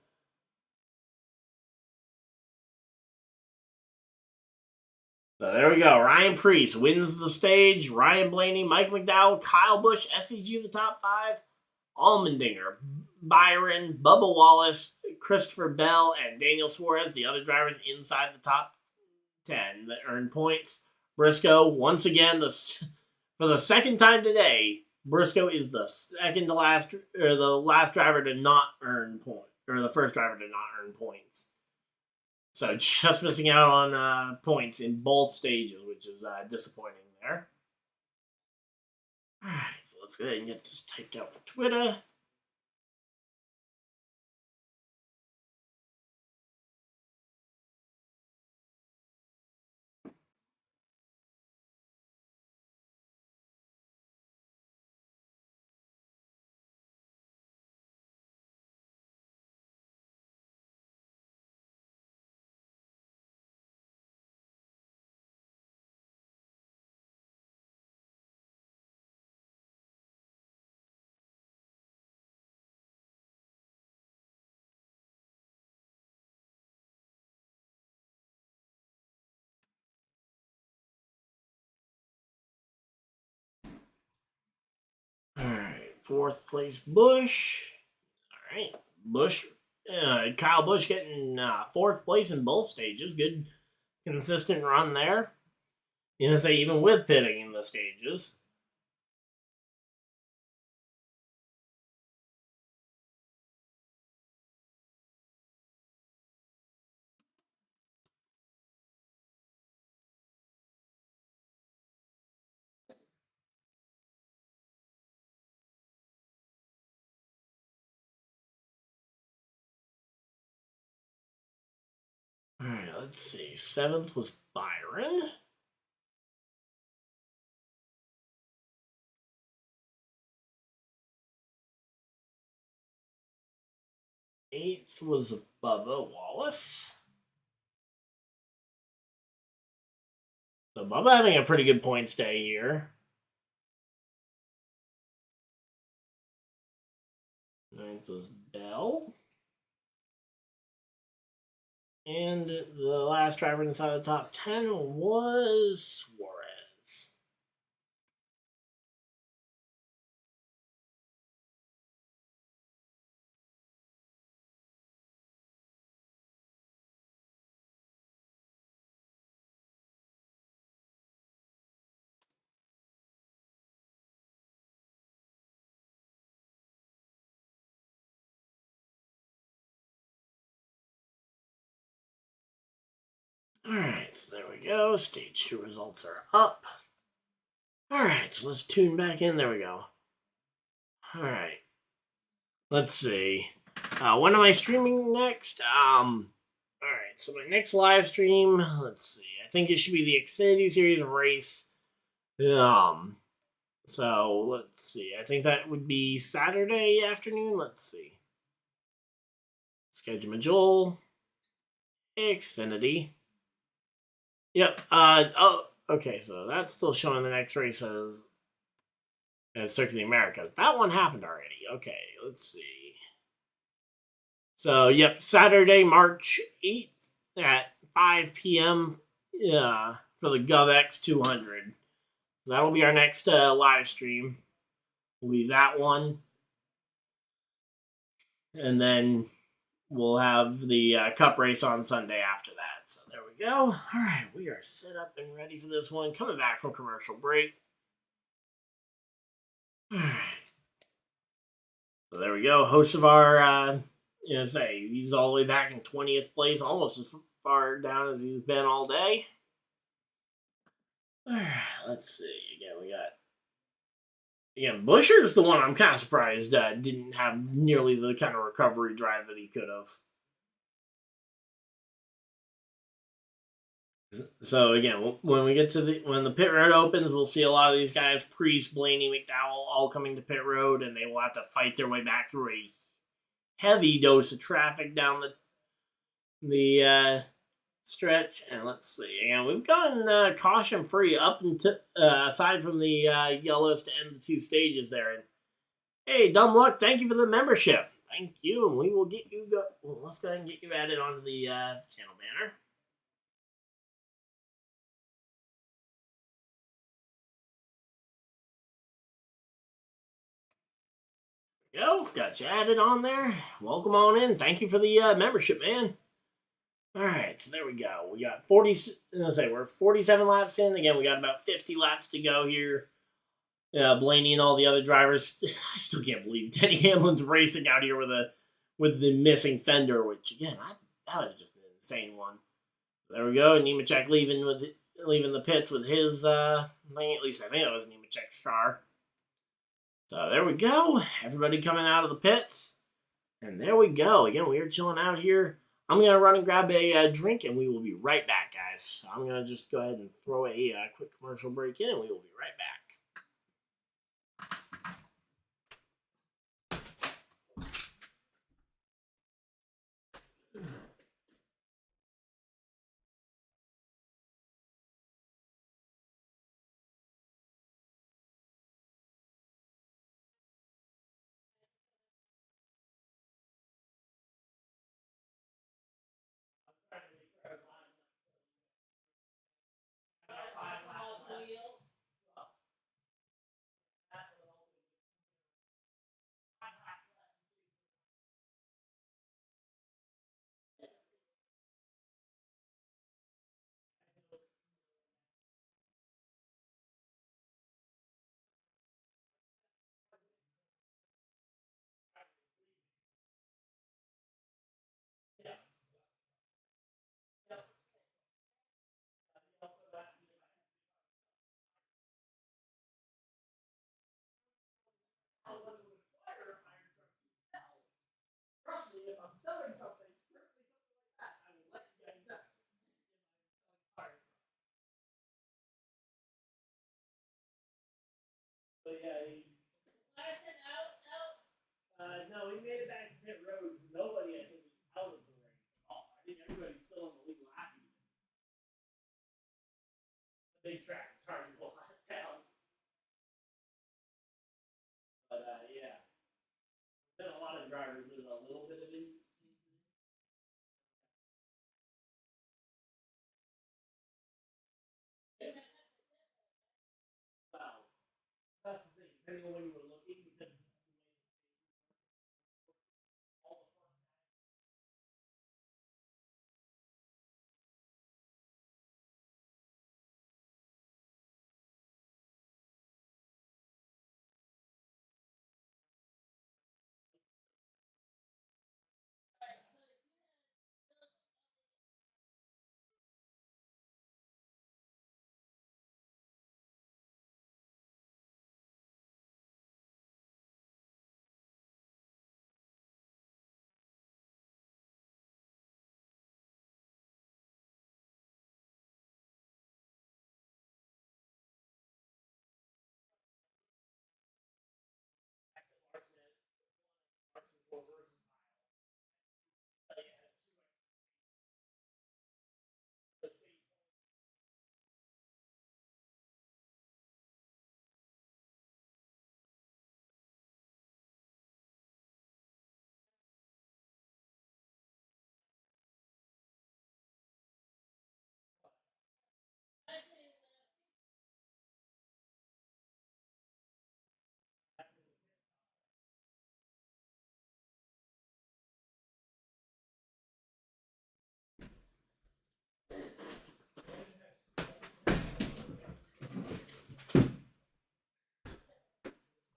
So there we go. Ryan Prix wins the stage. Ryan Blaney, Mike McDowell, Kyle Busch, SVG the top 5. Allmendinger, Byron, Bubba Wallace, Christopher Bell, and Daniel Suarez, the other drivers inside the top 10 that earned points. Briscoe, once again, for the second time today, Briscoe is the second to last, or the last driver to not earn points, or the first driver to not earn points. So just missing out on points in both stages, which is disappointing there. All right, so let's go ahead and get this typed out for Twitter. All right, 4th place Busch. All right, Busch. Kyle Busch getting 4th place in both stages. Good, consistent run there. You know, say even with pitting in the stages. All right, let's see. 7th was Byron. Eighth was Bubba Wallace. So Bubba having a pretty good points day here. 9th was Bell. And the last driver inside the top 10 was Suarez. Alright, so there we go. Stage 2 results are up. Alright, so let's tune back in. There we go. Alright. Let's see. When am I streaming next? Alright, so my next live stream, let's see. I think it should be the Xfinity Series race. So let's see. I think that would be Saturday afternoon. Let's see. Schedule. Xfinity. Yep. Oh, okay. So that's still showing the next race as Circuit of the Americas. That one happened already. Okay. Let's see. So yep, Saturday, March 8th at 5 p.m. For the GovX 200. So that'll be our next live stream. Will be that one, and then we'll have the Cup race on Sunday after that. So there we go. All right, we are set up and ready for this one. Coming back from commercial break. All right. So there we go. Host of our, he's all the way back in 20th place, almost as far down as he's been all day. All right, let's see. Again, Buescher's the one I'm kind of surprised didn't have nearly the kind of recovery drive that he could have. So again, when we get to when the pit road opens, we'll see a lot of these guys, Prix, Blaney, McDowell, all coming to pit road, and they will have to fight their way back through a heavy dose of traffic down the stretch. And let's see, and we've gotten caution free up until aside from the yellows to end the 2 stages there. And hey, Dumb Luck, thank you for the membership. Thank you, and we will get you let's go ahead and get you added onto the channel banner. Go, got you added on there. Welcome on in. Thank you for the membership, man. All right, so there we go. We got 40. We're 47 laps in. Again, we got about 50 laps to go here. Blaney and all the other drivers. I still can't believe Denny Hamlin's racing out here with the missing fender, which again, that was just an insane one. There we go. Nemechek leaving the pits with his thing. At least I think that was Nemechek's car. So there we go. Everybody coming out of the pits. And there we go. Again, we are chilling out here. I'm going to run and grab a drink, and we will be right back, guys. So I'm going to just go ahead and throw a quick commercial break in, and we will be right back. But yeah, Larson out. No, he made it back to pit road. Nobody, I think, was out of the race at all. I think everybody's still in the lead lapping. The big track, it's hard to go out of town. But yeah, then a lot of drivers lose a little bit of it. Wow, that's the thing. Depending on when you were looking, because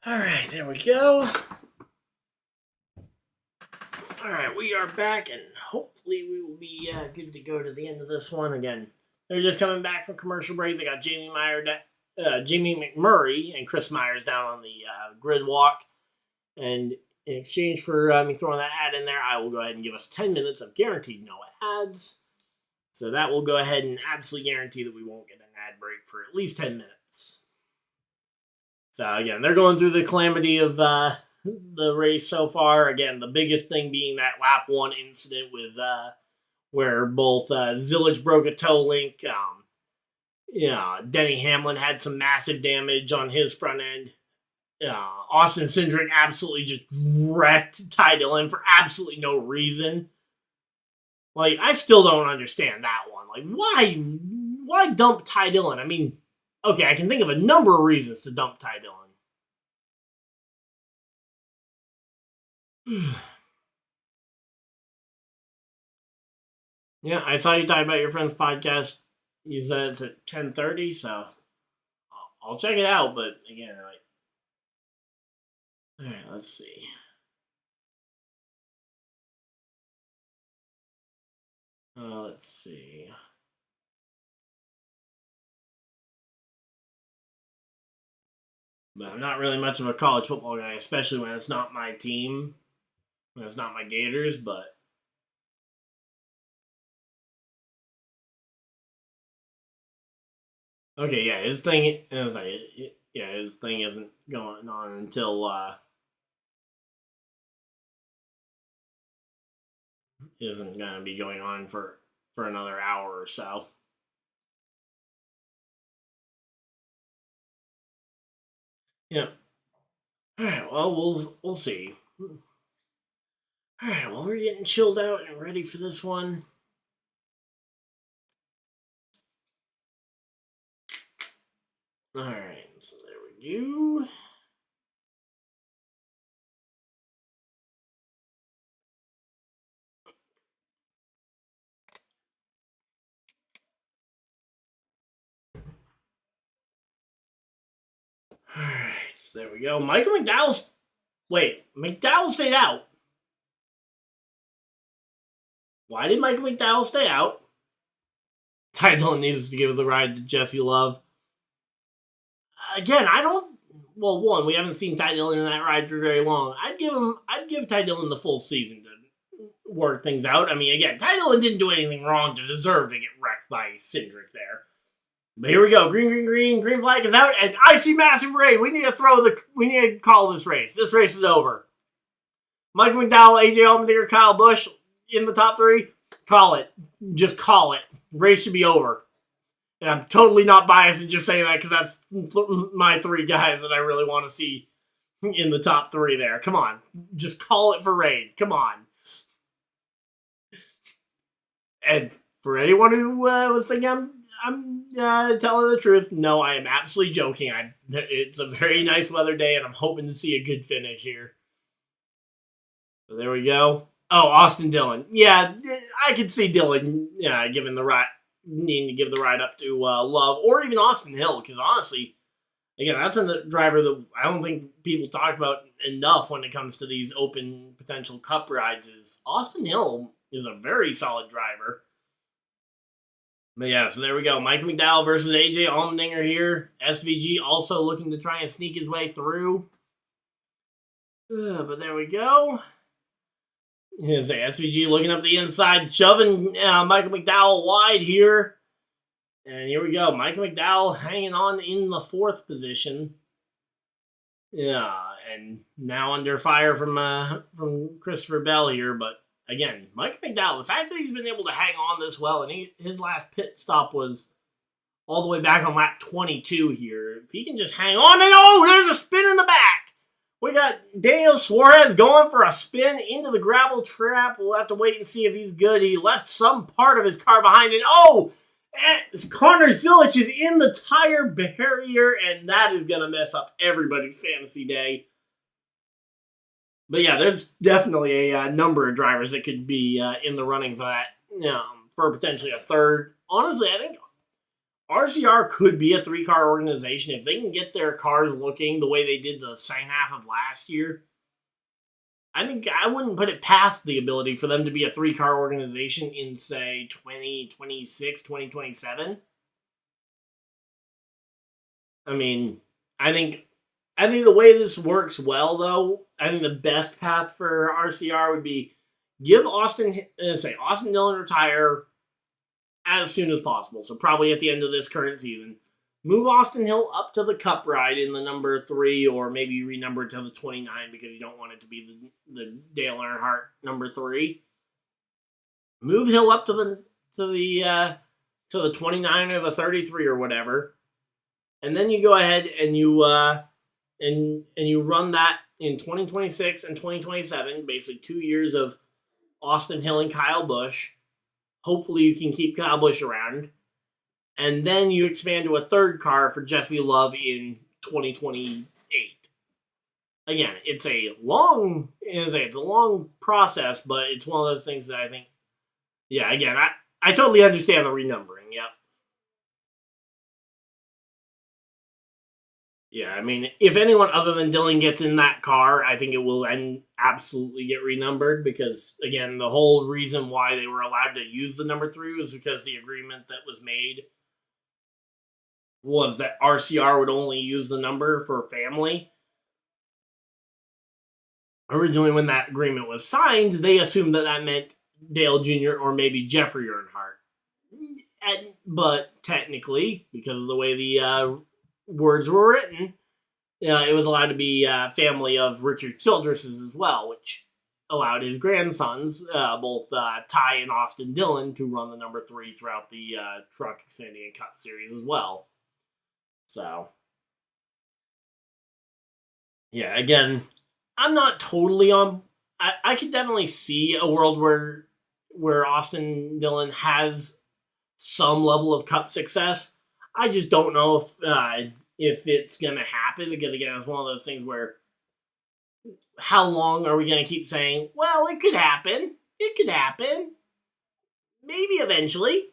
all right, there we go. All right, we are back, and hopefully we will be good to go to the end of this one. Again, they're just coming back from commercial break. They got Jamie McMurray and Chris Myers down on the grid walk. And in exchange for me throwing that ad in there, I will go ahead and give us 10 minutes of guaranteed no ads. So that will go ahead and absolutely guarantee that we won't get an ad break for at least 10 minutes. So again, they're going through the calamity of the race so far. Again, the biggest thing being that lap 1 incident with where both Zillage broke a toe link. Denny Hamlin had some massive damage on his front end. Austin Cindric absolutely just wrecked Ty Dillon for absolutely no reason. Like, I still don't understand that one. Like, why dump Ty Dillon? I mean, okay, I can think of a number of reasons to dump Ty Dillon. Yeah, I saw you talk about your friend's podcast. You said it's at 10:30, so I'll check it out. But again, all right, let's see. Let's see. But I'm not really much of a college football guy, especially when it's not my team. When it's not my Gators, but okay, yeah, his thing is like, yeah, his thing isn't going on until isn't gonna be going on for another hour or so. Yeah. All right. Well, we'll see. All right. Well, we're getting chilled out and ready for this one. All right. So there we go. All right. So there we go. Michael McDowell's. Wait, McDowell stayed out. Why did Michael McDowell stay out? Ty Dillon needs to give the ride to Jesse Love. Again, I don't. Well, one, we haven't seen Ty Dillon in that ride for very long. I'd give Ty Dillon the full season to work things out. I mean, again, Ty Dillon didn't do anything wrong to deserve to get wrecked by Cindric there. But here we go. Green flag is out, and I see massive rain. We need to call this race. This race is over. Michael McDowell, AJ Allmendinger, Kyle Busch in the top three. Call it. Just call it. Race should be over. And I'm totally not biased in just saying that because that's my three guys that I really want to see in the top three there. Come on. Just call it for rain. Come on. And for anyone who was thinking I'm telling the truth, no, I am absolutely joking. It's a very nice weather day, and I'm hoping to see a good finish here. So there we go. Oh, Austin Dillon. Yeah, I could see Dillon giving the ride, needing to give the ride up to Love, or even Austin Hill, because honestly, again, that's a driver that I don't think people talk about enough when it comes to these open potential cup rides. Is Austin Hill is a very solid driver. But yeah, so there we go. Mike McDowell versus AJ Allmendinger here. SVG also looking to try and sneak his way through. But there we go. Here's SVG looking up the inside, shoving Michael McDowell wide here. And here we go. Michael McDowell hanging on in the fourth position. Yeah, and now under fire from Christopher Bell here. But again, Michael McDowell, the fact that he's been able to hang on this well, and his last pit stop was all the way back on lap 22 here. If he can just hang on, and there's a spin in the back. We got Daniel Suarez going for a spin into the gravel trap. We'll have to wait and see if he's good. He left some part of his car behind it. Connor Zilic is in the tire barrier, and that is going to mess up everybody's fantasy day. But yeah, there's definitely a number of drivers that could be in the running for that, for potentially a third. Honestly, I think RCR could be a three-car organization if they can get their cars looking the way they did the second half of last year. I think I wouldn't put it past the ability for them to be a three-car organization in, say, 2026, 2027. I mean, I think the way this works well, though, I think the best path for RCR would be give Austin Dillon retire as soon as possible. So probably at the end of this current season. Move Austin Hill up to the Cup ride in the number 3, or maybe renumber it to the 29 because you don't want it to be the Dale Earnhardt number 3. Move Hill up to the 29 or the 33 or whatever, and then you go ahead and you run that in 2026 and 2027, basically 2 years of Austin Hill and Kyle Busch. Hopefully you can keep Kyle Busch around. And then you expand to a third car for Jesse Love in 2028. Again, it's a long process, but it's one of those things that I think, yeah, again, I totally understand the renumbering, yep. Yeah, I mean, if anyone other than Dillon gets in that car, I think it will absolutely get renumbered because, again, the whole reason why they were allowed to use the number 3 was because the agreement that was made was that RCR would only use the number for family. Originally, when that agreement was signed, they assumed that that meant Dale Jr. or maybe Jeffrey Earnhardt. But technically, because of the way the words were written, it was allowed to be family of Richard Childress's as well, which allowed his grandsons, both Ty and Austin Dillon, to run the number 3 throughout the Truck Xfinity and Cup Series as well. So, yeah, again, I'm not totally on. I could definitely see a world where Austin Dillon has some level of Cup success. I just don't know if it's gonna happen, because again, it's one of those things where how long are we gonna keep saying, well, it could happen, it could happen, maybe eventually.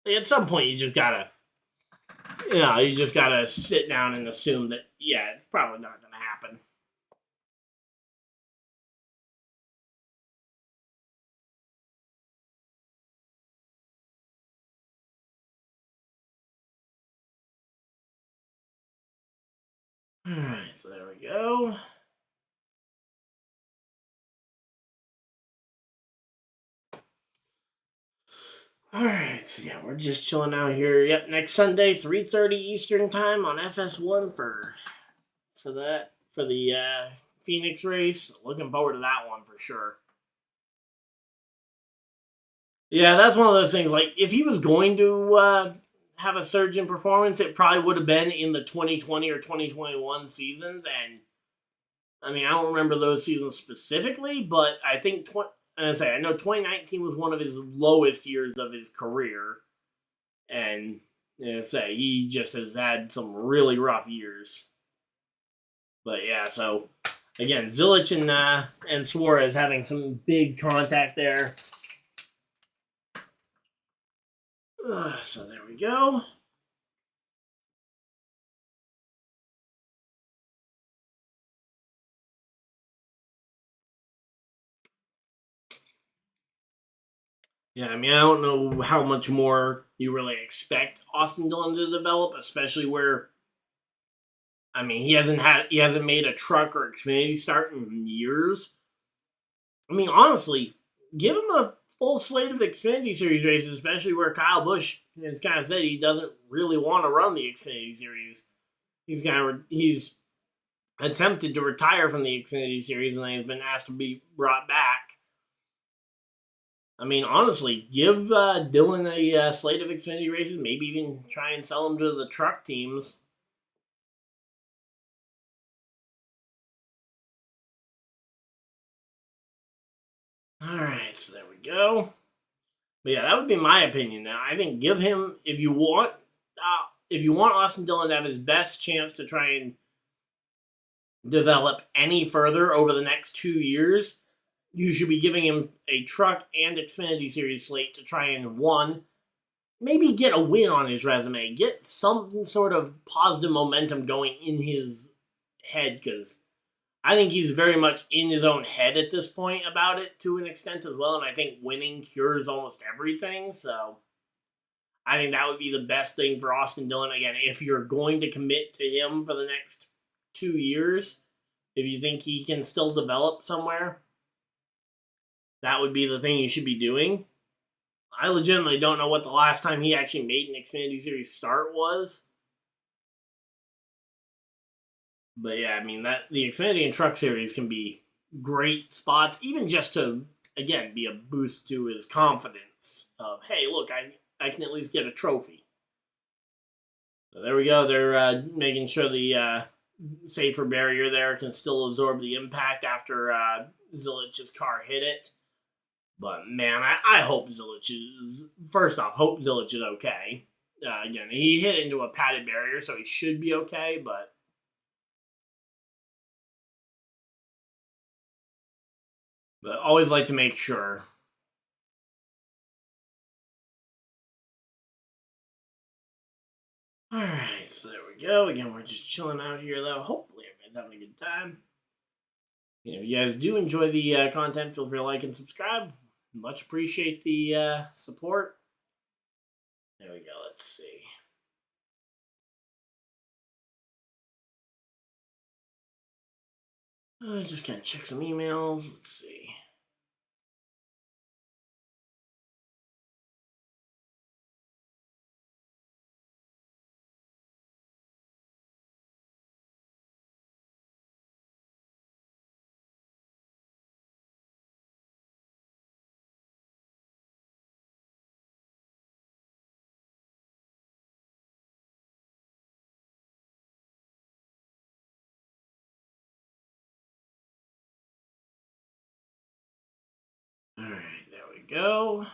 Like, at some point, you just gotta sit down and assume that, yeah, it's probably not gonna happen. Alright, so there we go. Alright, so yeah, we're just chilling out here. Yep, next Sunday, 3:30 Eastern time on FS1 for the Phoenix race. Looking forward to that one for sure. Yeah, that's one of those things. Like, if he was going to have a surge in performance, it probably would have been in the 2020 or 2021 seasons. And I mean, I don't remember those seasons specifically, but I think I know 2019 was one of his lowest years of his career, and he just has had some really rough years. But yeah, so again, Zilich and Suarez having some big contact there. So there we go. Yeah, I mean, I don't know how much more you really expect Austin Dillon to develop, especially where, I mean, he hasn't made a truck or Xfinity start in years. I mean, honestly, give him a full slate of Xfinity Series races, especially where Kyle Busch has kind of said he doesn't really want to run the Xfinity Series. He's attempted to retire from the Xfinity Series, and then he's been asked to be brought back. I mean, honestly, give Dillon a slate of Xfinity races. Maybe even try and sell him to the truck teams. All right, so there we go. But yeah, that would be my opinion. Now, I think give him, if you want Austin Dillon to have his best chance to try and develop any further over the next 2 years, you should be giving him a truck and Xfinity Series slate to try and, one, maybe get a win on his resume, get some sort of positive momentum going in his head, because I think he's very much in his own head at this point about it to an extent as well, and I think winning cures almost everything, so I think that would be the best thing for Austin Dillon. Again, if you're going to commit to him for the next 2 years, if you think he can still develop somewhere, that would be the thing you should be doing. I legitimately don't know what the last time he actually made an Xfinity Series start was. But yeah, I mean, that the Xfinity and Truck Series can be great spots, even just to, again, be a boost to his confidence of, hey, look, I can at least get a trophy. So there we go. They're making sure the safer barrier there can still absorb the impact after Zilich's car hit it. But man, I hope Zilich is, first off, hope Zilich is okay. Again, he hit into a padded barrier, so he should be okay, but always like to make sure. Alright, so there we go. Again, we're just chilling out here, though. Hopefully everybody's having a good time. If you guys do enjoy the content, feel free to like and subscribe. Much appreciate the support. There we go. Let's see. Just gonna check some emails. Let's see. Alright, there we go.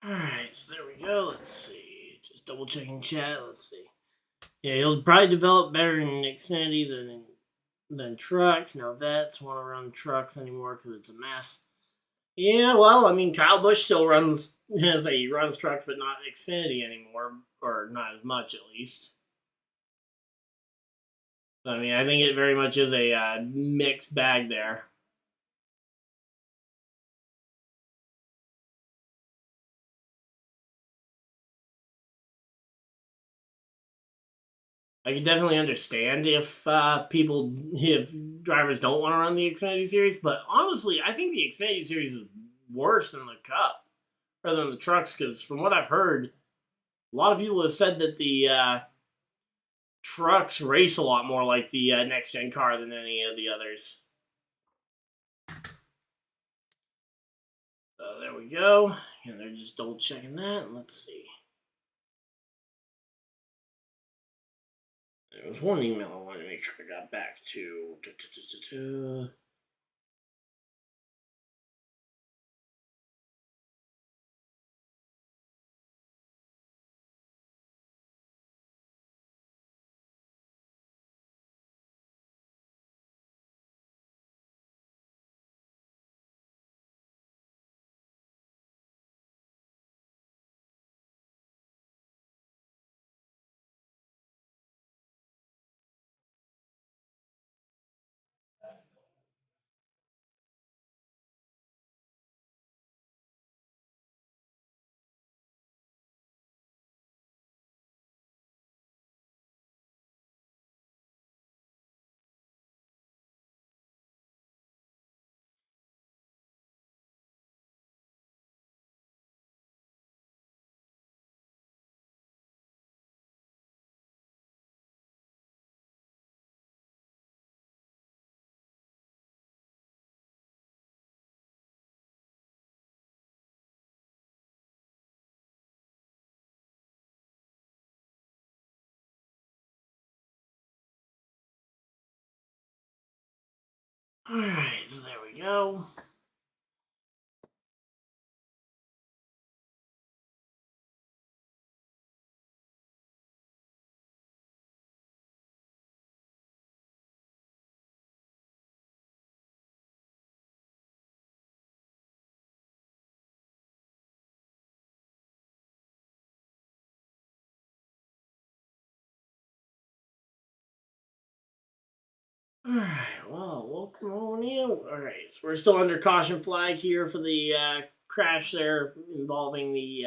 Alright, so there we go. Let's see. Just double checking chat. Let's see. Yeah, he'll probably develop better in Xfinity than trucks. No vets want to run trucks anymore because it's a mess. Yeah, well, I mean, Kyle Busch still runs, he runs trucks, but not Xfinity anymore, or not as much at least. So, I mean, I think it very much is a mixed bag there. I can definitely understand if drivers don't want to run the Xfinity Series, but honestly, I think the Xfinity Series is worse than the Cup, rather than the trucks, because from what I've heard, a lot of people have said that the trucks race a lot more like the next-gen car than any of the others. So there we go. And they're just double-checking that. Let's see. There was one email I wanted to make sure I got back to. Alright, so there we go. Alright, well, welcome on in. Alright, so we're still under caution flag here for the crash there involving the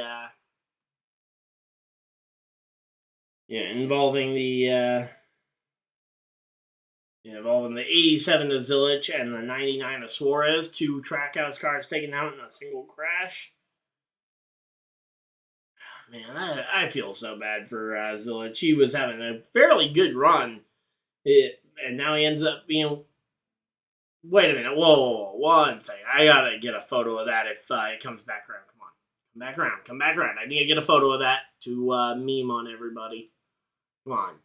involving the 87 of Zilich and the 99 of Suarez, two Trackhouse cars taken out in a single crash. Man, I feel so bad for Zilich. He was having a fairly good run, and now he ends up being. Wait a minute! Whoa, one second. I gotta get a photo of that if it comes back around. Come on, come back around. I need to get a photo of that to meme on everybody. Come on,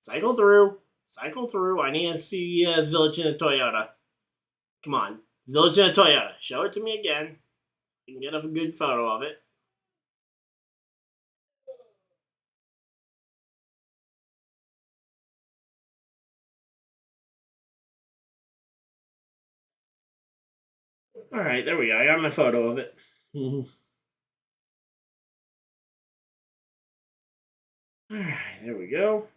cycle through. I need to see Zilich in a Toyota. Come on, Zilich in a Toyota. Show it to me again. You can get a good photo of it. All right, there we go. I got my photo of it. All right, there we go.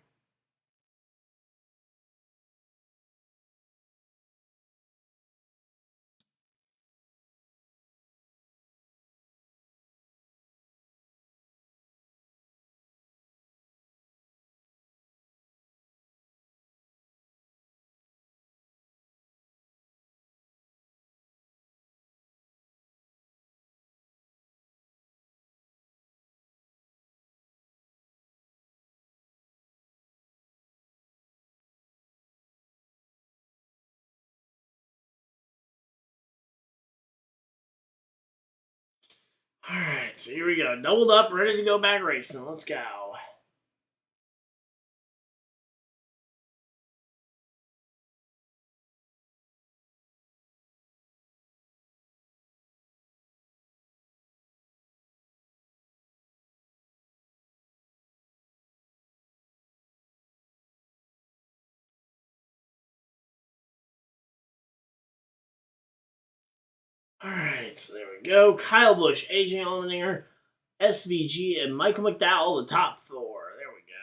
All right, so here we go. Doubled up, ready to go back racing. Let's go. All right, so there we go. Kyle Busch, AJ Allmendinger, SVG, and Michael McDowell, the top four. There we go.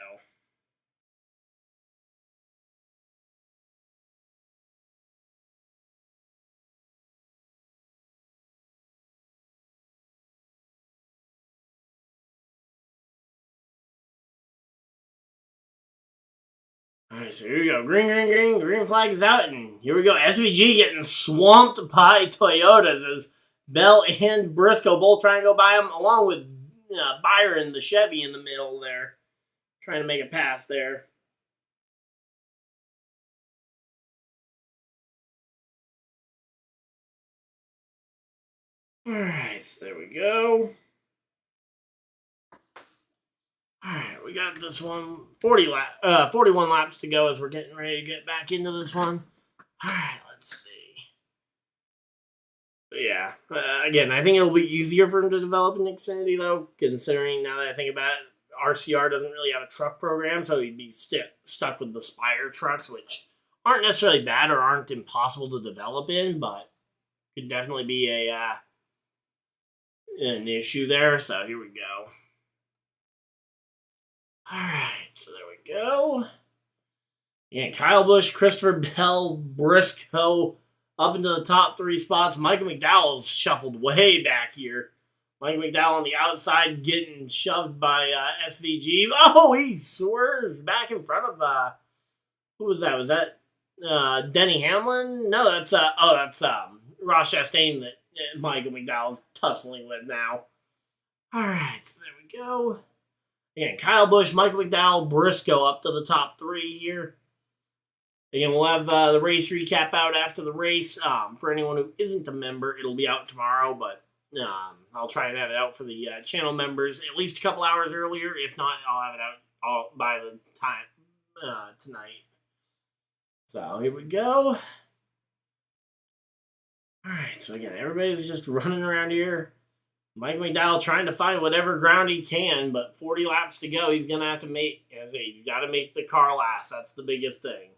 All right, so here we go. Green, green, green. Green flag is out, and here we go. SVG getting swamped by Toyotas as Bell and Briscoe both trying to go by him, along with Byron, the Chevy, in the middle there, trying to make a pass there. All right, so there we go. All right, we got this one 41 laps to go as we're getting ready to get back into this one. All right, let's see. But yeah, again, I think it'll be easier for him to develop in Xfinity though, considering now that I think about it, RCR doesn't really have a truck program, so he'd be stuck with the Spire trucks, which aren't necessarily bad or aren't impossible to develop in, but could definitely be an issue there. So here we go. All right, so there we go. Yeah, Kyle Busch, Christopher Bell, Briscoe up into the top three spots. Michael McDowell's shuffled way back here. Michael McDowell on the outside getting shoved by SVG. Oh, he swerves back in front of who was that? Was that Denny Hamlin? No, that's Ross Chastain that Michael McDowell's tussling with now. All right, so there we go. Again, Kyle Busch, Michael McDowell, Briscoe up to the top three here. Again, we'll have the race recap out after the race. For anyone who isn't a member, it'll be out tomorrow, but I'll try and have it out for the channel members at least a couple hours earlier. If not, I'll have it out by the time tonight. So here we go. All right, so again, everybody's just running around here. Mike McDowell trying to find whatever ground he can, but 40 laps to go. He's gonna have to he's got to make the car last. That's the biggest thing.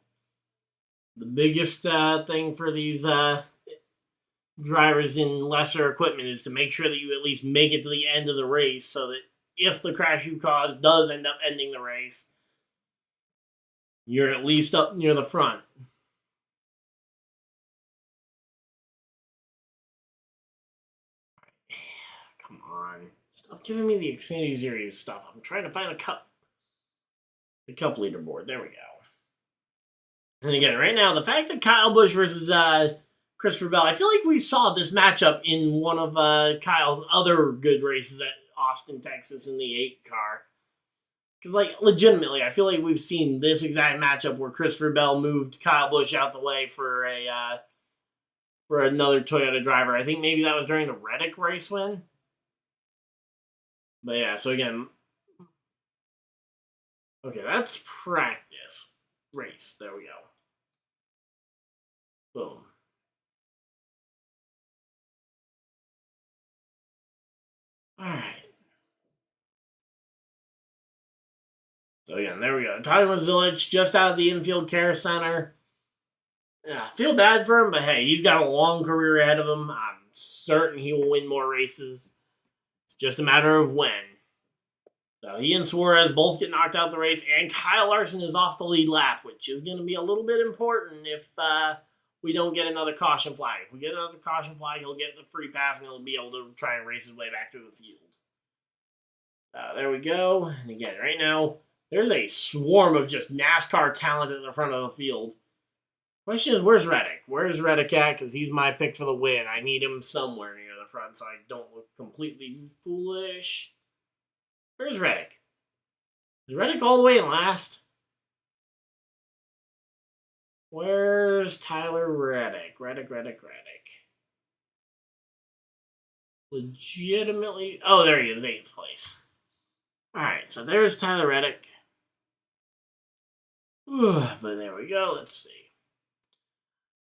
The biggest thing for these drivers in lesser equipment is to make sure that you at least make it to the end of the race, so that if the crash you caused does end up ending the race, you're at least up near the front. Come on. Stop giving me the Xfinity Series stuff. I'm trying to find the cup leaderboard. There we go. And again, right now, the fact that Kyle Busch versus Christopher Bell, I feel like we saw this matchup in one of Kyle's other good races at Austin, Texas in the 8 car. Because, like, legitimately, I feel like we've seen this exact matchup where Christopher Bell moved Kyle Busch out the way for another Toyota driver. I think maybe that was during the Reddick race win. But yeah, so again, okay, that's practice race. There we go. Boom. All right. So again, there we go. Tyler Zilich just out of the infield care center. feel bad for him, but hey, he's got a long career ahead of him. I'm certain he will win more races. It's just a matter of when. So he and Suarez both get knocked out the race, and Kyle Larson is off the lead lap, which is going to be a little bit important if we don't get another caution flag. If we get another caution flag, he'll get the free pass, and he'll be able to try and race his way back through the field. There we go. And again, right now, there's a swarm of just NASCAR talent at the front of the field. Question is, where's Reddick? Where's Reddick at? Because he's my pick for the win. I need him somewhere near the front so I don't look completely foolish. Where's Reddick? Is Reddick all the way in last? Where's Tyler Reddick? Reddick. Legitimately... Oh, there he is, 8th place. Alright, so there's Tyler Reddick. But there we go, let's see.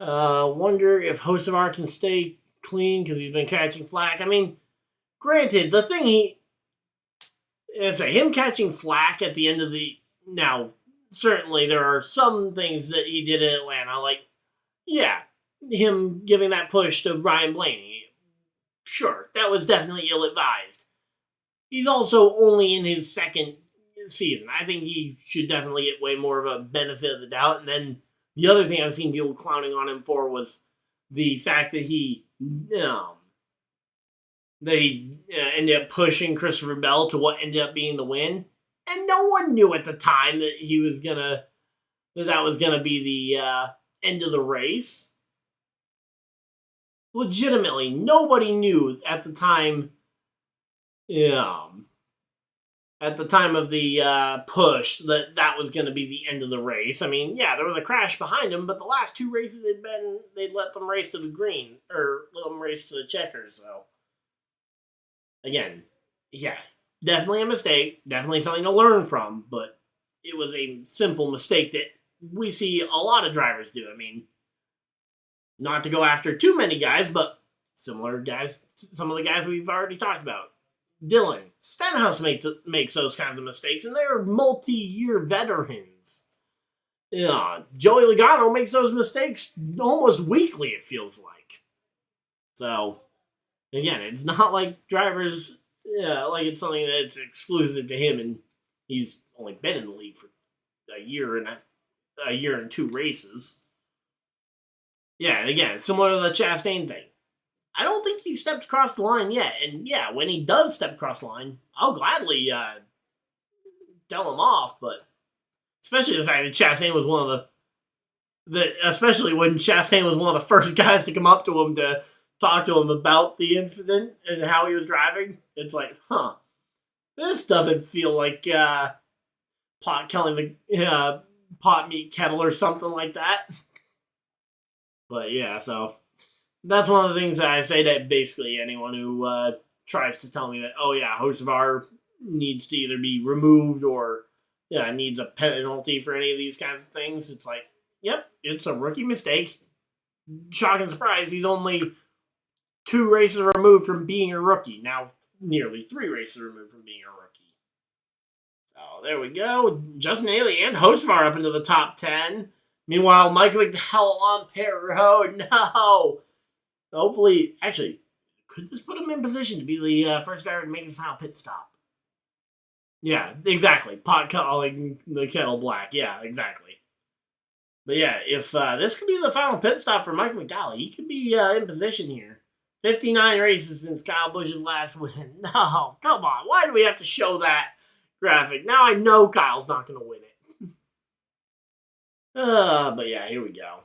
Wonder if Hocevar can stay clean because he's been catching flack. I mean, granted, the thing him catching flack at the end of the... Now, certainly there are some things that he did in Atlanta, like, yeah, him giving that push to Ryan Blaney. Sure, that was definitely ill-advised. He's also only in his second season. I think he should definitely get way more of a benefit of the doubt. And then the other thing I've seen people clowning on him for was the fact that he ended up pushing Christopher Bell to what ended up being the win. And no one knew at the time that that was gonna be the end of the race. Legitimately, nobody knew at the time. At the time of the push, that was going to be the end of the race. I mean, yeah, there was a crash behind him, but the last 2 races they'd let them race to the green, or let them race to the checkers, so. Again, yeah, definitely a mistake, definitely something to learn from, but it was a simple mistake that we see a lot of drivers do. I mean, not to go after too many guys, but similar guys, some of the guys we've already talked about. Dylan Stenhouse makes those kinds of mistakes, and they're multi-year veterans. Joey Logano makes those mistakes almost weekly, it feels like. So, again, it's not like drivers, like it's something that's exclusive to him, and he's only been in the league for a year and 2 races. Yeah, and again, similar to the Chastain thing. I don't think he stepped across the line yet. And yeah, when he does step across the line, I'll gladly tell him off. But especially the fact that Chastain was one of especially when Chastain was one of the first guys to come up to him to talk to him about the incident and how he was driving. It's like, this doesn't feel like pot killing the pot meat kettle or something like that. But yeah, so that's one of the things that I say to basically anyone who tries to tell me that, oh yeah, Hocevar needs to either be removed or needs a penalty for any of these kinds of things. It's like, yep, it's a rookie mistake. Shocking surprise, he's only 2 races removed from being a rookie. Now, nearly 3 races removed from being a rookie. So there we go. Justin Haley and Hocevar up into the top 10. Meanwhile, Michael McDowell on pit road. No! Hopefully, actually, could this put him in position to be the first driver to make his final pit stop? Yeah, exactly. Pot calling the kettle black. Yeah, exactly. But yeah, if this could be the final pit stop for Michael McDowell, he could be in position here. 59 races since Kyle Busch's last win. No, come on. Why do we have to show that graphic? Now I know Kyle's not going to win it. But yeah, here we go.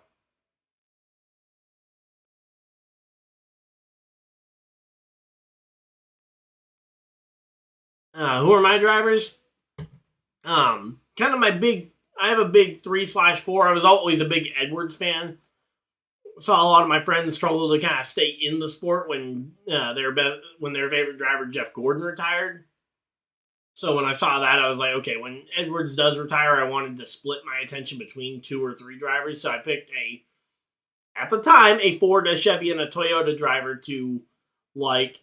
Who are my drivers? Kind of I have a big 3/4. I was always a big Edwards fan. Saw a lot of my friends struggle to kind of stay in the sport when their favorite driver, Jeff Gordon, retired. So when I saw that, I was like, okay, when Edwards does retire, I wanted to split my attention between 2 or 3 drivers. So I picked at the time, a Ford, a Chevy, and a Toyota driver to like.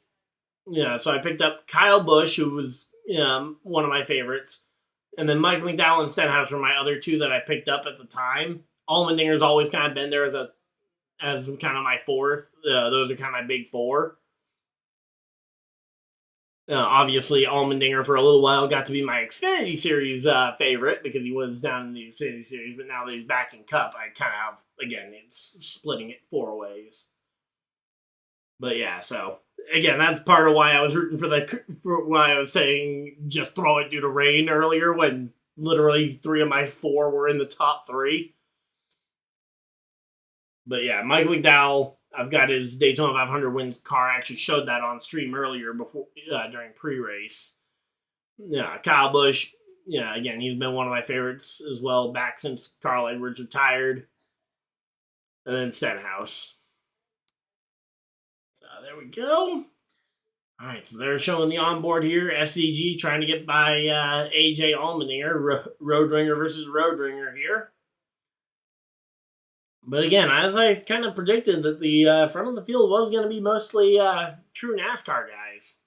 So I picked up Kyle Busch, who was one of my favorites. And then Michael McDowell and Stenhouse were my other 2 that I picked up at the time. Allmendinger's always kind of been there as kind of my fourth. Those are kind of my big four. Obviously, Allmendinger for a little while got to be my Xfinity Series favorite because he was down in the Xfinity Series, but now that he's back in Cup, I kind of have, again, it's splitting it 4 ways. But yeah, so again, that's part of why I was rooting for why I was saying just throw it due to rain earlier when literally 3 of my 4 were in the top 3. But yeah, Michael McDowell, I've got his Daytona 500 wins car. I actually showed that on stream earlier before during pre-race. Yeah, Kyle Busch. Yeah, again, he's been one of my favorites as well back since Carl Edwards retired. And then Stenhouse. So there we go. All right, so they're showing the onboard here. SVG trying to get by AJ Allmendinger. Roadringer versus Roadringer here. But again, as I kind of predicted, that the front of the field was going to be mostly true NASCAR guys.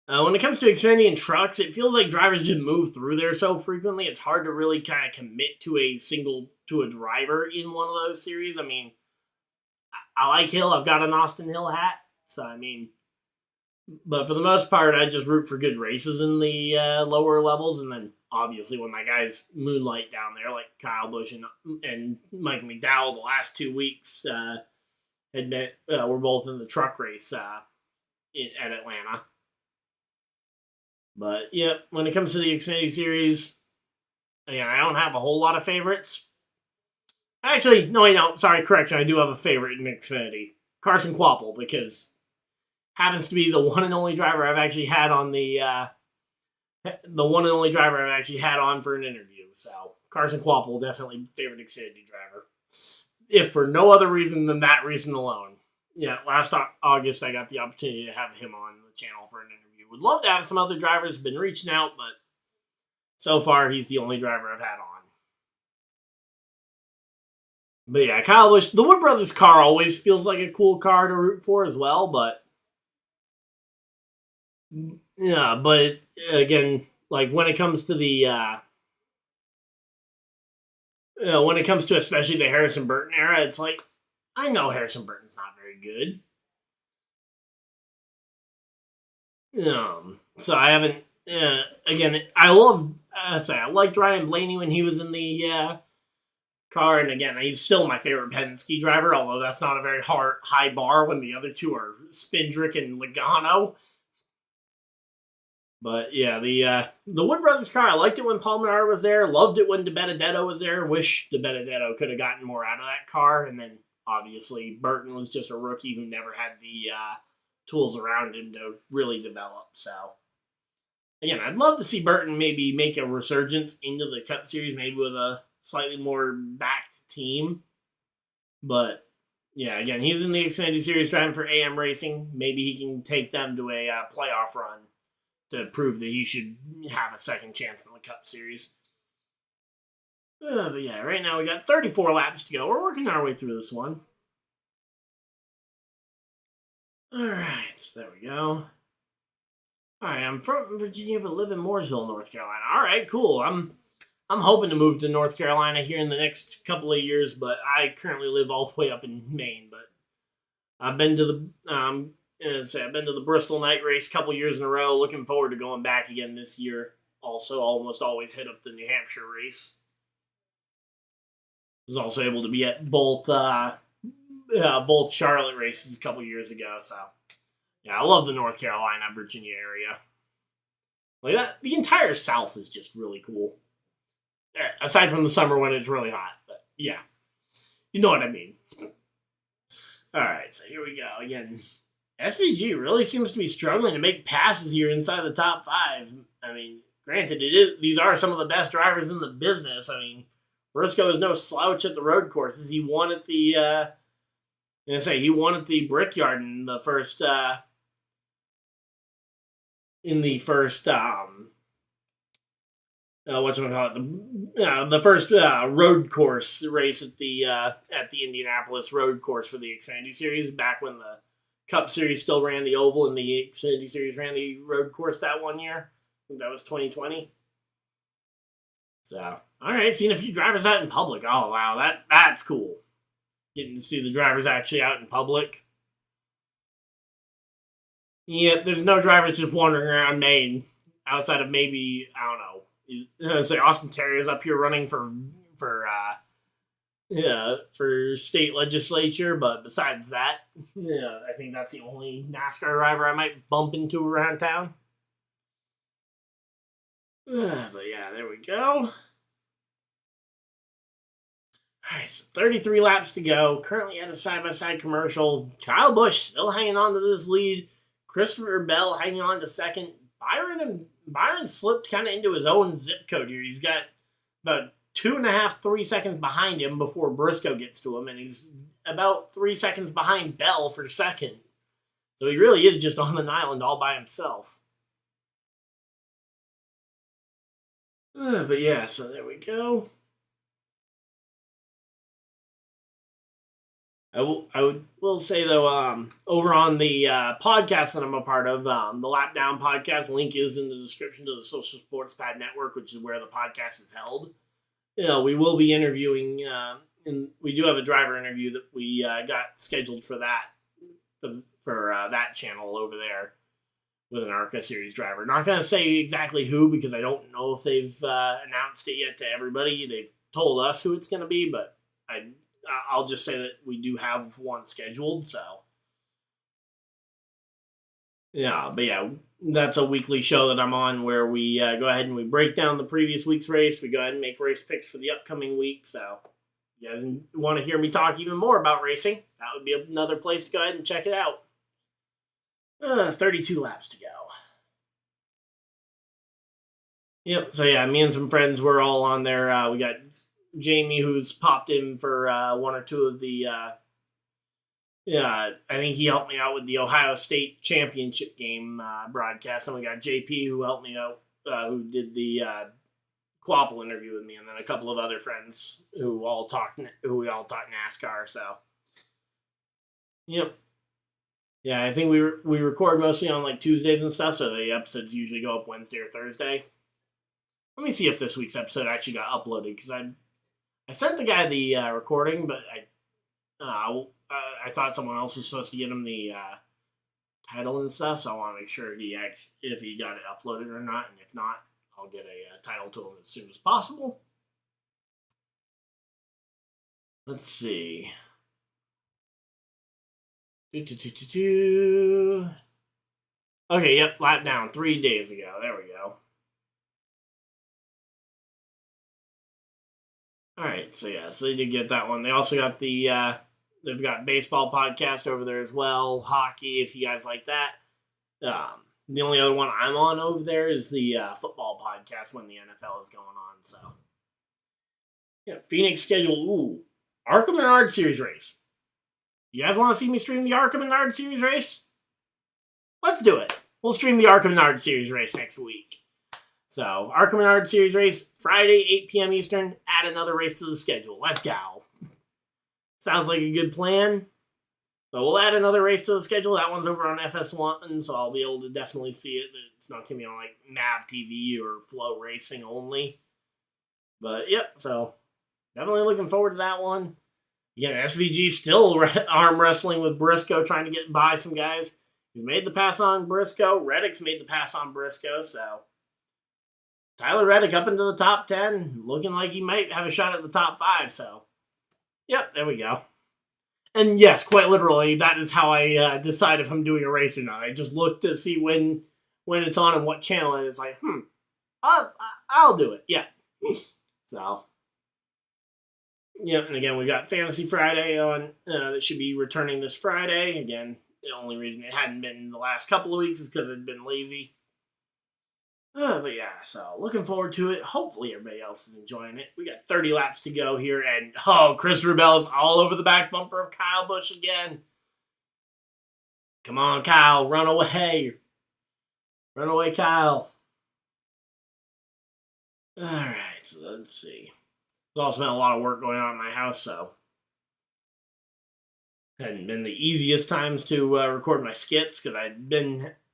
When it comes to Xfinity and trucks, it feels like drivers just move through there so frequently, it's hard to really kind of commit to a driver in one of those series. I mean, I like Hill. I've got an Austin Hill hat. So, I mean, but for the most part, I just root for good races in the lower levels, and then obviously when my guys moonlight down there, like Kyle Busch and Mike McDowell, the last 2 weeks were both in the truck race at Atlanta. But yeah, when it comes to the Xfinity Series, again, I don't have a whole lot of favorites. Actually, no, I don't. Sorry, correction. I do have a favorite in Xfinity, Carson Kvapil, because happens to be the one and only driver I've actually had on for an interview. So Carson Kvapil, definitely favorite Xfinity driver, if for no other reason than that reason alone. Yeah, last August I got the opportunity to have him on the channel for an interview. Would love to have some other drivers, been reaching out, but so far he's the only driver I've had on. But yeah, Kyle Busch, the Wood Brothers car always feels like a cool car to root for as well, but yeah, but again, like when it comes to when it comes to especially the Harrison Burton era, it's like, I know Harrison Burton's not very good. So I haven't, again, I liked Ryan Blaney when he was in the car, and again, he's still my favorite Penske driver, although that's not a very high bar when the other two are Spindrick and Logano. But yeah, the Wood Brothers car, I liked it when Paul Menard was there, loved it when DiBenedetto was there, wish DiBenedetto could have gotten more out of that car, and then obviously Burton was just a rookie who never had the tools around him to really develop. So again, I'd love to see Burton maybe make a resurgence into the Cup Series, maybe with a slightly more backed team. But yeah, again, he's in the Xfinity Series driving for AM Racing. Maybe he can take them to a playoff run to prove that he should have a second chance in the Cup Series. But yeah, right now we got 34 laps to go. We're working our way through this one. Alright, so there we go. Alright, I'm from Virginia but live in Mooresville, North Carolina. Alright, cool. I'm hoping to move to North Carolina here in the next couple of years, but I currently live all the way up in Maine. But I've been to the Bristol night race a couple years in a row. Looking forward to going back again this year. Also, almost always hit up the New Hampshire race. Was also able to be at both Charlotte races a couple years ago. So yeah, I love the North Carolina, Virginia area. Like that, the entire South is just really cool. Aside from the summer when it's really hot, but yeah, you know what I mean. All right, so here we go again. SVG really seems to be struggling to make passes here inside the top 5. I mean, granted, these are some of the best drivers in the business. I mean, Briscoe is no slouch at the road courses. He won at the Brickyard in the first the first road course race at the Indianapolis road course for the Xfinity Series, back when the Cup Series still ran the oval and the Xfinity Series ran the road course that one year. I think that was 2020. So All right, seen a few drivers out in public. Oh wow, that's cool. Getting to see the drivers actually out in public. Yep, there's no drivers just wandering around Maine outside of maybe I don't know. Say Austin Terrier's up here running for state legislature, but besides that, yeah, I think that's the only NASCAR driver I might bump into around town. But yeah, there we go. Alright, so 33 laps to go. Currently at a side-by-side commercial. Kyle Busch still hanging on to this lead. Christopher Bell hanging on to second. Byron slipped kind of into his own zip code here. He's got about 2.5, 3 seconds behind him before Briscoe gets to him, and he's about 3 seconds behind Bell for second. So he really is just on an island all by himself. But yeah, so there we go. I will say though, over on the podcast that I'm a part of, the Lap Down podcast, link is in the description to the Social Sports Pad Network, which is where the podcast is held. We will be interviewing, and we do have a driver interview that we got scheduled for that for that channel over there with an ARCA Series driver. Not going to say exactly who because I don't know if they've announced it yet to everybody. They've told us who it's going to be, but I'll just say that we do have one scheduled, so. Yeah, but yeah, that's a weekly show that I'm on where we go ahead and we break down the previous week's race. We go ahead and make race picks for the upcoming week, so if you guys want to hear me talk even more about racing, that would be another place to go ahead and check it out. 32 laps to go. Yep, so yeah, me and some friends were all on there. We got Jamie, who's popped in for one or two of the, I think he helped me out with the Ohio State championship game broadcast. And we got JP, who helped me out, who did the Quapple interview with me, and then a couple of other friends who we all talked NASCAR. So, yep. Yeah, I think we record mostly on like Tuesdays and stuff, so the episodes usually go up Wednesday or Thursday. Let me see if this week's episode actually got uploaded, because I sent the guy the recording, but I thought someone else was supposed to get him the title and stuff, so I want to make sure if he got it uploaded or not, and if not, I'll get a title to him as soon as possible. Let's see. Okay, yep, lap down 3 days ago. There we go. Alright, so yeah, so they did get that one. They also got they've got baseball podcast over there as well, hockey, if you guys like that. The only other one I'm on over there is the football podcast when the NFL is going on, so. Yeah, Phoenix schedule, ARCA Menard Series race. You guys want to see me stream the ARCA Menard Series race? Let's do it. We'll stream the ARCA Menard Series race next week. So, ARCA Menard Series race, Friday, 8 p.m. Eastern. Add another race to the schedule. Let's go. Sounds like a good plan. So, we'll add another race to the schedule. That one's over on FS1, so I'll be able to definitely see it. It's not going to be on, like, Nav TV or Flow Racing only. But, yep, so definitely looking forward to that one. Again, SVG still arm wrestling with Briscoe, trying to get by some guys. He's made the pass on Briscoe. Reddick's made the pass on Briscoe, so Tyler Reddick up into the top 10, looking like he might have a shot at the top 5, so yep, there we go. And yes, quite literally, that is how I decide if I'm doing a race or not. I just look to see when it's on and what channel, and it's like, I'll do it, yeah. So, yeah, and again, we got Fantasy Friday on, that should be returning this Friday. Again, the only reason it hadn't been the last couple of weeks is because it'd been lazy. But yeah, so looking forward to it. Hopefully everybody else is enjoying it. We got 30 laps to go here, and Christopher Bell is all over the back bumper of Kyle Busch again. Come on, Kyle, run away. Run away, Kyle. Alright, so let's see. There's also been a lot of work going on in my house, so hadn't been the easiest times to record my skits, because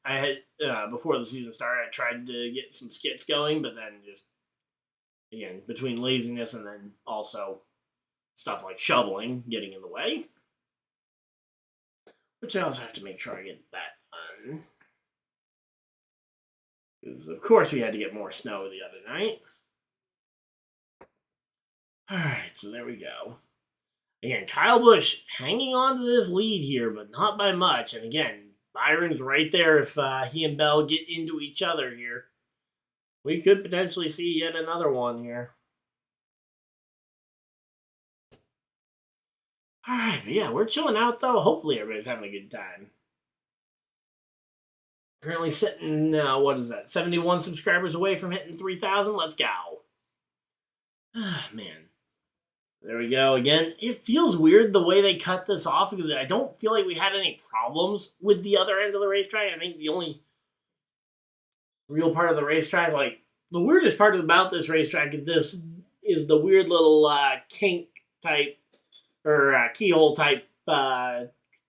I had before the season started, I tried to get some skits going, but then just Again, between laziness and then also stuff like shoveling getting in the way. Which I also have to make sure I get that done. Because, of course, we had to get more snow the other night. Alright, so there we go. Again, Kyle Busch hanging on to this lead here, but not by much. And again, Byron's right there if he and Bell get into each other here. We could potentially see yet another one here. Alright, but yeah, we're chilling out though. Hopefully everybody's having a good time. Currently sitting, what is that, 71 subscribers away from hitting 3,000. Let's go. Man. There we go again. It feels weird the way they cut this off because I don't feel like we had any problems with the other end of the racetrack. I think the only real part of the racetrack, like the weirdest part about this racetrack is the weird little kink type or keyhole type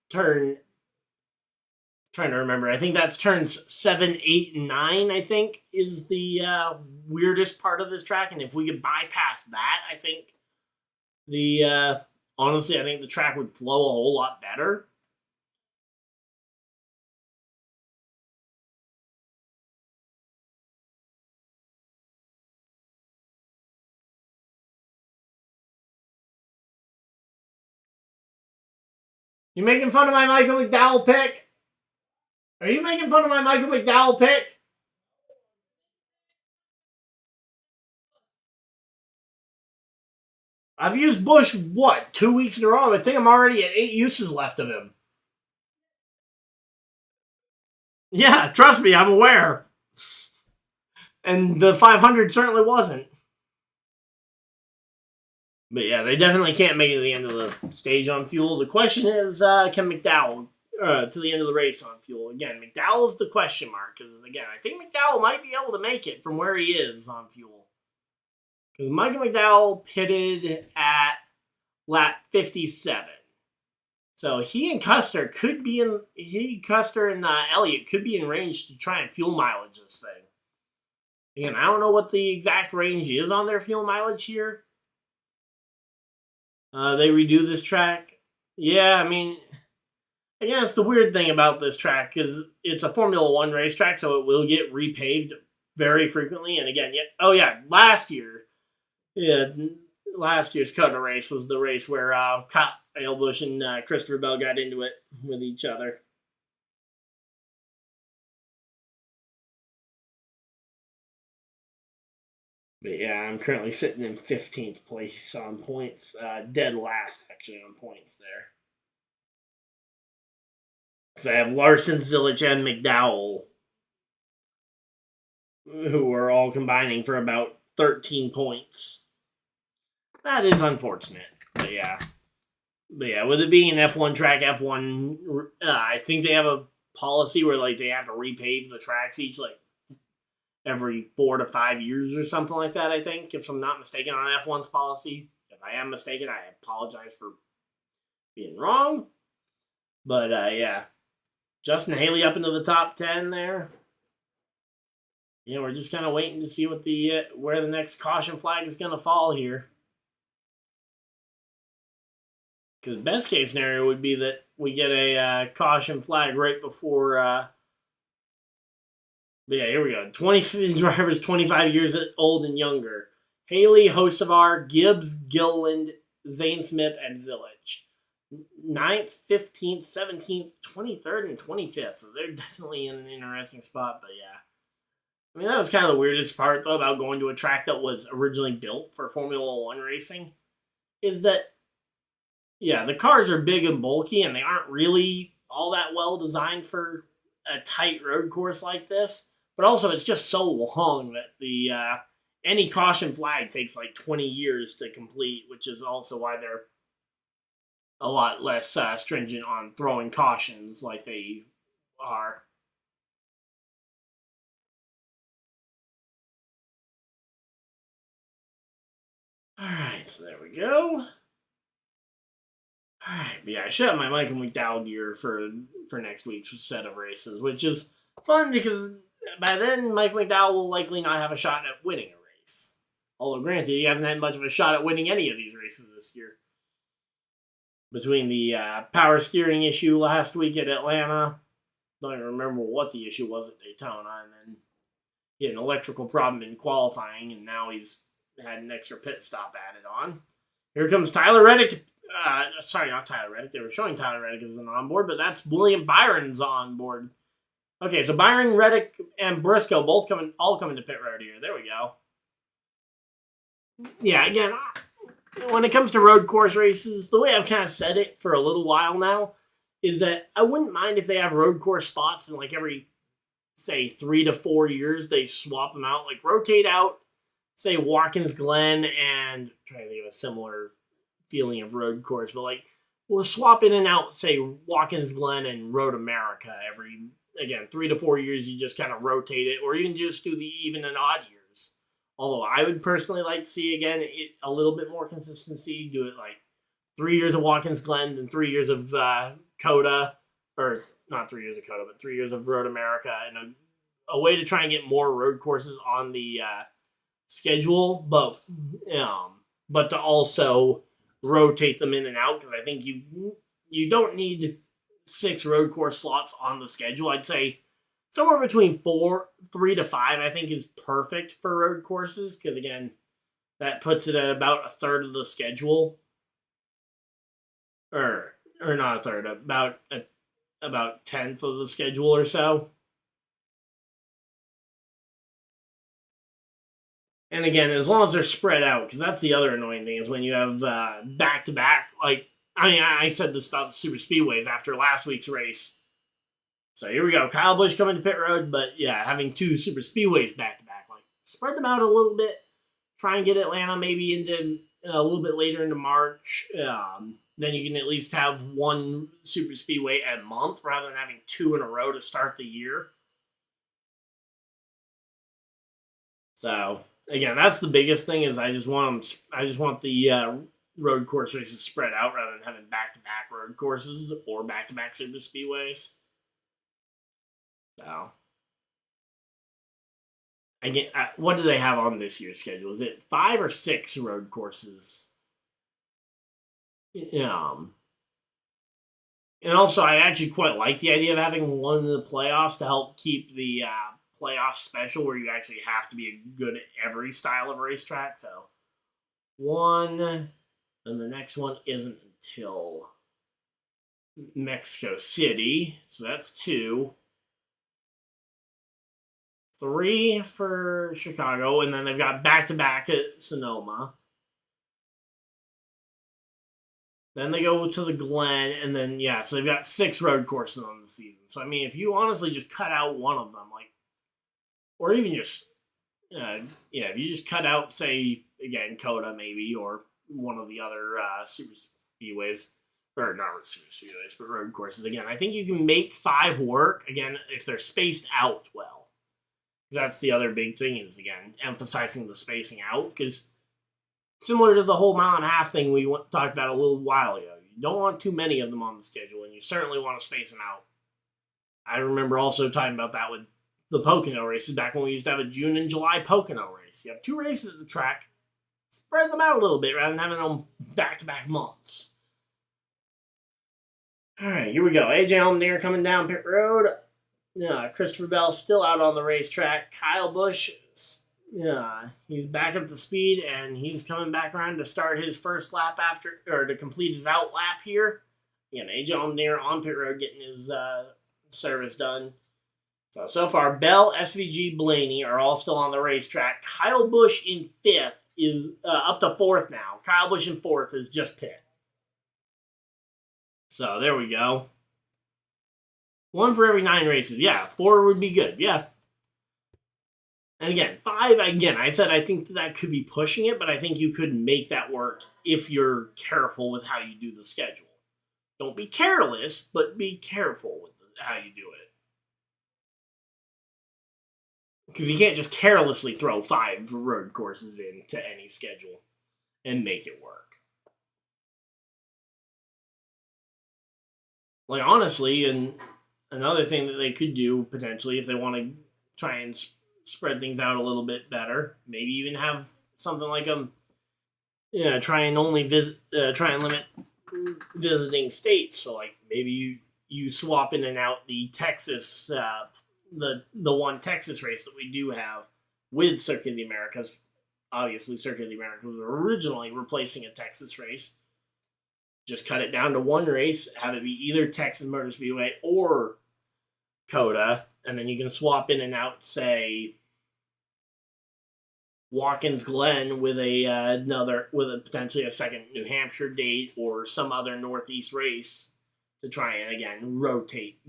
turn. Trying to remember. I think that's turns 7, 8, and 9, I think, is the weirdest part of this track. And if we could bypass that, I think honestly, I think the track would flow a whole lot better. You making fun of my Michael McDowell pick? Are you making fun of my Michael McDowell pick? I've used Busch, 2 weeks in a row? I think I'm already at 8 uses left of him. Yeah, trust me, I'm aware. And the 500 certainly wasn't. But yeah, they definitely can't make it to the end of the stage on fuel. The question is, can McDowell to the end of the race on fuel? Again, McDowell is the question mark. Because, again, I think McDowell might be able to make it from where he is on fuel. Because Michael McDowell pitted at lap 57. So he and Custer could be Custer and Elliott could be in range to try and fuel mileage this thing. Again, I don't know what the exact range is on their fuel mileage here. They redo this track. Yeah, I mean, again, it's the weird thing about this track because it's a Formula One racetrack, so it will get repaved very frequently. And again, last year's COTA race was the race where Kyle Busch and Christopher Bell got into it with each other. But yeah, I'm currently sitting in 15th place on points. Dead last, actually, on points there. Because I have Larson, Zilich, and McDowell, who are all combining for about 13 points. That is unfortunate. But yeah, with it being an F1 track, I think they have a policy where like they have to repave the tracks every 4 to 5 years or something like that, I think, if I'm not mistaken on F1's policy. If I am mistaken, I apologize for being wrong. But, yeah. Justin Haley up into the top 10 there. You know, we're just kind of waiting to see where the next caution flag is going to fall here. Because best case scenario would be that we get a caution flag right before... But yeah, here we go. 20 drivers 25 years old and younger. Haley, Hocevar, Gibbs, Gilliland, Zane Smith, and Zilich. 9th, 15th, 17th, 23rd, and 25th. So they're definitely in an interesting spot, but yeah. I mean, that was kind of the weirdest part, though, about going to a track that was originally built for Formula One racing. Is that, yeah, the cars are big and bulky, and they aren't really all that well designed for a tight road course like this. But also, it's just so long that any caution flag takes like 20 years to complete, which is also why they're a lot less stringent on throwing cautions like they are. Alright, so there we go. Alright, but yeah, I should have my Michael McDowell gear for next week's set of races, which is fun because by then Mike McDowell will likely not have a shot at winning a race. Although, granted, he hasn't had much of a shot at winning any of these races this year. Between the power steering issue last week at Atlanta, don't even remember what the issue was at Daytona, and then he had an electrical problem in qualifying, and now he's had an extra pit stop added on. Here comes Tyler Reddick. Sorry, not Tyler Reddick. They were showing Tyler Reddick as an onboard, but that's William Byron's onboard. Okay, so Byron, Reddick, and Briscoe all coming to pit road here. There we go. Yeah, again, when it comes to road course races, the way I've kind of said it for a little while now is that I wouldn't mind if they have road course spots and like every, say, 3 to 4 years they swap them out, like rotate out, say, Watkins Glen, and I'm trying to think of a similar feeling of road course, but like we'll swap in and out, say, Watkins Glen and Road America every, again, 3 to 4 years. You just kind of rotate it, or even just do the even and odd years. Although I would personally like to see, again, a little bit more consistency. Do it like 3 years of Watkins Glen and 3 years of COTA, or not 3 years of COTA, but 3 years of Road America, and a way to try and get more road courses on the schedule, but to also rotate them in and out, because I think you don't need 6 road course slots on the schedule. I'd say somewhere between 3 to 5, I think, is perfect for road courses, because again, that puts it at about a third of the schedule, or not a third, about 10th of the schedule or so. And again, as long as they're spread out, because that's the other annoying thing, is when you have back-to-back, like, I mean, I said this about the super speedways after last week's race. So here we go. Kyle Busch coming to pit road, but yeah, having 2 super speedways back-to-back. Like, spread them out a little bit. Try and get Atlanta maybe into a little bit later into March. Then you can at least have 1 super speedway a month rather than having 2 in a row to start the year. So again, that's the biggest thing, is I just want the road course races spread out rather than having back-to-back road courses or back-to-back super speedways. So again, what do they have on this year's schedule? Is it 5 or 6 road courses? And also, I actually quite like the idea of having one in the playoffs to help keep the playoff special, where you actually have to be good at every style of racetrack. So 1, and the next one isn't until Mexico City, so that's 2. 3 for Chicago, and then they've got back-to-back at Sonoma. Then they go to the Glen, and then, yeah, so they've got 6 road courses on the season. So, I mean, if you honestly just cut out one of them, like, or even just, if you just cut out, say, again, COTA maybe, or one of the other super speedways, or not super speedways, but road courses, again, I think you can make 5 work, again, if they're spaced out well. That's the other big thing, is, again, emphasizing the spacing out, because similar to the whole mile and a half thing we talked about a little while ago, you don't want too many of them on the schedule, and you certainly want to space them out. I remember also talking about that with the Pocono races back when we used to have a June and July Pocono race. You have 2 races at the track, spread them out a little bit rather than having them back-to-back months. All right, here we go. AJ Allmendinger coming down pit road. Christopher Bell still out on the racetrack. Kyle Busch, he's back up to speed, and he's coming back around to start his first lap to complete his out lap here. Again, AJ Allmendinger on pit road getting his service done. So far, Bell, SVG, Blaney are all still on the racetrack. Kyle Busch in 5th is up to 4th now. Kyle Busch in 4th is just pit. So there we go. 1 for every 9 races. Yeah, 4 would be good. Yeah. And again, 5, I said I think that could be pushing it, but I think you could make that work if you're careful with how you do the schedule. Don't be careless, but be careful with how you do it. Because you can't just carelessly throw 5 road courses into any schedule and make it work. Like, honestly, and another thing that they could do, potentially, if they want to try and spread things out a little bit better, maybe even have something like try and limit visiting states. So like maybe you swap in and out the Texas, the one Texas race that we do have with Circuit of the Americas. Obviously, Circuit of the Americas was originally replacing a Texas race. Just cut it down to one race, have it be either Texas Motor Speedway or COTA, and then you can swap in and out, say, Watkins Glen with potentially a second New Hampshire date or some other Northeast race to try and again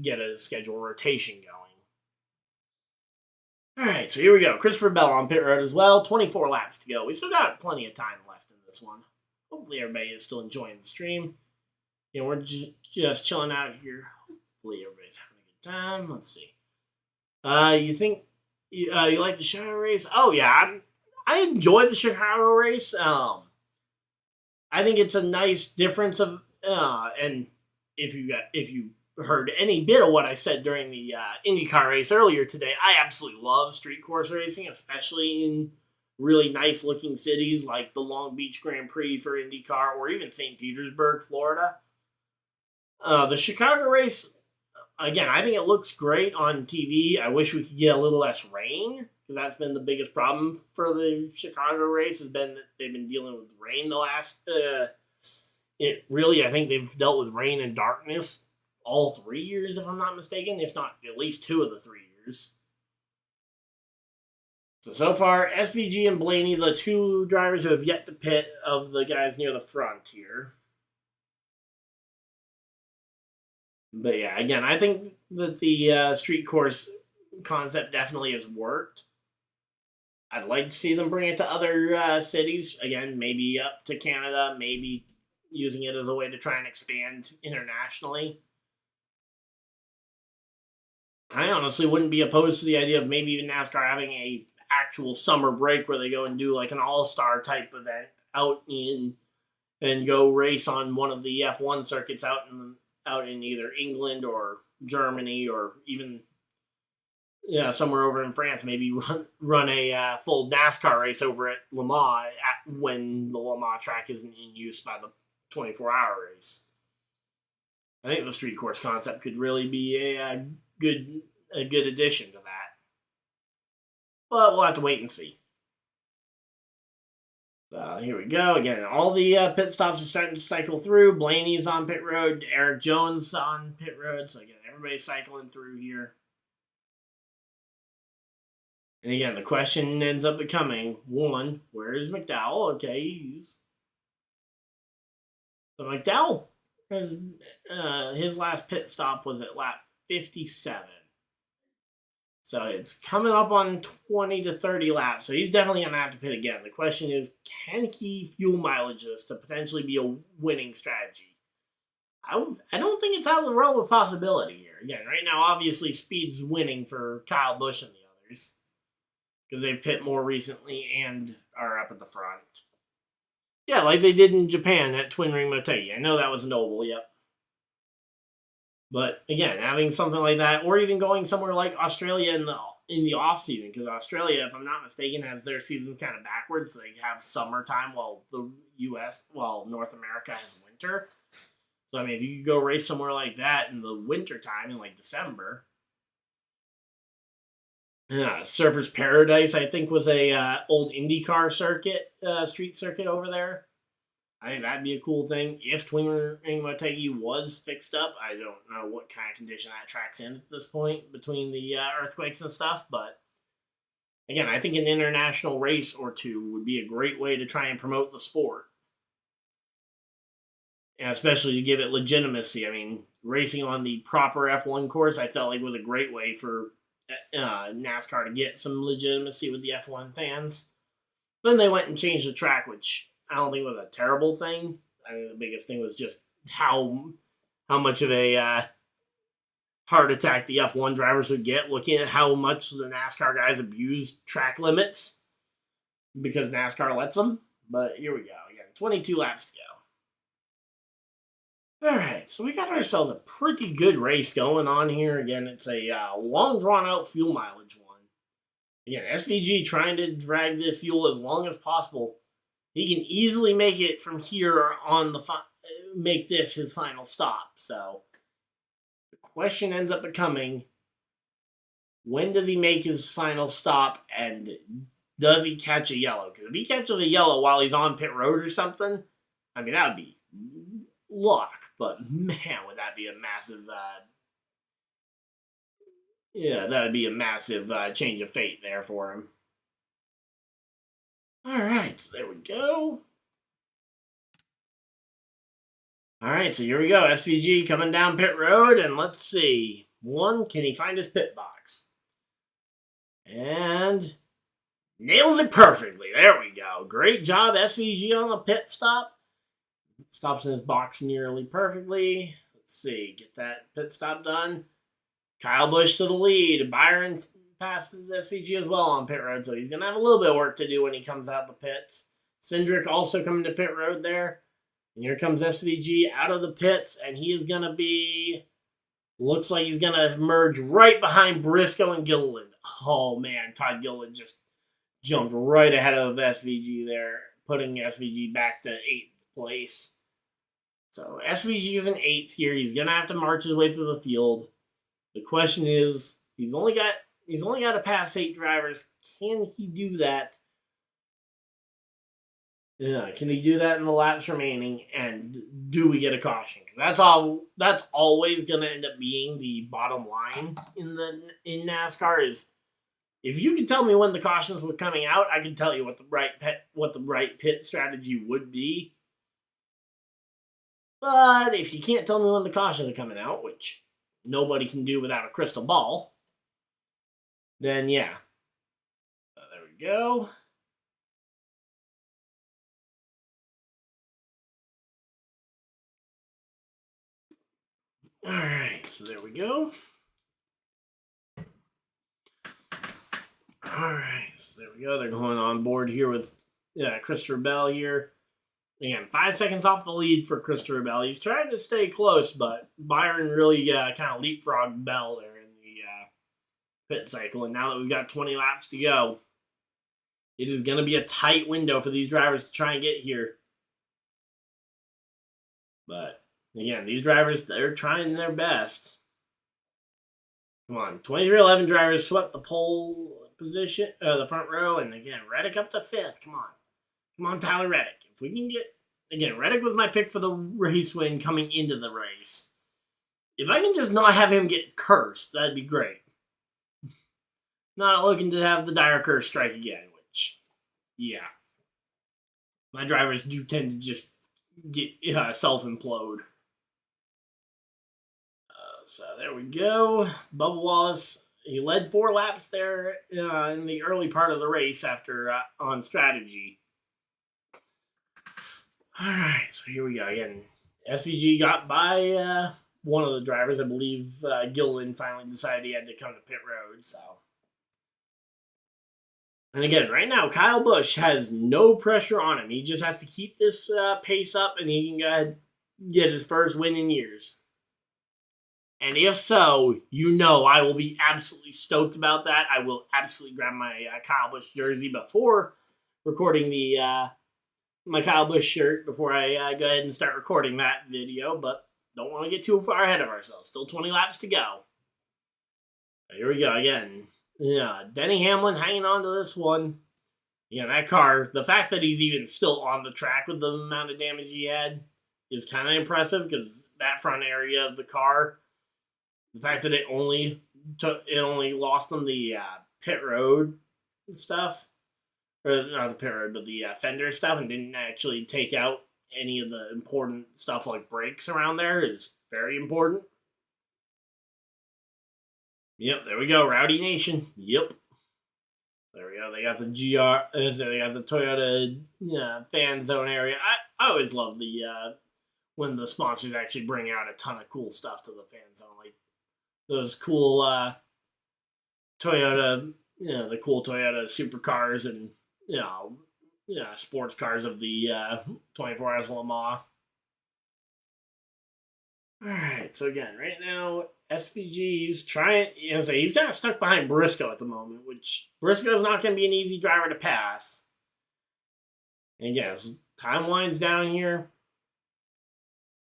get a schedule rotation going. All right, so here we go. Christopher Bell on pit road as well. 24 laps to go. We still got plenty of time left in this one. Hopefully everybody is still enjoying the stream. We're just chilling out here. Hopefully everybody's having a good time. Let's see. You think you like the Chicago race? Oh yeah, I enjoy the Chicago race. I think it's a nice difference of and if you heard any bit of what I said during the IndyCar race earlier today, I absolutely love street course racing, especially in really nice looking cities like the Long Beach Grand Prix for IndyCar or even St. Petersburg, Florida. The Chicago race, again, I think it looks great on TV. I wish we could get a little less rain, because that's been the biggest problem for the Chicago race, has been that they've been dealing with rain the last... I think they've dealt with rain and darkness all 3 years, if I'm not mistaken, if not at least 2 of the 3 years. So far, SVG and Blaney, the 2 drivers who have yet to pit of the guys near the front here. But yeah, again, I think that the street course concept definitely has worked. I'd like to see them bring it to other cities. Again, maybe up to Canada, maybe using it as a way to try and expand internationally. I honestly wouldn't be opposed to the idea of maybe even NASCAR having a actual summer break where they go and do like an all-star type event out in and go race on one of the F1 circuits out in either England or Germany or even somewhere over in France. Maybe run a full NASCAR race over at Le Mans when the Le Mans track isn't in use by the 24-hour race. I think the street course concept could really be a good addition to that. But we'll have to wait and see. So here we go. Again, all the pit stops are starting to cycle through. Blaney's on pit road. Eric Jones on pit road. So again, everybody's cycling through here. And again, the question ends up becoming, 1, where is McDowell? Okay, so McDowell has his last pit stop was at lap 57. So it's coming up on 20 to 30 laps. So he's definitely going to have to pit again. The question is, can he fuel mileage this to potentially be a winning strategy? I don't think it's out of the realm of possibility here. Again, right now, obviously, speed's winning for Kyle Busch and the others, because they've pit more recently and are up at the front. Yeah, like they did in Japan at Twin Ring Motegi. I know that was noble, yep. But again, having something like that, or even going somewhere like Australia in the off season, because Australia, if I'm not mistaken, has their seasons kind of backwards. So they have summertime while North America has winter. So I mean, if you could go race somewhere like that in the winter time in like December. Surfers Paradise, I think, was a old IndyCar circuit, street circuit over there. I think that'd be a cool thing. If Twin Ring Motegi was fixed up, I don't know what kind of condition that track's in at this point between the earthquakes and stuff. But again, I think an international race or 2 would be a great way to try and promote the sport. And especially to give it legitimacy. I mean, racing on the proper F1 course, I felt like was a great way for NASCAR to get some legitimacy with the F1 fans. Then they went and changed the track, which I don't think was a terrible thing. I think the biggest thing was just how much of a heart attack the F1 drivers would get looking at how much the NASCAR guys abuse track limits because NASCAR lets them. But here we go. Again, 22 laps to go. All right, so we got ourselves a pretty good race going on here. Again, it's a long, drawn-out fuel mileage one. Again, SVG trying to drag the fuel as long as possible. He can easily make it from here on make this his final stop. So the question ends up becoming, when does he make his final stop, and does he catch a yellow? Because if he catches a yellow while he's on pit road or something, I mean, that would be luck. But man, would that be a massive... that would be a massive change of fate there for him. All right, so there we go. All right, so here we go. SVG coming down pit road, and let's see. One, can he find his pit box? And nails it perfectly. There we go. Great job, SVG, on the pit stop. Stops in his box nearly perfectly. Let's see, get that pit stop done. Kyle Busch to the lead. Byron passes SVG as well on pit road, so he's going to have a little bit of work to do when he comes out the pits. Cindric also coming to pit road there. And here comes SVG out of the pits, and he is going to be... Looks like he's going to merge right behind Briscoe and Gilliland. Oh, man, Todd Gilliland just jumped right ahead of SVG there, putting SVG back to 8th place. So SVG is in 8th here. He's going to have to march his way through the field. The question is, he's only got to pass 8 drivers. Can he do that? Yeah, can he do that in the laps remaining? And do we get a caution? Because that's always going to end up being the bottom line in NASCAR. Is if you can tell me when the cautions were coming out, I can tell you what the right pit strategy would be. But if you can't tell me when the cautions are coming out, which nobody can do without a crystal ball, then yeah. So there we go. Alright, so there we go. Alright, so there we go. They're going on board here with Christopher Bell here. Again, 5 seconds off the lead for Christopher Bell. He's trying to stay close, but Byron really kind of leapfrogged Bell there in the pit cycle. And now that we've got 20 laps to go, it is going to be a tight window for these drivers to try and get here. But again, these drivers, they're trying their best. Come on, 2311 drivers swept the pole position, the front row, and again, Reddick up to 5th. Come on, Tyler Reddick. If we can get, again, Reddick was my pick for the race win coming into the race. If I can just not have him get cursed, that'd be great. Not looking to have the dire curse strike again, which, yeah. My drivers do tend to just get self-implode. So there we go. Bubba Wallace, he led 4 laps there in the early part of the race after on strategy. All right, so here we go again. SVG got by one of the drivers. I believe Gilliland finally decided he had to come to pit road. So, and again, right now, Kyle Busch has no pressure on him. He just has to keep this pace up, and he can go ahead and get his first win in years. And if so, I will be absolutely stoked about that. I will absolutely grab my Kyle Busch jersey before recording my Kyle Busch shirt before I go ahead and start recording that video, but don't want to get too far ahead of ourselves. Still 20 laps to go. Here we go again. Yeah, Denny Hamlin hanging on to this one. Yeah, that car, the fact that he's even still on the track with the amount of damage he had is kind of impressive, because that front area of the car, the fact that it only lost him the pit road stuff, or not the pit road, but the fender stuff, and didn't actually take out any of the important stuff like brakes around there, is very important. Yep, there we go, Rowdy Nation. Yep. There we go. They got the they got the Toyota fan zone area. I always love the when the sponsors actually bring out a ton of cool stuff to the fan zone, like those cool Toyota, the cool Toyota supercars and sports cars of the 24 Hours Le Mans. Alright, so again, right now, SVG's trying, he's kind of stuck behind Briscoe at the moment, which Briscoe's not going to be an easy driver to pass. And yes, time winds down here.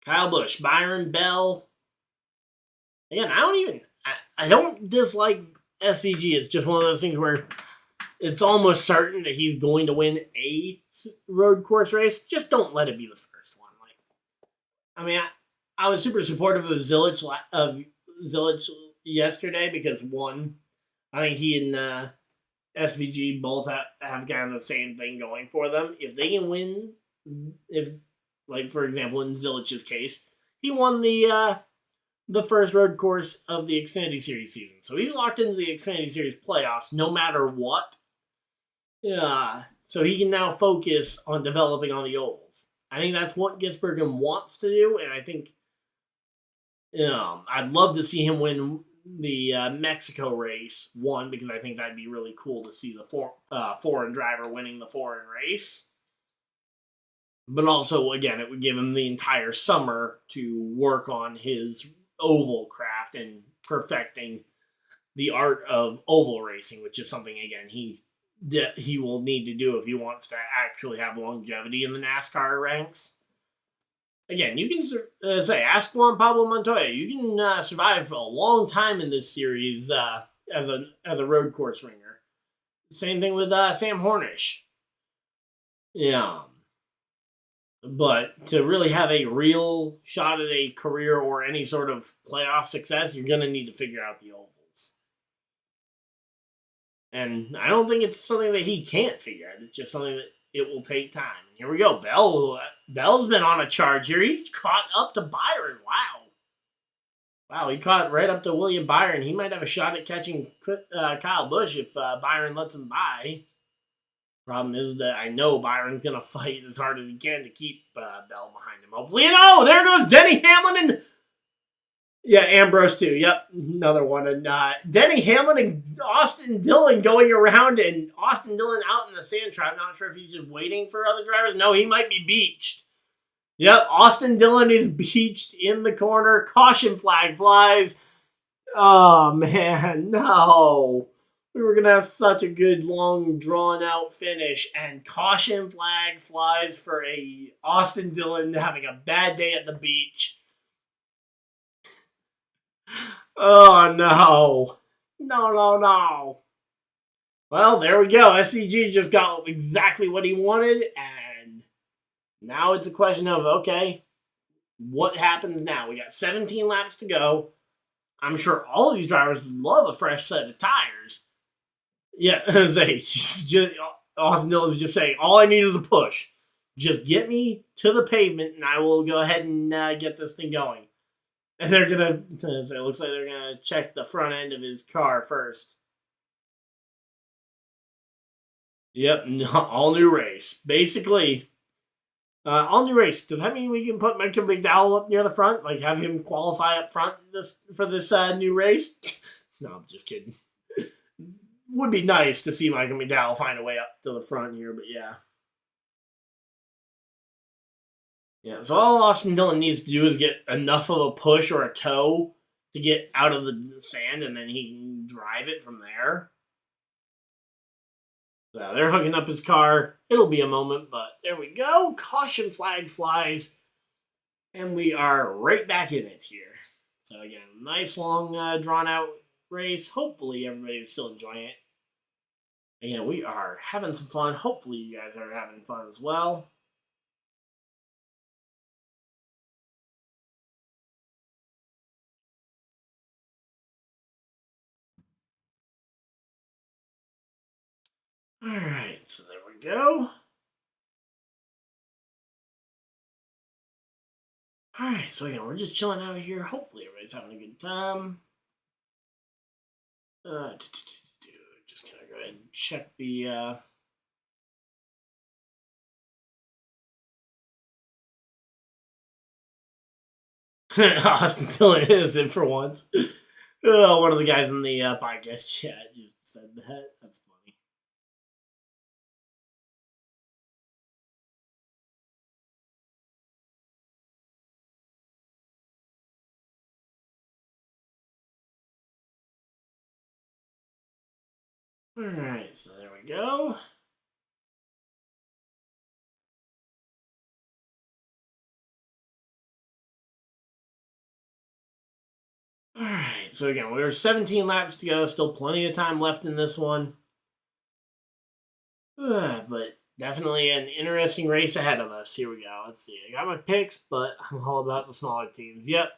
Kyle Busch, Byron, Bell. Again, I don't dislike SVG. It's just one of those things where it's almost certain that he's going to win a road course race. Just don't let it be the first one. I was super supportive of Zilic yesterday because one, I think he and SVG both have kind of the same thing going for them. If they can win, if like for example in Zilic's case, he won the first road course of the Xfinity Series season, so he's locked into the Xfinity Series playoffs no matter what. Yeah, so he can now focus on developing on the ovals. I think that's what Gisbergen wants to do, and I think I'd love to see him win the Mexico race, one, because I think that'd be really cool to see the foreign driver winning the foreign race. But also, again, it would give him the entire summer to work on his oval craft and perfecting the art of oval racing, which is something, again, he will need to do if he wants to actually have longevity in the NASCAR ranks. Again, you can ask Juan Pablo Montoya. You can survive a long time in this series as a road course ringer. Same thing with Sam Hornish. Yeah, but to really have a real shot at a career or any sort of playoff success, you're going to need to figure out the ovals. And I don't think it's something that he can't figure out. It's just something that it will take time. And here we go. Bell's been on a charge here. He's caught up to Byron. Wow, he caught right up to William Byron. He might have a shot at catching Kyle Busch if Byron lets him by. Problem is that I know Byron's going to fight as hard as he can to keep Bell behind him. Hopefully, there goes Denny Hamlin and... Yeah, Ambrose too. Yep, another one. And Denny Hamlin and Austin Dillon going around, and Austin Dillon out in the sand trap. Not sure if he's just waiting for other drivers. No, he might be beached. Yep, Austin Dillon is beached in the corner. Caution flag flies. Oh, man, no. We were going to have such a good, long, drawn-out finish, and caution flag flies for a Austin Dillon having a bad day at the beach. Oh, no. No. Well, there we go. SVG just got exactly what he wanted, and now it's a question of, okay, what happens now? We got 17 laps to go. I'm sure all of these drivers would love a fresh set of tires. Yeah, Austin Dillon's just saying, all I need is a push. Just get me to the pavement, and I will go ahead and get this thing going. And they're going to, it looks like they're going to check the front end of his car first. Yep, all new race. Basically, all new race. Does that mean we can put Michael McDowell up near the front? Like, have him qualify up front for this new race? No, I'm just kidding. Would be nice to see Michael McDowell find a way up to the front here, but yeah. Yeah, so all Austin Dillon needs to do is get enough of a push or a toe to get out of the sand, and then he can drive it from there. So they're hooking up his car. It'll be a moment, but there we go. Caution flag flies, and we are right back in it here. So again, nice long drawn-out race. Hopefully everybody's still enjoying it. Again, we are having some fun. Hopefully you guys are having fun as well. Alright, so there we go. Alright, so again, we're just chilling out here. Hopefully everybody's having a good time. Just gonna go ahead and check the Austin Dillon is in for once. One of the guys in the podcast chat just said that. That's funny. Alright, so there we go. Alright, so again, we're 17 laps to go. Still plenty of time left in this one. But definitely an interesting race ahead of us. Here we go. Let's see. I got my picks, but I'm all about the smaller teams. Yep.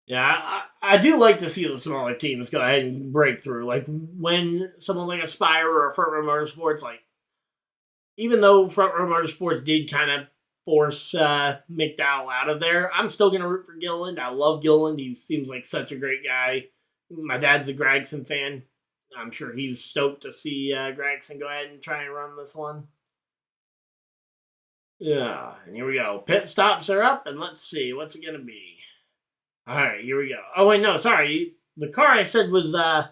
Yeah, I do like to see the smaller teams go ahead and break through. Like when someone like Aspire or Front Row Motorsports, like even though Front Row Motorsports did kind of force McDowell out of there, I'm still gonna root for Gilliland. I love Gilliland. He seems like such a great guy. My dad's a Gregson fan. I'm sure he's stoked to see Gregson go ahead and try and run this one. Yeah, and here we go. Pit stops are up, and let's see what's it gonna be. All right, here we go. Oh wait, no, sorry. The car I said was John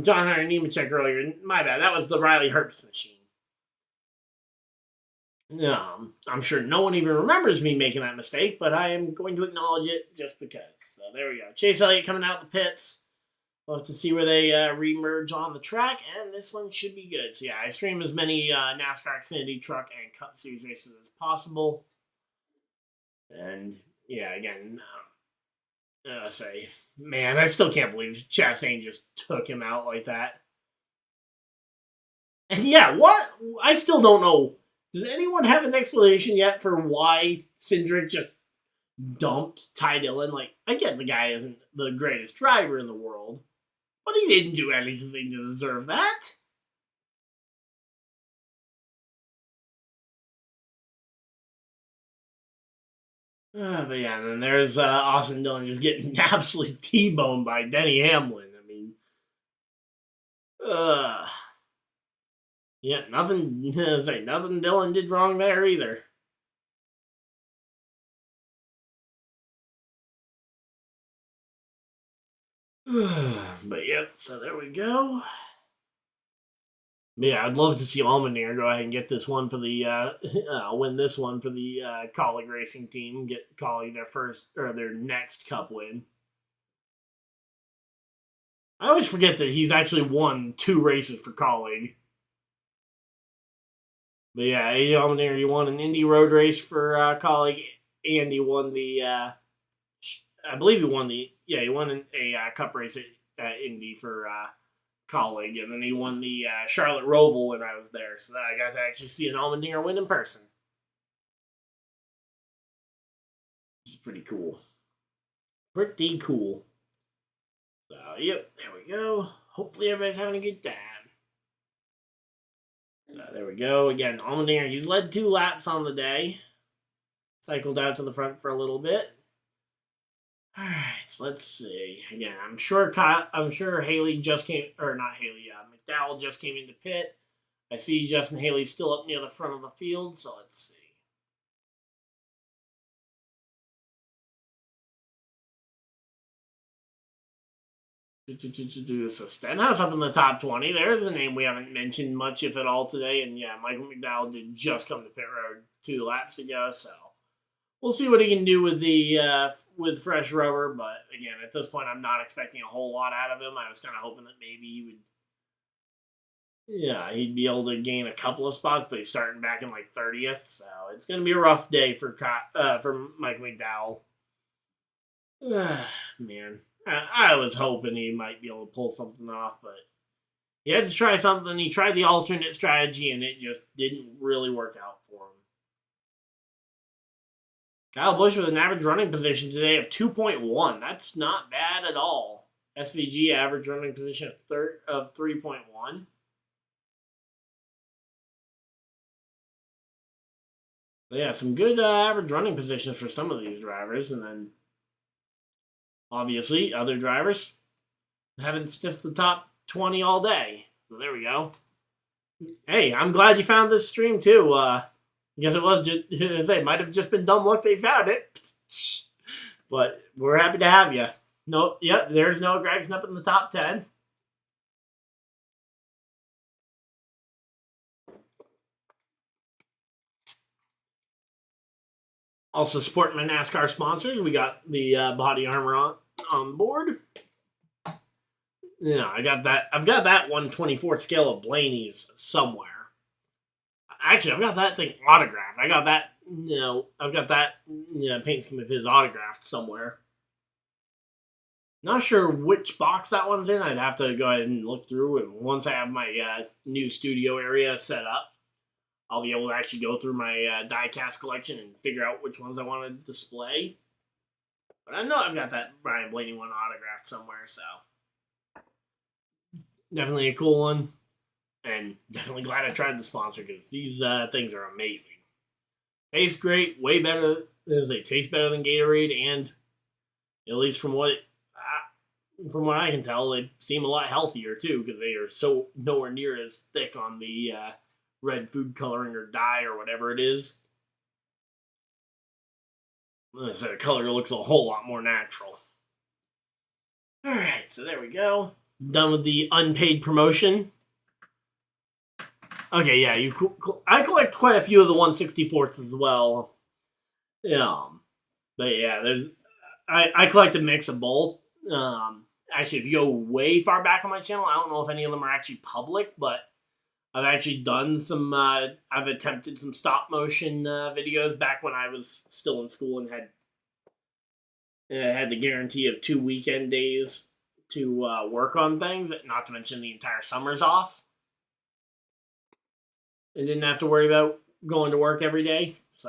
Hunter Nemechek earlier. My bad. That was the Riley Herbst machine. I'm sure no one even remembers me making that mistake, but I am going to acknowledge it just because. So there we go. Chase Elliott coming out the pits. We'll have to see where they remerge on the track, and this one should be good. So yeah, I stream as many NASCAR Xfinity Truck and Cup Series races as possible. And yeah, again, man, I still can't believe Chastain just took him out like that. And yeah, what? I still don't know. Does anyone have an explanation yet for why Cindric just dumped Ty Dillon? Like, I get the guy isn't the greatest driver in the world, but he didn't do anything to deserve that. But yeah, and then there's Austin Dillon just getting absolutely T-boned by Denny Hamlin. I mean, yeah, nothing Dillon did wrong there either. But yep, so there we go. Yeah, I'd love to see Allmendinger go ahead and get this one for the win this one for the Kaulig racing team. Get Kaulig their first or their next Cup win. I always forget that he's actually won 2 races for Kaulig. But yeah, AJ Allmendinger, he won an Indy road race for Kaulig, and he won the I believe he won a Cup race at Indy for Kaulig, and then he won the Charlotte Roval when I was there, so that I got to actually see an Allmendinger win in person. Which is pretty cool. Pretty cool. So, yep, there we go. Hopefully everybody's having a good time. So, there we go. Again, Allmendinger, he's led 2 laps on the day. Cycled out to the front for a little bit. All right, so let's see. Again, I'm sure Haley just came, or not Haley. McDowell just came into pit. I see Justin Haley still up near the front of the field, so let's see. So Stenhouse up in the top 20. There's a name we haven't mentioned much, if at all, today. And yeah, Michael McDowell did just come to pit road 2 laps ago, so we'll see what he can do with the with fresh rubber. But again, at this point, I'm not expecting a whole lot out of him. I was kind of hoping that maybe he would, he'd be able to gain a couple of spots, but he's starting back in like 30th, so it's going to be a rough day for Mike McDowell. Man, I was hoping he might be able to pull something off, but he had to try something. He tried the alternate strategy, and it just didn't really work out for him. Kyle Busch with an average running position today of 2.1. That's not bad at all. SVG average running position of 3.1. So yeah, some good average running positions for some of these drivers, and then obviously other drivers haven't sniffed the top 20 all day. So there we go. Hey, I'm glad you found this stream too. I guess it was just, it might have just been dumb luck they found it. But we're happy to have you. No, yep, there's Noah Gragson up in the top 10. Also supporting my NASCAR sponsors, we got the body armor on board. Yeah, I got that. I've got that 1/24 scale of Blaney's somewhere. Actually, I've got that thing autographed. I got that. I've got that paint scheme of his autographed somewhere. Not sure which box that one's in. I'd have to go ahead and look through. And once I have my new studio area set up, I'll be able to actually go through my diecast collection and figure out which ones I want to display. But I know I've got that Brian Blaney one autographed somewhere, so definitely a cool one. And definitely glad I tried the sponsor because these things are amazing. Taste great, way better. They taste better than Gatorade, and at least from what I can tell, they seem a lot healthier too because they are so nowhere near as thick on the red food coloring or dye or whatever it is. So the color looks a whole lot more natural. All right, so there we go. Done with the unpaid promotion. Okay, yeah, I collect quite a few of the 1/64ths as well. But yeah, I collect a mix of both. Actually, if you go way far back on my channel, I don't know if any of them are actually public, but I've actually done some. I've attempted some stop motion videos back when I was still in school and had the guarantee of 2 weekend days to work on things. Not to mention the entire summer's off. I didn't have to worry about going to work every day, so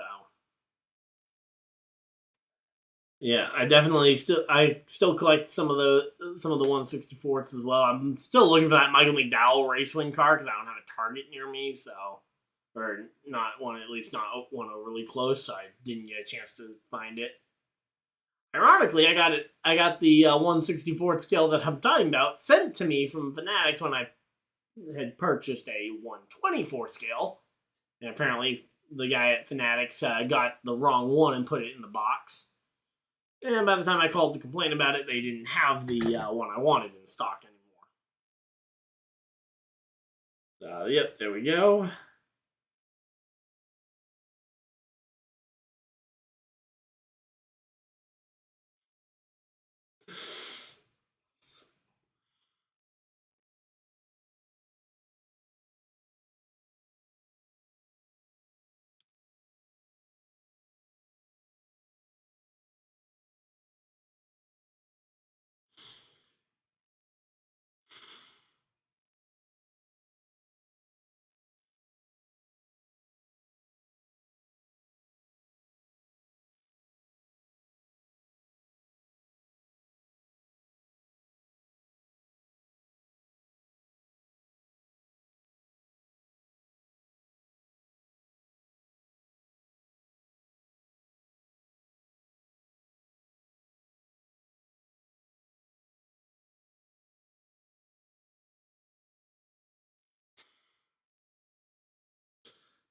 yeah, I still collect some of the 1/64ths as well. I'm still looking for that Michael McDowell race win car because I don't have a Target near me, so or not one, at least not one overly close, so I didn't get a chance to find it. Ironically, I got the 1/64th scale that I'm talking about sent to me from Fanatics when I had purchased a 1/24 scale, and apparently the guy at Fanatics got the wrong one and put it in the box. And by the time I called to complain about it, they didn't have the one I wanted in stock anymore. So, yep, there we go.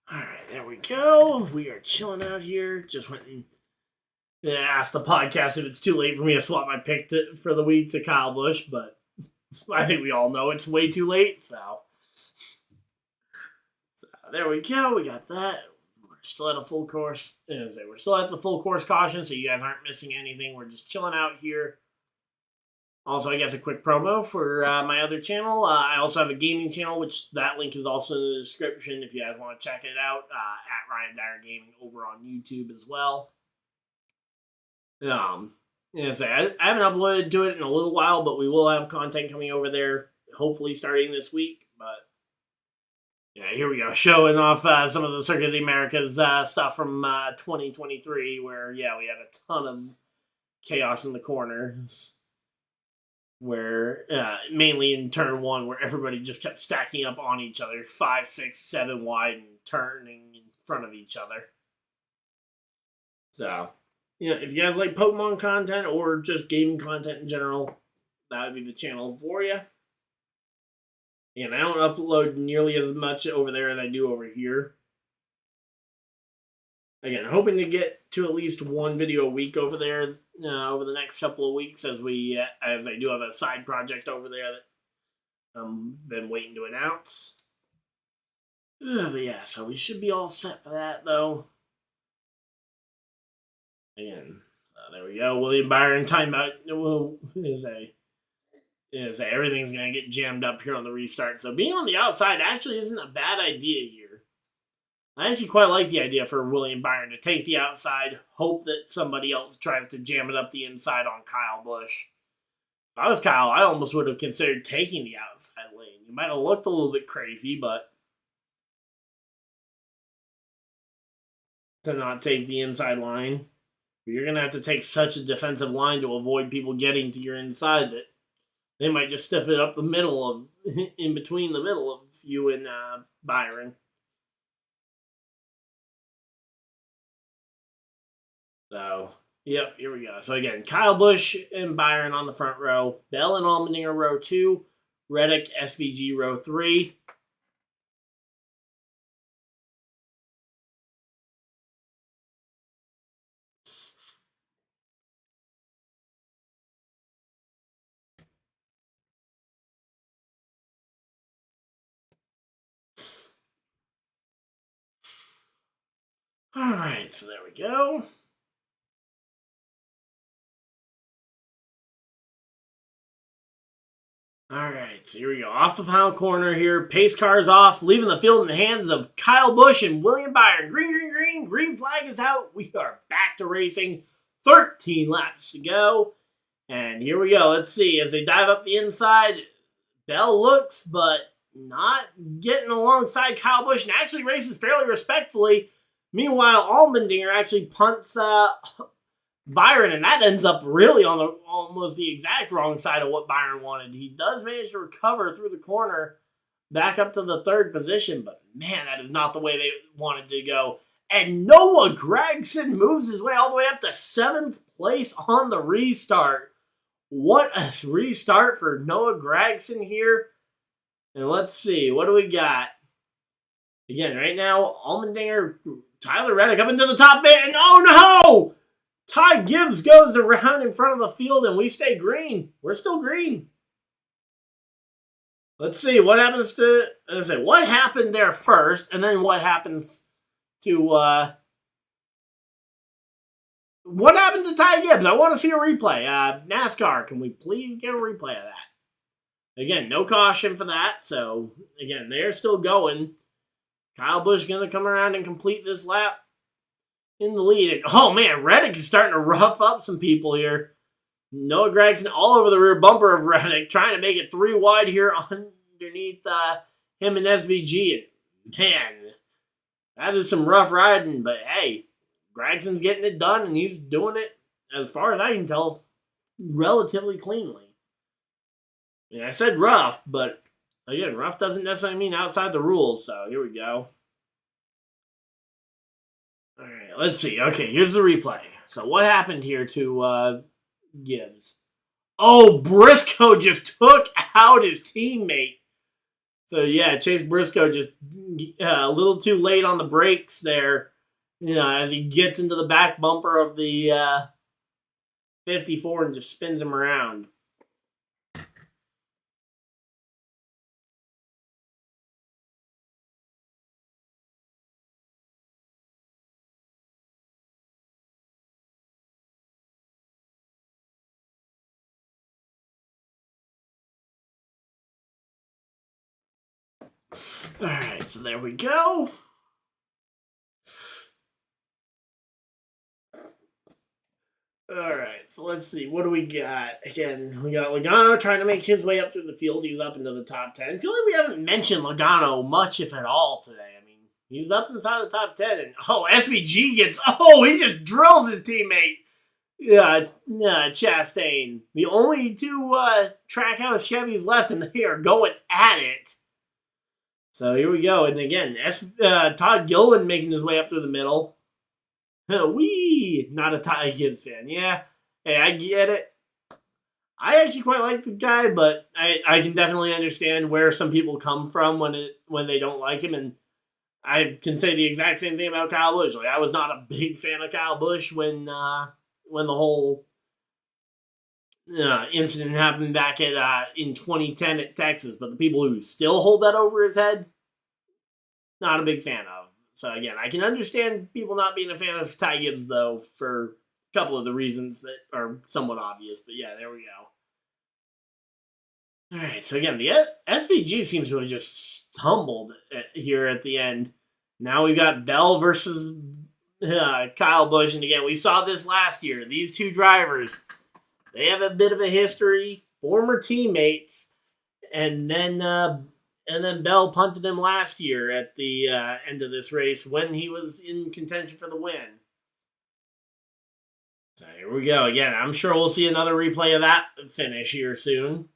Alright, there we go. We are chilling out here. Just went and asked the podcast if it's too late for me to swap my pick for the week to Kyle Busch, but I think we all know it's way too late, so there we go. We got that. We're still at a full course. We're still at the full course caution, so you guys aren't missing anything. We're just chilling out here. Also, I guess a quick promo for my other channel. I also have a gaming channel, which that link is also in the description if you guys want to check it out. At Ryan Dyer Gaming over on YouTube as well. I haven't uploaded to it in a little while, but we will have content coming over there, hopefully starting this week. But yeah, here we go, showing off some of the Circuit of the Americas stuff from 2023, where we had a ton of chaos in the corners. Where mainly in turn one, where everybody just kept stacking up on each other, 5, 6, 7 wide, and turning in front of each other. So, if you guys like Pokemon content or just gaming content in general, that would be the channel for you. And I don't upload nearly as much over there as I do over here. Again, hoping to get to at least one video a week over there over the next couple of weeks, as I do have a side project over there that I've been waiting to announce. But yeah, so we should be all set for that, though. Again, there we go. William Byron timeout is that everything's going to get jammed up here on the restart. So being on the outside actually isn't a bad idea here. I actually quite like the idea for William Byron to take the outside, hope that somebody else tries to jam it up the inside on Kyle Busch. If I was Kyle, I almost would have considered taking the outside lane. You might have looked a little bit crazy, but to not take the inside line, you're going to have to take such a defensive line to avoid people getting to your inside that they might just stiff it up the middle of, in between the middle of you and Byron. So, yep, here we go. So again, Kyle Busch and Byron on the front row. Bell and Allmendinger row 2. Reddick, SVG row 3. Alright, so there we go. Alright, so here we go. Off the final corner here. Pace cars off, leaving the field in the hands of Kyle Busch and William Byron. Green, green, green. Green flag is out. We are back to racing. 13 laps to go. And here we go. Let's see. As they dive up the inside, Bell looks, but not getting alongside Kyle Busch and actually races fairly respectfully. Meanwhile, Allmendinger actually punts Byron, and that ends up really on the almost the exact wrong side of what Byron wanted. He does manage to recover through the corner back up to the 3rd position, but man, that is not the way they wanted to go. And Noah Gragson moves his way all the way up to 7th place on the restart. What a restart for Noah Gragson here. And let's see, what do we got? Again, right now, Allmendinger, Tyler Reddick up into the top bit, and oh no! Ty Gibbs goes around in front of the field, and we stay green. We're still green. Let's see what happens to. What happened there first, and then what happens to. What happened to Ty Gibbs? I want to see a replay. NASCAR, can we please get a replay of that? Again, no caution for that. So again, they're still going. Kyle Busch going to come around and complete this lap in the lead. And, oh, man, Reddick is starting to rough up some people here. Noah Gragson all over the rear bumper of Reddick, trying to make it 3 wide here underneath him and SVG. And, man, that is some rough riding. But, hey, Gragson's getting it done, and he's doing it, as far as I can tell, relatively cleanly. I said rough, but again, rough doesn't necessarily mean outside the rules, so here we go. All right, let's see. Okay, here's the replay. So what happened here to Gibbs? Oh, Briscoe just took out his teammate. So yeah, Chase Briscoe just a little too late on the brakes there. As he gets into the back bumper of the 54 and just spins him around. Alright, so there we go. Alright, so let's see. What do we got? Again, we got Logano trying to make his way up through the field. He's up into the top 10. I feel like we haven't mentioned Logano much, if at all, today. I mean, he's up inside the top 10. And, SVG gets... he just drills his teammate. Chastain. The only 2 Trackhouse Chevys left, and they are going at it. So here we go. And again, Todd Gilliland making his way up through the middle. Wee! Not a Ty Gibbs fan. Yeah. Hey, I get it. I actually quite like the guy, but I can definitely understand where some people come from when they don't like him. And I can say the exact same thing about Kyle Busch. Like, I was not a big fan of Kyle Busch when the whole incident happened back in 2010 at Texas, but the people who still hold that over his head, not a big fan of. So again, I can understand people not being a fan of Ty Gibbs, though, for a couple of the reasons that are somewhat obvious. But yeah, there we go. All right, so again, the SVG seems to have just stumbled here at the end. Now we got Bell versus Kyle Busch, and again, we saw this last year. These two drivers, they have a bit of a history, former teammates, and then Bell punted him last year at the end of this race when he was in contention for the win. So here we go again. I'm sure we'll see another replay of that finish here soon.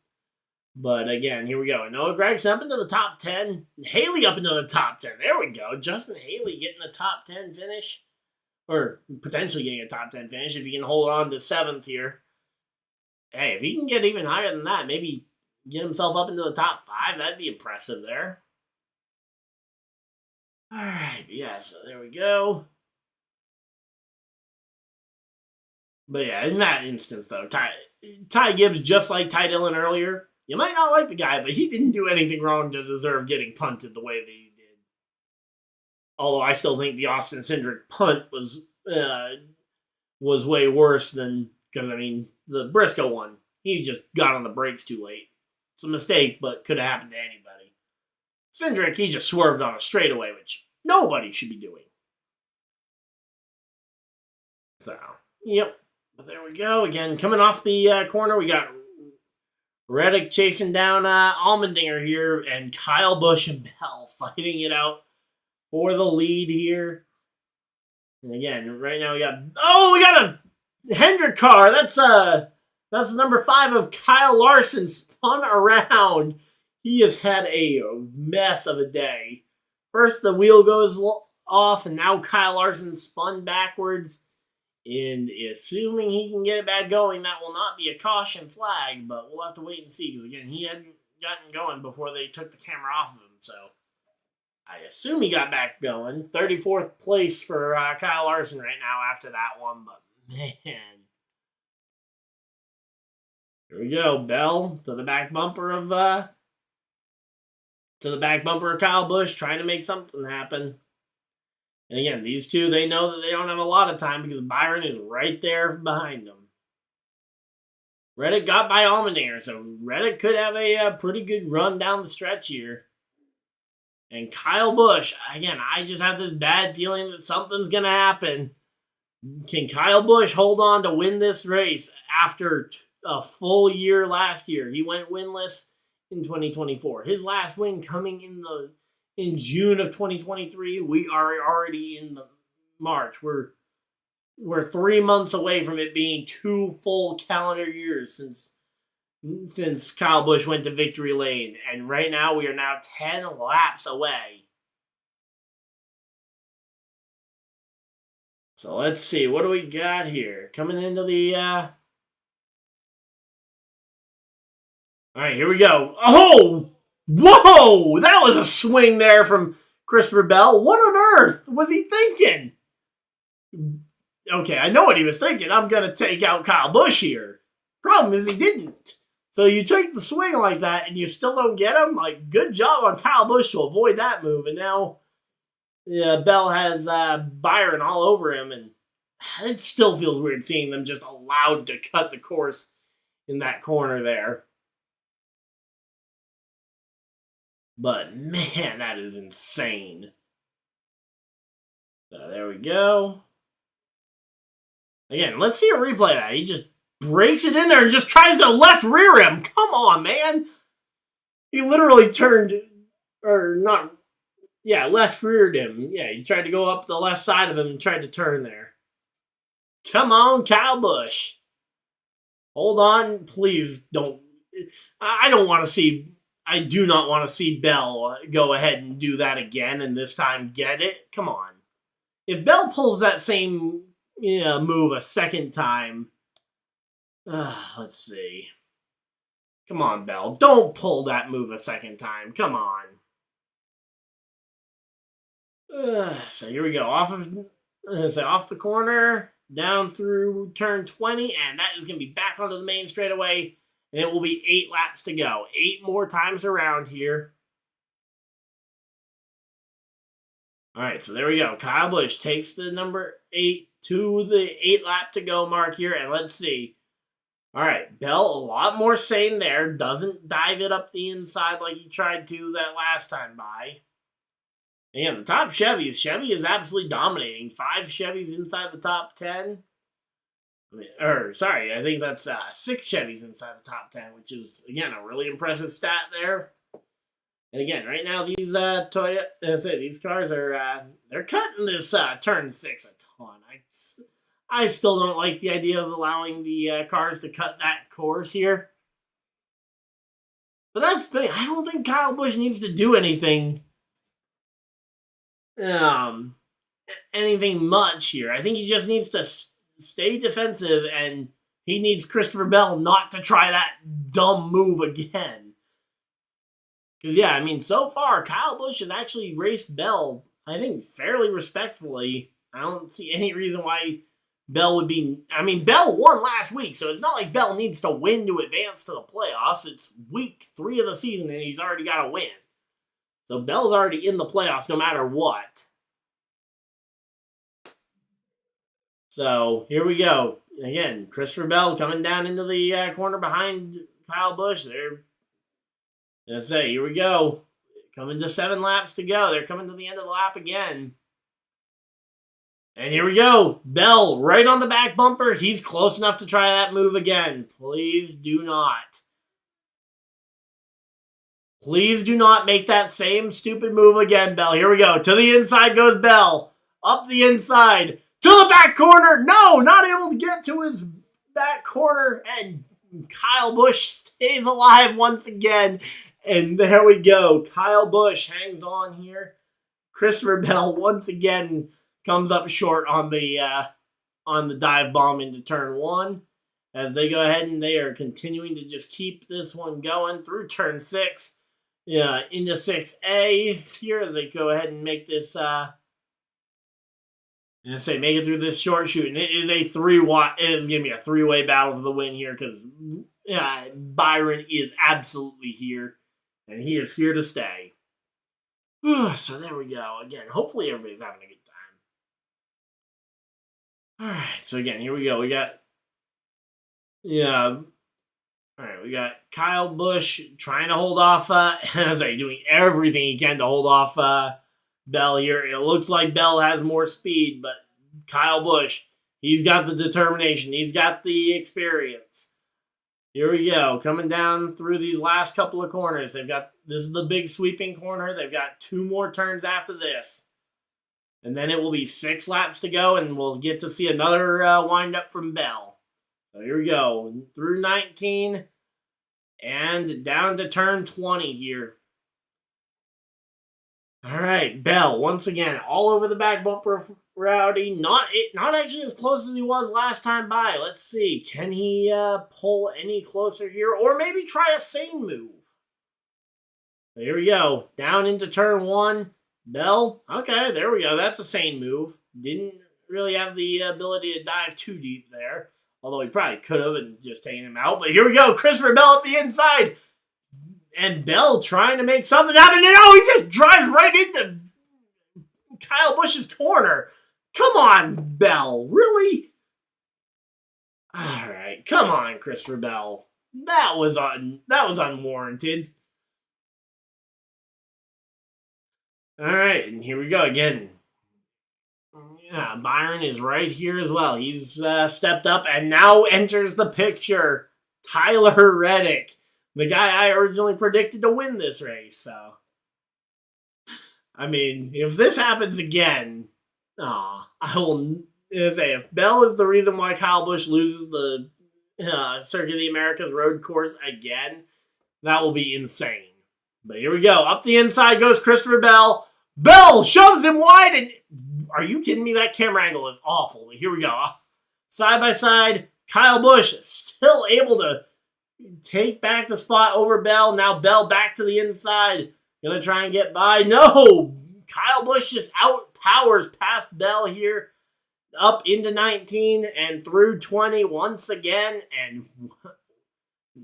But again, here we go. Noah Gragson up into the top 10. Haley up into the top 10. There we go. Justin Haley getting a top 10 finish. Or potentially getting a top 10 finish if he can hold on to 7th here. Hey, if he can get even higher than that, maybe get himself up into the top 5, that'd be impressive there. All right, yeah, so there we go. But yeah, in that instance, though, Ty Gibbs, just like Ty Dillon earlier, you might not like the guy, but he didn't do anything wrong to deserve getting punted the way that he did. Although I still think the Austin Cindric punt was way worse than, because, I mean, the Briscoe one, he just got on the brakes too late. It's a mistake, but could have happened to anybody. Cindric, he just swerved on a straightaway, which nobody should be doing. So, yep. But there we go. Again, coming off the corner, we got Reddick chasing down Allmendinger here, and Kyle Busch and Bell fighting it out for the lead here. And again, right now we got a Hendrick car. That's number 5 of Kyle Larson spun around. He has had a mess of a day. First the wheel goes off, and now Kyle Larson spun backwards. And assuming he can get it back going, that will not be a caution flag, but we'll have to wait and see. Because, again, he hadn't gotten going before they took the camera off of him. So, I assume he got back going. 34th place for Kyle Larson right now after that one. But, man. Here we go. Bell to the back bumper of Kyle Busch, trying to make something happen. And again, these two, they know that they don't have a lot of time because Byron is right there behind them. Reddick got by Allmendinger, so Reddick could have a pretty good run down the stretch here. And Kyle Busch, again, I just have this bad feeling that something's going to happen. Can Kyle Busch hold on to win this race after a full year last year? He went winless in 2024. His last win coming in June of 2023. We are already in the March. We're 3 months away from it being 2 full calendar years since Kyle Busch went to victory lane. And right now we are now 10 laps away. So let's see. What do we got here? Coming into the... All right, here we go. Oh! Whoa! That was a swing there from Christopher Bell. What on earth was he thinking? Okay, I know what he was thinking. I'm going to take out Kyle Busch here. Problem is he didn't. So you take the swing like that and you still don't get him? Like, good job on Kyle Busch to avoid that move. And now Bell has Byron all over him. And it still feels weird seeing them just allowed to cut the course in that corner there. But, man, that is insane. So, there we go. Again, let's see a replay of that. He just breaks it in there and just tries to left rear him. Come on, man. He literally turned, or not, yeah, left reared him. Yeah, he tried to go up the left side of him and tried to turn there. Come on, Kyle Busch. Hold on. Please don't. I do not want to see Bell go ahead and do that again and this time get it. Come on. If Bell pulls that same move a second time, let's see. Come on, Bell. Don't pull that move a second time. Come on. So here we go. Off the corner, down through turn 20, and that is going to be back onto the main straightaway. And it will be 8 laps to go. 8 more times around here. All right, so there we go. Kyle Busch takes the number 8 to the 8 lap to go mark here. And let's see. All right, Bell, a lot more sane there. Doesn't dive it up the inside like he tried to that last time by. And the top Chevys. Chevy is absolutely dominating. 5 Chevys inside the top 10. I think that's 6 Chevys inside the top 10, which is, again, a really impressive stat there. And again, right now, these these cars are, they're cutting this turn 6 a ton. I still don't like the idea of allowing the cars to cut that course here. But that's the thing. I don't think Kyle Busch needs to do anything anything much here. I think he just needs to stay defensive, and he needs Christopher Bell not to try that dumb move again. Because, yeah, I mean, so far, Kyle Busch has actually raced Bell, I think, fairly respectfully. I don't see any reason why Bell would be... I mean, Bell won last week, so it's not like Bell needs to win to advance to the playoffs. It's week 3 of the season, and he's already got to win. So Bell's already in the playoffs no matter what. So here we go. Again, Christopher Bell coming down into the corner behind Kyle Busch. They're going to say, here we go. Coming to 7 laps to go. They're coming to the end of the lap again. And here we go. Bell right on the back bumper. He's close enough to try that move again. Please do not. Please do not make that same stupid move again, Bell. Here we go. To the inside goes Bell. Up the inside. To the back corner. No, not able to get to his back corner. And Kyle Busch stays alive once again. And there we go. Kyle Busch hangs on here. Christopher Bell once again comes up short on the dive bomb into turn 1. As they go ahead and they are continuing to just keep this one going through turn 6. Into 6A here as they go ahead and make this, make it through this short shoot. And it is it is going to be a 3-way battle for the win here because Byron is absolutely here. And he is here to stay. So there we go. Again, hopefully everybody's having a good time. All right. So again, here we go. We got, all right, we got Kyle Busch trying to hold off, doing everything he can to hold off Bell here. It looks like Bell has more speed, but Kyle Busch, he's got the determination. He's got the experience. Here we go, coming down through these last couple of corners. This is the big sweeping corner. They've got 2 more turns after this. And then it will be 6 laps to go, and we'll get to see another wind-up from Bell. So here we go, through 19 and down to turn 20 here. All right, Bell, once again, all over the back bumper Rowdy. Not actually as close as he was last time by. Let's see, can he pull any closer here? Or maybe try a sane move. So here we go, down into turn 1. Bell, okay, there we go. That's a sane move. Didn't really have the ability to dive too deep there. Although he probably could have and just taken him out. But here we go. Christopher Bell at the inside. And Bell trying to make something happen. And he just drives right into Kyle Busch's corner. Come on, Bell. Really? All right. Come on, Christopher Bell. That was unwarranted. All right. And here we go again. Yeah, Byron is right here as well. He's stepped up and now enters the picture. Tyler Reddick, the guy I originally predicted to win this race. So, I mean, if this happens again, I will say if Bell is the reason why Kyle Busch loses the Circuit of the Americas road course again, that will be insane. But here we go. Up the inside goes Christopher Bell. Bell shoves him wide, and are you kidding me? That camera angle is awful. But here we go. Side by side, Kyle Busch still able to take back the spot over Bell. Now Bell back to the inside. Gonna try and get by. No! Kyle Busch just outpowers past Bell here. Up into 19 and through 20 once again. And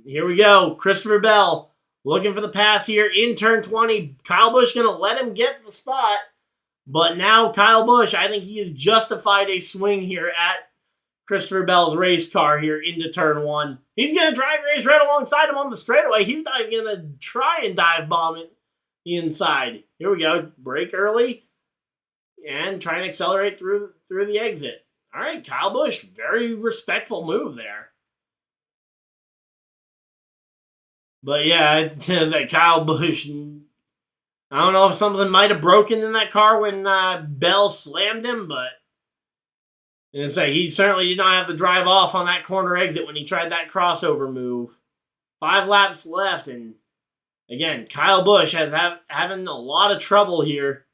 here we go. Christopher Bell looking for the pass here in turn 20. Kyle Busch going to let him get the spot. But now Kyle Busch, I think he has justified a swing here at Christopher Bell's race car here into turn 1. He's going to drive race right alongside him on the straightaway. He's not even going to try and dive bomb it inside. Here we go. Brake early and try and accelerate through the exit. All right, Kyle Busch, very respectful move there. But yeah, it is a Kyle Busch. I don't know if something might have broken in that car when Bell slammed him, but he certainly did not have to drive off on that corner exit when he tried that crossover move. 5 laps left, and again, Kyle Busch has having a lot of trouble here.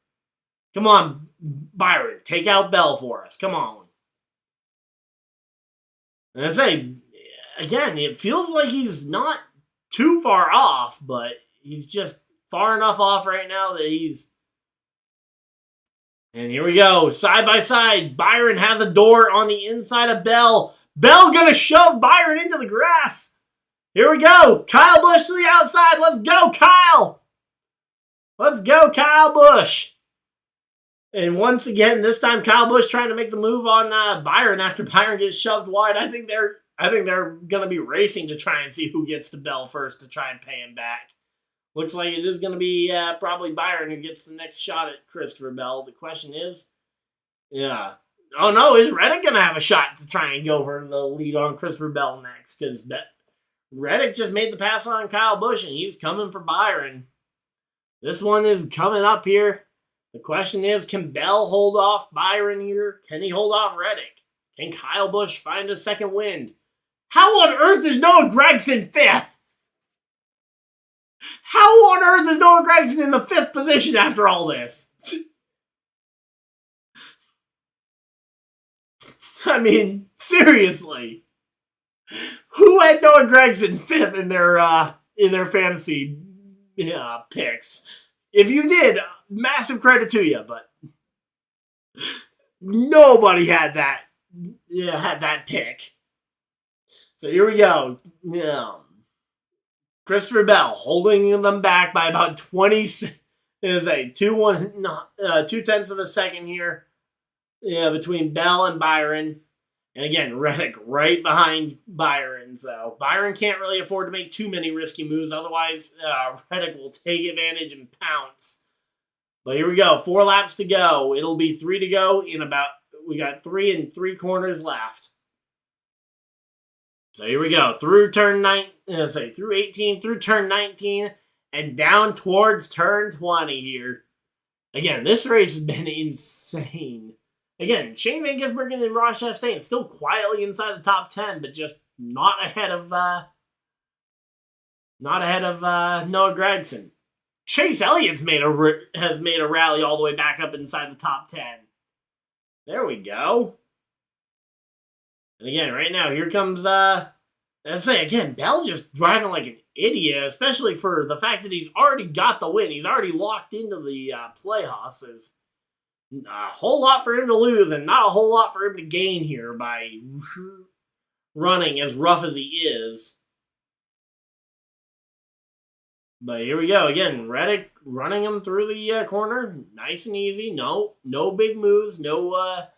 Come on, Byron, take out Bell for us. Come on. And again, it feels like he's not too far off, but he's just far enough off right now that he's... And here we go, side by side. Byron has a door on the inside of Bell. Bell gonna shove Byron into the grass. Here we go. Kyle Busch to the outside. Let's go, Kyle. Let's go, Kyle Busch. And once again, this time Kyle Busch trying to make the move on Byron after Byron gets shoved wide. I think they're gonna be racing to try and see who gets to Bell first to try and pay him back. Looks like it is going to be probably Byron who gets the next shot at Christopher Bell. The question is, oh no, is Reddick going to have a shot to try and go for the lead on Christopher Bell next? Because Reddick just made the pass on Kyle Busch and he's coming for Byron. This one is coming up here. The question is, can Bell hold off Byron here? Can he hold off Reddick? Can Kyle Busch find a second wind? How on earth is Noah Gragson 5th? How on earth is Noah Gragson in the 5th position after all this? I mean, seriously. Who had Noah Gragson 5th in their fantasy picks? If you did, massive credit to you, but nobody had that pick. So here we go. Christopher Bell holding them back by about 20. Is a 2/10 of a second here. Between Bell and Byron. And again, Reddick right behind Byron. So Byron can't really afford to make too many risky moves. Otherwise, Reddick will take advantage and pounce. But here we go. 4 laps to go. It'll be 3 to go we got 3 and 3 corners left. So here we go, through turn 18, through turn 19, and down towards turn 20 here. Again, this race has been insane. Again, Shane Van Gisbergen and Ross Chastain still quietly inside the top 10, but just not ahead of Noah Gragson. Chase Elliott's has made a rally all the way back up inside the top 10. There we go. And again, right now, here comes, Bell just driving like an idiot, especially for the fact that he's already got the win. He's already locked into the playoffs. There's a whole lot for him to lose and not a whole lot for him to gain here by running as rough as he is. But here we go. Again, Reddick running him through the corner. Nice and easy. No big moves. No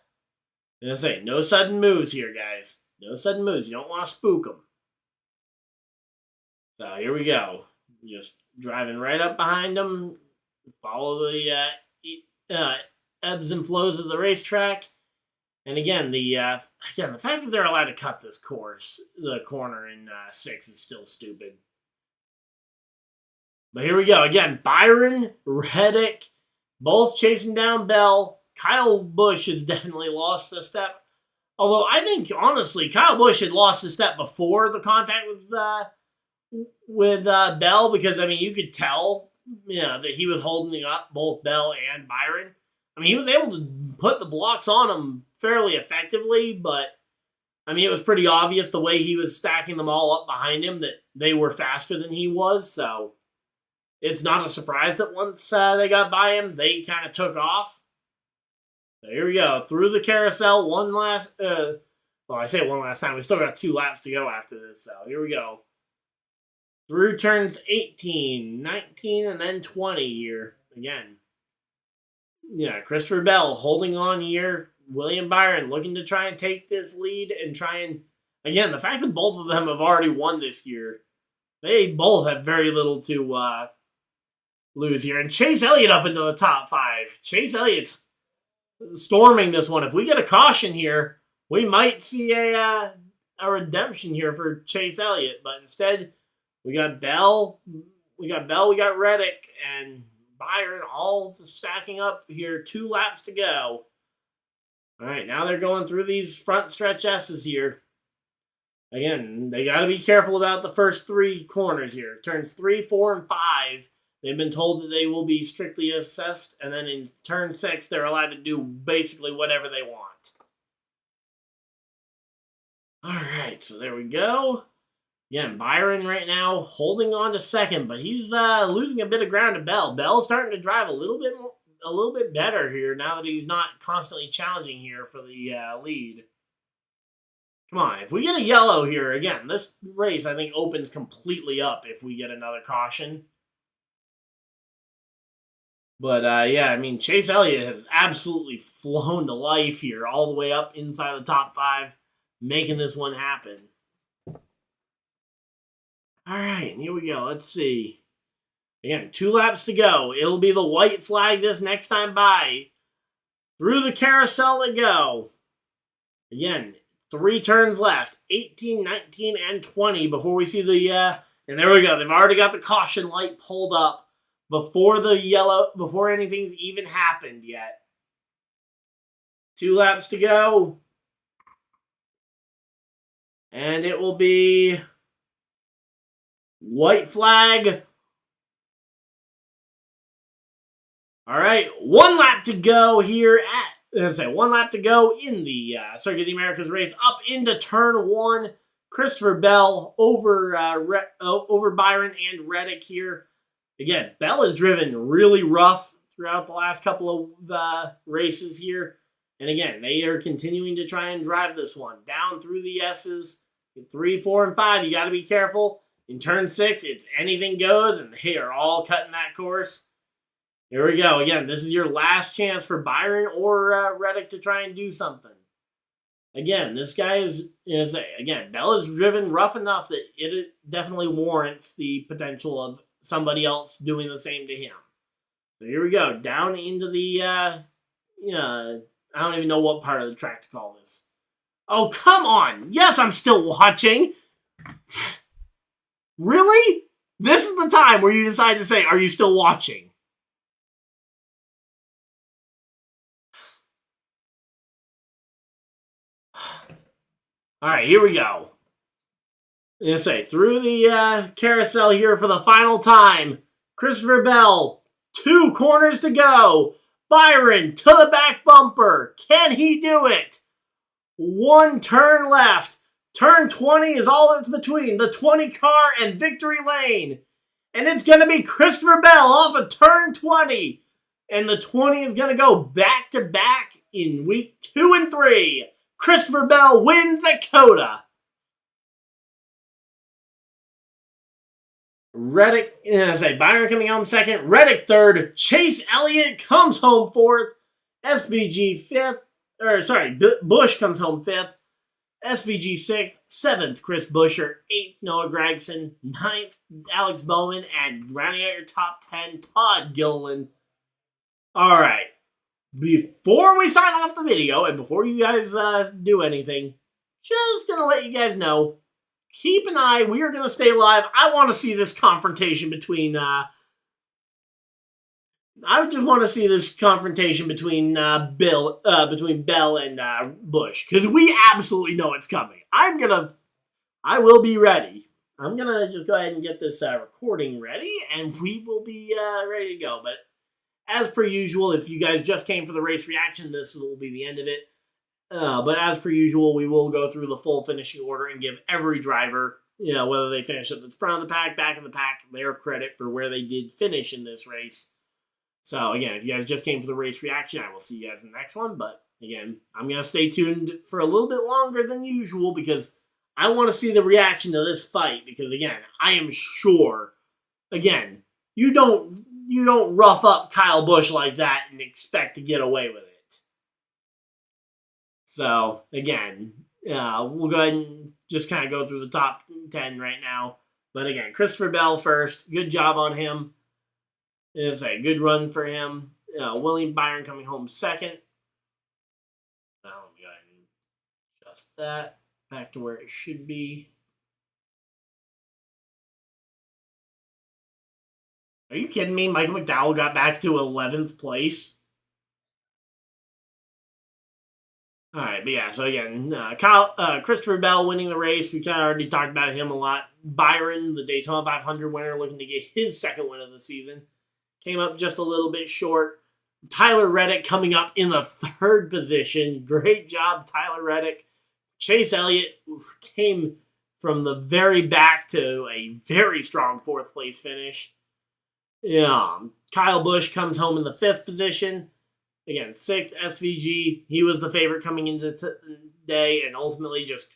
sudden moves here, guys. No sudden moves. You don't want to spook them. So here we go. Just driving right up behind them. Follow the ebbs and flows of the racetrack. And again, the fact that they're allowed to cut this the corner in 6 is still stupid. But here we go. Again, Byron, Reddick, both chasing down Bell. Kyle Busch has definitely lost a step. Although I think, honestly, Kyle Busch had lost a step before the contact with Bell, because, I mean, you could tell that he was holding up both Bell and Byron. I mean, he was able to put the blocks on them fairly effectively, but, I mean, it was pretty obvious the way he was stacking them all up behind him that they were faster than he was, so it's not a surprise that once they got by him, they kind of took off. So here we go. Through the carousel, I say one last time. We still got 2 laps to go after this, so here we go. Through turns 18, 19, and then 20 here. Again. Yeah, Christopher Bell holding on here. William Byron looking to try and take this lead and try and, again, the fact that both of them have already won this year, they both have very little to lose here. And Chase Elliott up into the top 5. Chase Elliott's storming this one. If we get a caution here, we might see a redemption here for Chase Elliott. But instead, we got Bell, we got Reddick, and Byron all stacking up here. 2 laps to go. All right, now they're going through these front stretch S's here. Again, they got to be careful about the first 3 corners here. Turns 3, 4, and 5. They've been told that they will be strictly assessed, and then in turn 6, they're allowed to do basically whatever they want. All right, so there we go. Again, Byron right now holding on to second, but he's losing a bit of ground to Bell. Bell's starting to drive a little bit better here now that he's not constantly challenging here for the lead. Come on, if we get a yellow here, again, this race I think opens completely up if we get another caution. But, yeah, I mean, Chase Elliott has absolutely flown to life here, all the way up inside the top 5, making this one happen. All right, here we go. Let's see. Again, 2 laps to go. It'll be the white flag this next time by. Through the carousel they go. Again, 3 turns left. 18, 19, and 20 before we see the, and there we go. They've already got the caution light pulled up. Before anything's even happened yet. 2 laps to go. And it will be white flag. All right, 1 lap to go here at, 1 lap to go in the Circuit of the Americas race up into turn 1. Christopher Bell over Byron and Reddick here. Again, Bell has driven really rough throughout the last couple of races here. And again, they are continuing to try and drive this one down through the S's. In 3, 4, and 5, you got to be careful. In turn 6, it's anything goes, and they are all cutting that course. Here we go. Again, this is your last chance for Byron or Reddick to try and do something. Again, this guy is, again, Bell is driven rough enough that it definitely warrants the potential of somebody else doing the same to him. So here we go. Down into the, I don't even know what part of the track to call this. Oh, come on. Yes, I'm still watching. Really? This is the time where you decide to say, are you still watching? All right, here we go. Through the carousel here for the final time. Christopher Bell, 2 corners to go. Byron to the back bumper. Can he do it? 1 turn left. Turn 20 is all that's between the 20 car and victory lane. And it's going to be Christopher Bell off of turn 20. And the 20 is going to go back to back in week 2 and 3. Christopher Bell wins at COTA. Reddick, Byron coming home second. Reddick third. Chase Elliott comes home fourth. SVG fifth. Busch comes home fifth. SVG sixth. Seventh, Chris Buescher. Eighth, Noah Gragson. Ninth, Alex Bowman. And rounding out your top 10, Todd Gilliland. All right. Before we sign off the video, and before you guys do anything, just going to let you guys know, keep an eye. We are going to stay live. I want to see this confrontation between Bell and Busch, because we absolutely know it's coming. I will be ready. I'm going to just go ahead and get this recording ready, and we will be ready to go. But as per usual, if you guys just came for the race reaction, this will be the end of it. But as per usual, we will go through the full finishing order and give every driver, whether they finish at the front of the pack, back of the pack, their credit for where they did finish in this race. So again, if you guys just came for the race reaction, I will see you guys in the next one. But again, I'm going to stay tuned for a little bit longer than usual because I want to see the reaction to this fight. Because again, I am sure, again, you don't rough up Kyle Busch like that and expect to get away with it. So, again, we'll go ahead and just kind of go through the top 10 right now. But again, Christopher Bell first. Good job on him. It's a good run for him. William Byron coming home second. Now, let me go ahead and adjust that back to where it should be. Are you kidding me? Michael McDowell got back to 11th place. All right, but yeah, so again, Christopher Bell winning the race. We kind of already talked about him a lot. Byron, the Daytona 500 winner, looking to get his second win of the season. Came up just a little bit short. Tyler Reddick coming up in the third position. Great job, Tyler Reddick. Chase Elliott came from the very back to a very strong fourth place finish. Kyle Busch comes home in the fifth position. Again, sixth, SVG. He was the favorite coming into the day and ultimately just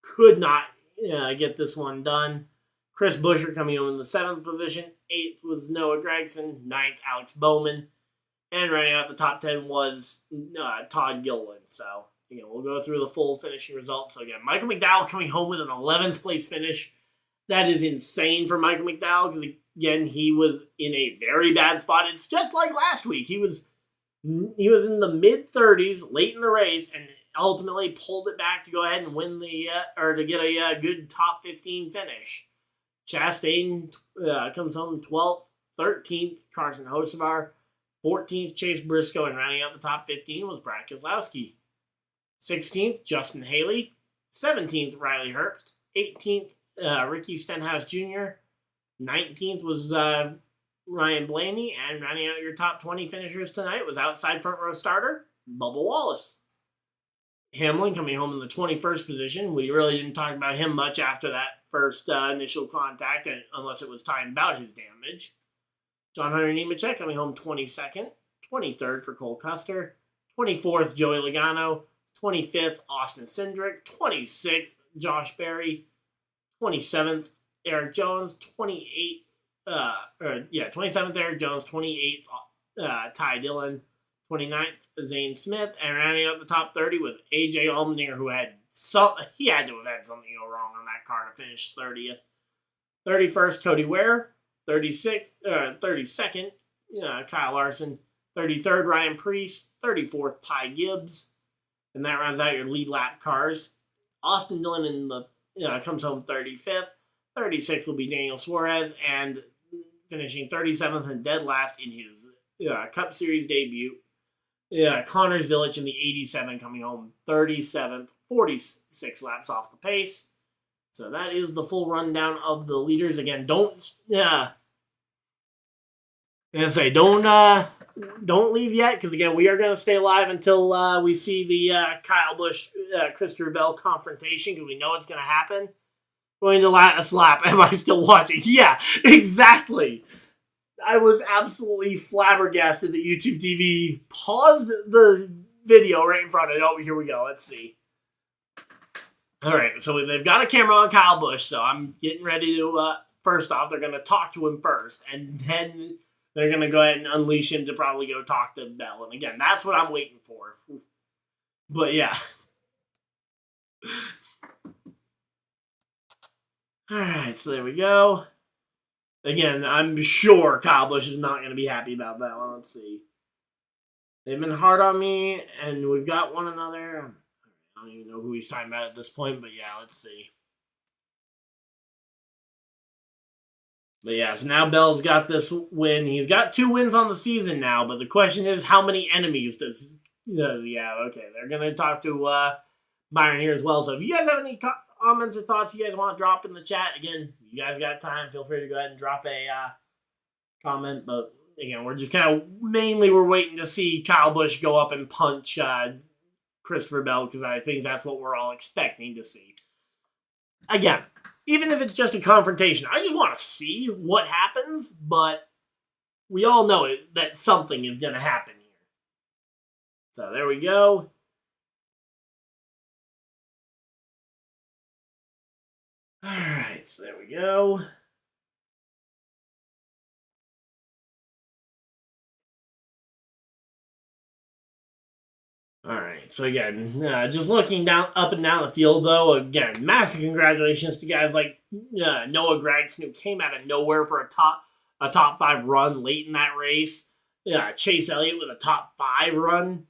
could not get this one done. Chris Buescher coming home in the seventh position. Eighth was Noah Gragson. Ninth, Alex Bowman. And running out the top 10 was Todd Gilliland. So, again, we'll go through the full finishing results. So, again, Michael McDowell coming home with an 11th place finish. That is insane for Michael McDowell because, again, he was in a very bad spot. It's just like last week. He was in the mid-30s late in the race and ultimately pulled it back to go ahead and win to get a good top 15 finish. Chastain comes home 12th, 13th, Carson Hocevar, 14th, Chase Briscoe, and rounding out the top 15 was Brad Keselowski. 16th, Justin Haley. 17th, Riley Herbst. 18th, Ricky Stenhouse Jr. 19th was Ryan Blaney, and rounding out your top 20 finishers tonight was outside front row starter, Bubba Wallace. Hamlin coming home in the 21st position. We really didn't talk about him much after that first initial contact, unless it was talking about his damage. John Hunter Nemechek coming home 22nd, 23rd for Cole Custer, 24th Joey Logano, 25th Austin Cindric, 26th Josh Berry, 27th Eric Jones, 27th Eric Jones, 28th Ty Dillon, 29th Zane Smith, and rounding out the top 30 was AJ Allmendinger, who had he had to have had something go wrong on that car to finish 30th. 31st Cody Ware, 32nd Kyle Larson, 33rd Ryan Prix, 34th Ty Gibbs, and that rounds out your lead lap cars. Austin Dillon comes home 35th. 36th will be Daniel Suarez, and finishing 37th and dead last in his Cup Series debut. Connor Zilic in the 87 coming home 37th, 46 laps off the pace. So that is the full rundown of the leaders. Again, don't leave yet, because again, we are going to stay live until we see the Kyle Busch Christopher Bell confrontation, because we know it's going to happen. Going to last lap. Am I still watching? Yeah, exactly. I was absolutely flabbergasted that YouTube TV paused the video right in front of it. Oh, here we go. Let's see. All right, so they've got a camera on Kyle Busch, so I'm getting ready to, first off, they're going to talk to him first, and then they're going to go ahead and unleash him to probably go talk to Bell. And again, that's what I'm waiting for. But yeah. All right, so there we go. Again, I'm sure Kyle Busch is not going to be happy about that one. Let's see. They've been hard on me, and we've got one another. I don't even know who he's talking about at this point, but yeah, let's see. But yeah, so now Bell's got this win. He's got 2 wins on the season now, but the question is, how many enemies does... yeah, okay, they're going to talk to Byron here as well. So if you guys have any comments or thoughts you guys want to drop in the chat, again, you guys got time, feel free to go ahead and drop a comment. But again, we're just kind of we're waiting to see Kyle Busch go up and punch Christopher Bell, because I think that's what we're all expecting to see. Again, even if it's just a confrontation, I just want to see what happens, but we all know that something is going to happen here. So there we go. Alright, so there we go. All right, so again, just looking up and down the field, though, again, massive congratulations to guys like Noah Gragson, who came out of nowhere for a top 5 run late in that race. Chase Elliott with a top 5 run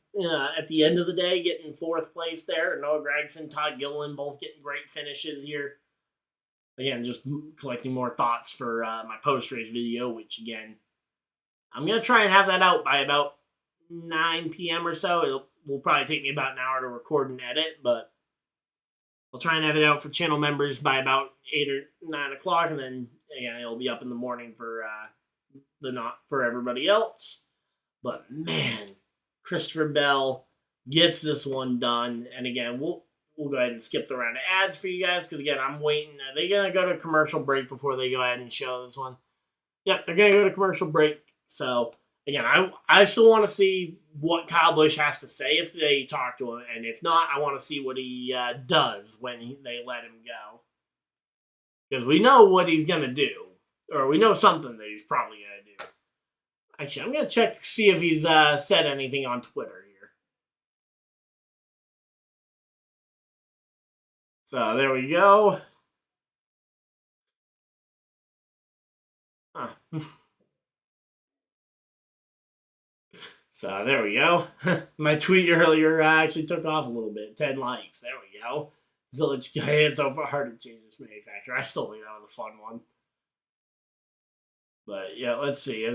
at the end of the day, getting 4th place there. Noah Gragson, Todd Gilliland, both getting great finishes here. Again, just collecting more thoughts for my post-race video, which, again, I'm going to try and have that out by about 9 p.m. or so. Will probably take me about an hour to record and edit, but I'll try and have it out for channel members by about 8 or 9 o'clock, and then again it'll be up in the morning for not for everybody else. But man, Christopher Bell gets this one done, and again we'll go ahead and skip the round of ads for you guys because again I'm waiting. Are they gonna go to commercial break before they go ahead and show this one? Yep, they're gonna go to commercial break. So again, I still want to see what Kyle Busch has to say if they talk to him, and if not, I want to see what he does when they let him go. Because we know what he's going to do, or we know something that he's probably going to do. Actually, I'm going to check, see if he's said anything on Twitter here. So, there we go. Huh. So there we go. My tweet earlier actually took off a little bit. 10 likes. There we go. Zillich guy so hard to change this manufacturer. I still think that was a fun one. But yeah, let's see.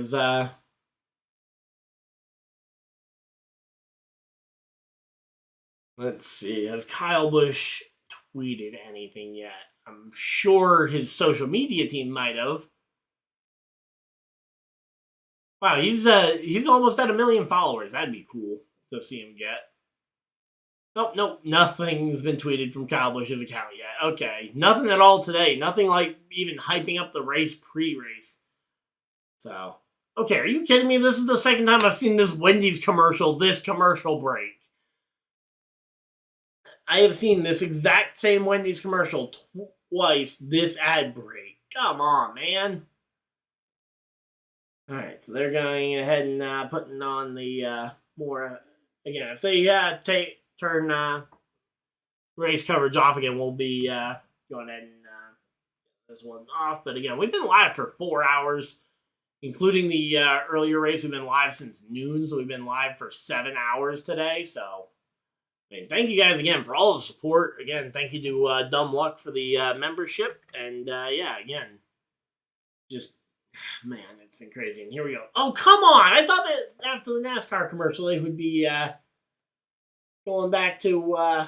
Let's see. Has Kyle Busch tweeted anything yet? I'm sure his social media team might have. Wow, he's almost at 1 million followers. That'd be cool to see him get. Nope, nothing's been tweeted from Kyle Busch's account yet. Okay, nothing at all today. Nothing like even hyping up the race pre-race. So, okay, are you kidding me? This is the second time I've seen this Wendy's commercial, this commercial break. I have seen this exact same Wendy's commercial twice, this ad break. Come on, man. Alright, so they're going ahead and putting on the more, again, if they turn race coverage off again, we'll be going ahead and this one off. But again, we've been live for 4 hours, including the earlier race. We've been live since noon, so we've been live for 7 hours today. So, I mean, thank you guys again for all the support. Again, thank you to Dumb Luck for the membership. And yeah, again, just... man, it's been crazy. And here we go. Oh, come on! I thought that after the NASCAR commercial, they would be going back to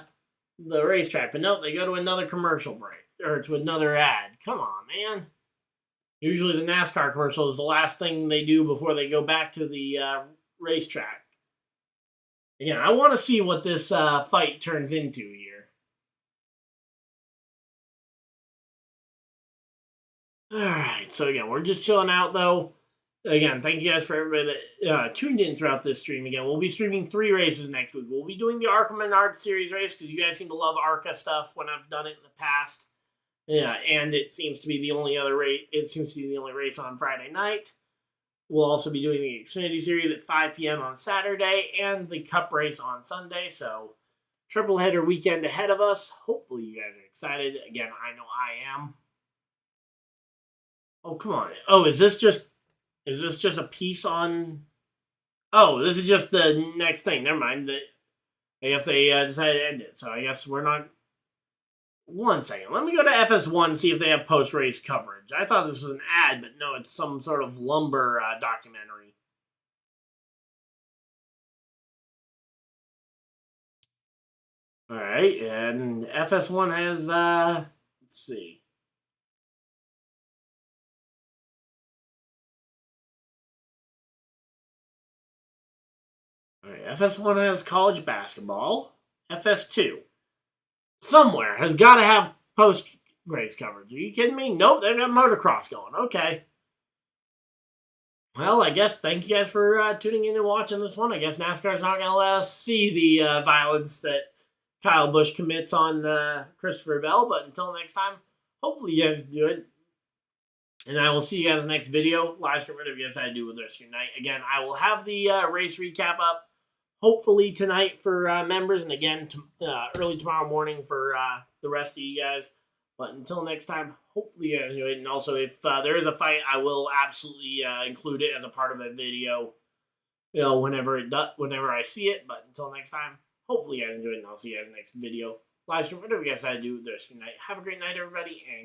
the racetrack. But nope, they go to another commercial break. Or to another ad. Come on, man. Usually the NASCAR commercial is the last thing they do before they go back to the racetrack. Again, I want to see what this fight turns into here. Alright, so again, we're just chilling out, though. Again, thank you guys for everybody that tuned in throughout this stream. Again, we'll be streaming 3 races next week. We'll be doing the ARCA Menard Series race, because you guys seem to love ARCA stuff when I've done it in the past. Yeah, and it seems to be the only other race. It seems to be the only race on Friday night. We'll also be doing the Xfinity Series at 5 p.m. on Saturday, and the Cup race on Sunday, so triple header weekend ahead of us. Hopefully you guys are excited. Again, I know I am. Oh, come on. Oh, is this just a piece on... Oh, this is just the next thing. Never mind. I guess they decided to end it, so I guess we're not... One second. Let me go to FS1 and see if they have post-race coverage. I thought this was an ad, but no, it's some sort of lumber documentary. Alright, and FS1 has, let's see. Alright, FS1 has college basketball. FS2. Somewhere has got to have post-race coverage. Are you kidding me? Nope, they've got motocross going. Okay. Well, I guess thank you guys for tuning in and watching this one. I guess NASCAR's not going to let us see the violence that Kyle Busch commits on Christopher Bell. But until next time, hopefully you guys do it. And I will see you guys in the next video. Live stream, whatever you guys decide to do with the rest of your night. Again, I will have the race recap up hopefully tonight for members, and again early tomorrow morning for the rest of you guys. But until next time, hopefully you guys enjoyed it. And also, if there is a fight, I will absolutely include it as a part of a video, whenever I see it. But until next time, hopefully you guys enjoyed it, and I'll see you guys next video, live stream, whatever you guys decide to do this night. Have a great night, everybody, and